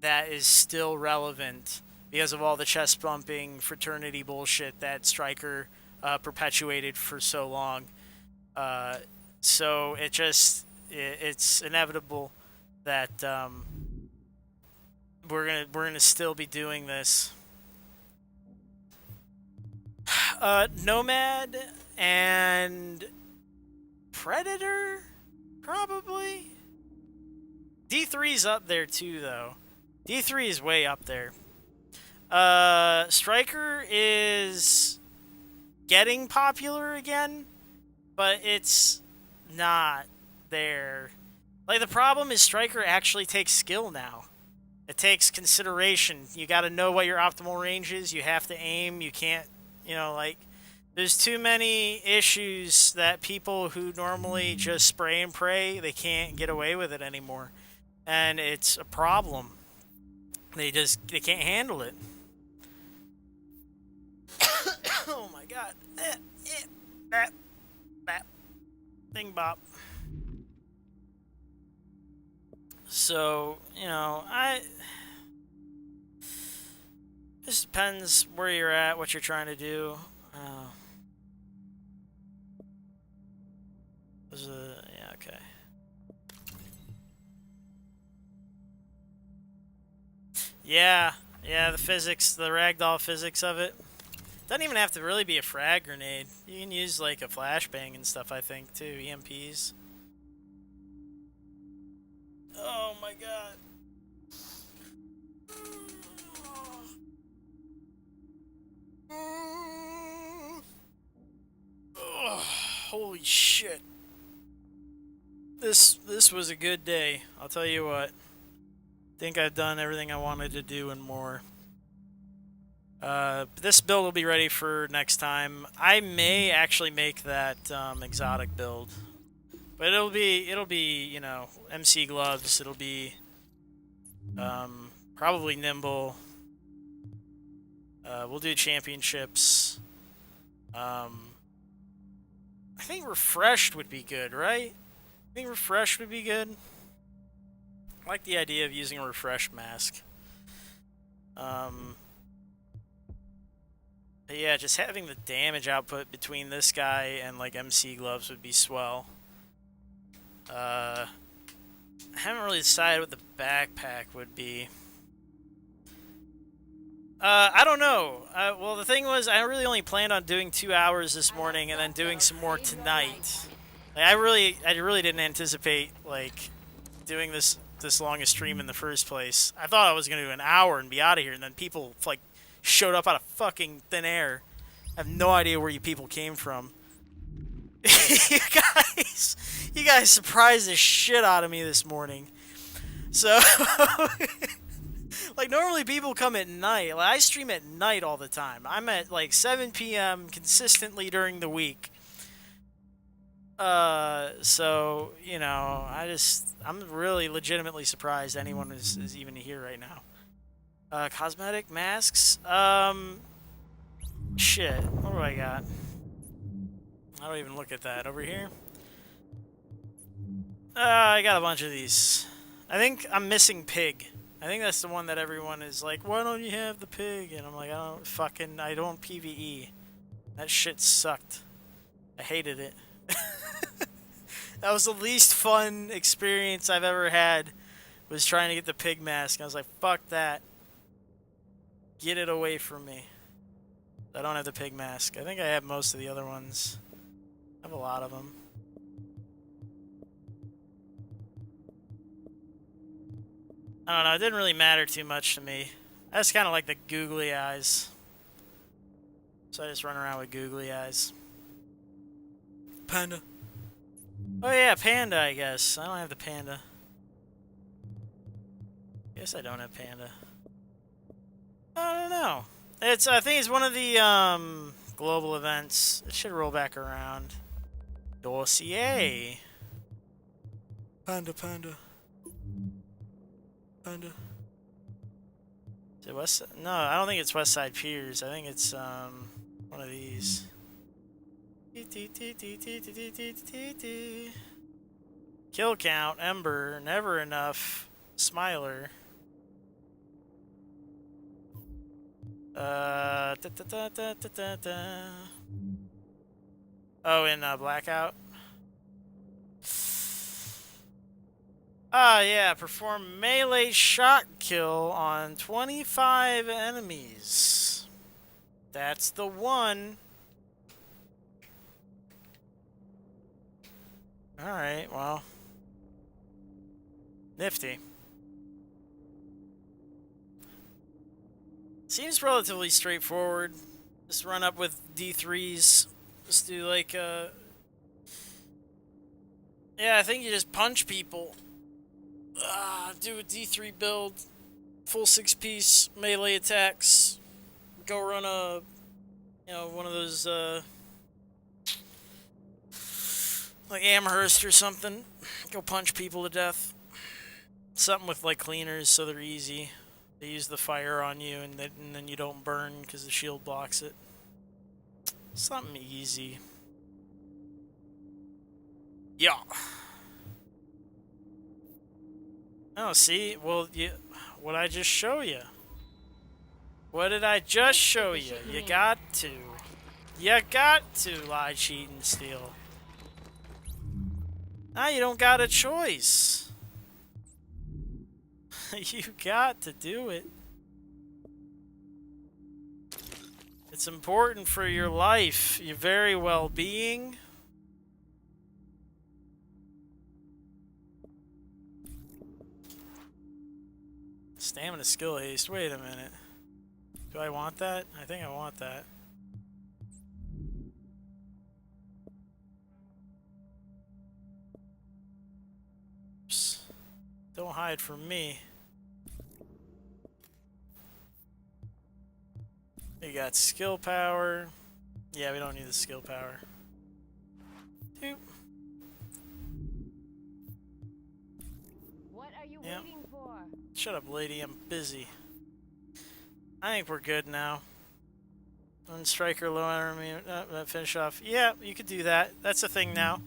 that is still relevant because of all the chest bumping fraternity bullshit that Striker perpetuated for so long. So it's inevitable that we're gonna still be doing this. Nomad and Predator, probably. D3's up there too, though. D3 is way up there. Striker is getting popular again, but it's not there. Like, the problem is Striker actually takes skill now. It takes consideration. You got to know what your optimal range is. You have to aim. You can't, you know, like, there's too many issues that people who normally just spray and pray, they can't get away with it anymore. And it's a problem. They can't handle it. Oh my god. Thing bop. So, you know, just depends where you're at, what you're trying to do. Yeah, okay. Yeah, the physics, the ragdoll physics of it. Doesn't even have to really be a frag grenade. You can use like a flashbang and stuff, I think, too. EMPs. Oh my god. Oh, holy shit. This was a good day. I'll tell you what. Think I've done everything I wanted to do and more. This build will be ready for next time. I may actually make that exotic build, but it'll be you know, MC gloves. It'll be probably nimble. We'll do championships. I think refreshed would be good, right? I think refreshed would be good. I like the idea of using a refresh mask. But yeah, just having the damage output between this guy and like MC gloves would be swell. I haven't really decided what the backpack would be. I don't know. Well, the thing was, I really only planned on doing 2 hours this morning and then doing some more tonight. Like, I really didn't anticipate like doing this long a stream in the first place. I thought I was gonna do an hour and be out of here, and then people like showed up out of fucking thin air. I have no idea where you people came from. you guys surprised the shit out of me this morning. So, like, normally people come at night. Like, I stream at night all the time. I'm at like 7 p.m. consistently during the week. So, you know, I'm really legitimately surprised anyone is even here right now. Cosmetic masks? Shit. What do I got? I don't even look at that. Over here? I got a bunch of these. I think I'm missing pig. I think that's the one that everyone is like, why don't you have the pig? And I'm like, I don't PvE. That shit sucked. I hated it. That was the least fun experience I've ever had, was trying to get the pig mask. I was like, fuck that. Get it away from me. I don't have the pig mask. I think I have most of the other ones. I have a lot of them. I don't know, it didn't really matter too much to me. I just kind of like the googly eyes. So I just run around with googly eyes. Panda. Oh yeah, panda, I guess. I don't have the panda. Guess I don't have panda. I don't know. I think it's one of the global events. It should roll back around. Dossier. Panda. Is it West? No, I don't think it's Westside Piers. I think it's one of these. Kill count, Ember, never enough, Smiler. Oh, in Blackout. Ah, yeah, perform melee shot kill on 25 enemies. That's the one. Alright, well. Nifty. Seems relatively straightforward. Just run up with D3s. Just do like yeah, I think you just punch people. Do a D3 build, full 6-piece melee attacks. Go run a, one of those like Amherst or something. Go punch people to death. Something with like cleaners so they're easy. They use the fire on you and then you don't burn because the shield blocks it. Something easy. Yeah. Oh, see? Well, what I just show you? What did I just show you? You got to. You got to lie, cheat, and steal. Now you don't got a choice. You got to do it. It's important for your life, your very well-being. Stamina skill haste. Wait a minute. Do I want that? I think I want that. Oops. Don't hide from me. You got skill power. Yeah, we don't need the skill power. Doop. What are you Yep. waiting for? Shut up, lady. I'm busy. I think we're good now. One striker, low enemy, finish off. Yeah, you could do that. That's a thing now.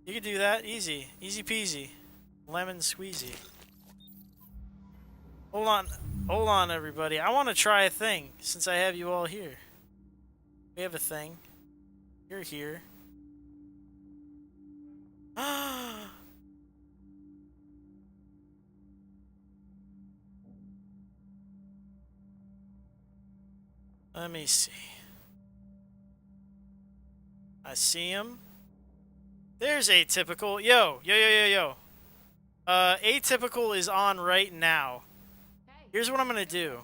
You could do that. Easy. Easy peasy. Lemon squeezy. Hold on. Hold on, everybody. I want to try a thing, since I have you all here. We have a thing. You're here. Let me see. I see him. There's Atypical. Yo. Atypical is on right now. Hey, Here's what I'm gonna do.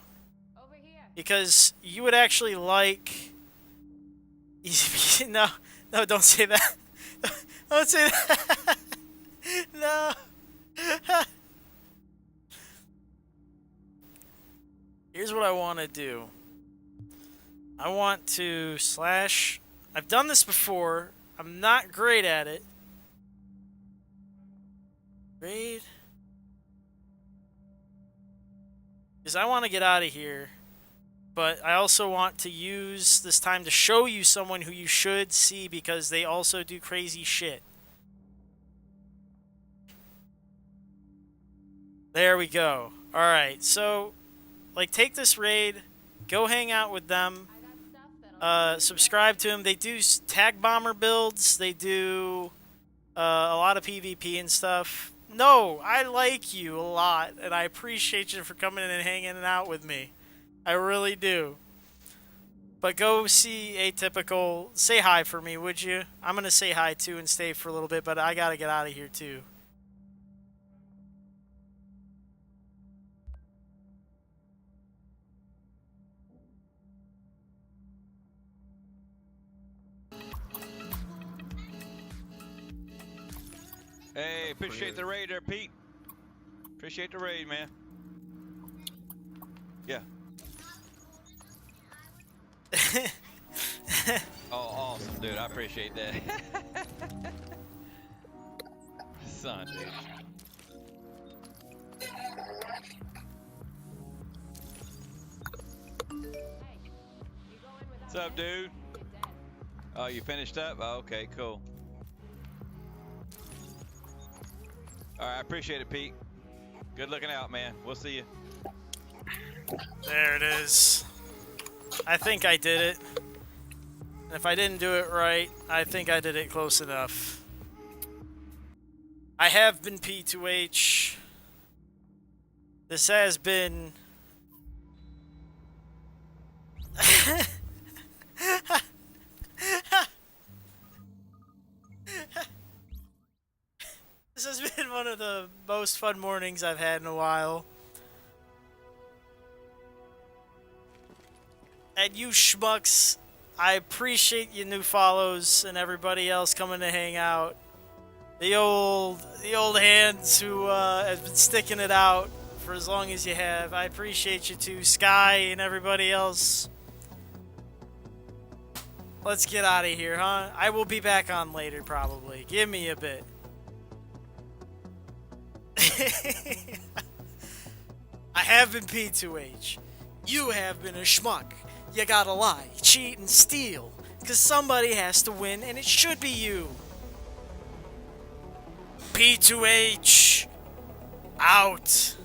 over here. Because you would actually like... No, don't say that. Don't say that. No. Here's what I want to do. I want to slash... I've done this before. I'm not great at it. Raid. Because I want to get out of here. But I also want to use this time to show you someone who you should see because they also do crazy shit. There we go. Alright, so, like, take this raid. Go hang out with them. I got stuff that'll Subscribe to them. They do tag bomber builds. They do a lot of PvP and stuff. No, I like you a lot, and I appreciate you for coming in and hanging out with me. I really do. But go see Atypical. Say hi for me, would you? I'm going to say hi too and stay for a little bit, but I got to get out of here too. Hey, appreciate the raid there, Pete. Appreciate the raid, man. Yeah. Oh, awesome, dude. I appreciate that. Son, dude. What's up, dude? Oh, you finished up? Oh, okay, cool. All right, I appreciate it, Pete. Good looking out, man. We'll see you. There it is. I think I did it. And if I didn't do it right, I think I did it close enough. I have been P2H. This has been... This has been one of the most fun mornings I've had in a while. And you schmucks, I appreciate you new follows and everybody else coming to hang out. The old hands who have been sticking it out for as long as you have. I appreciate you too, Sky and everybody else. Let's get out of here, huh? I will be back on later, probably. Give me a bit. I have been P2H. You have been a schmuck. You gotta lie, cheat, and steal. Cause somebody has to win, and it should be you. P2H. Out.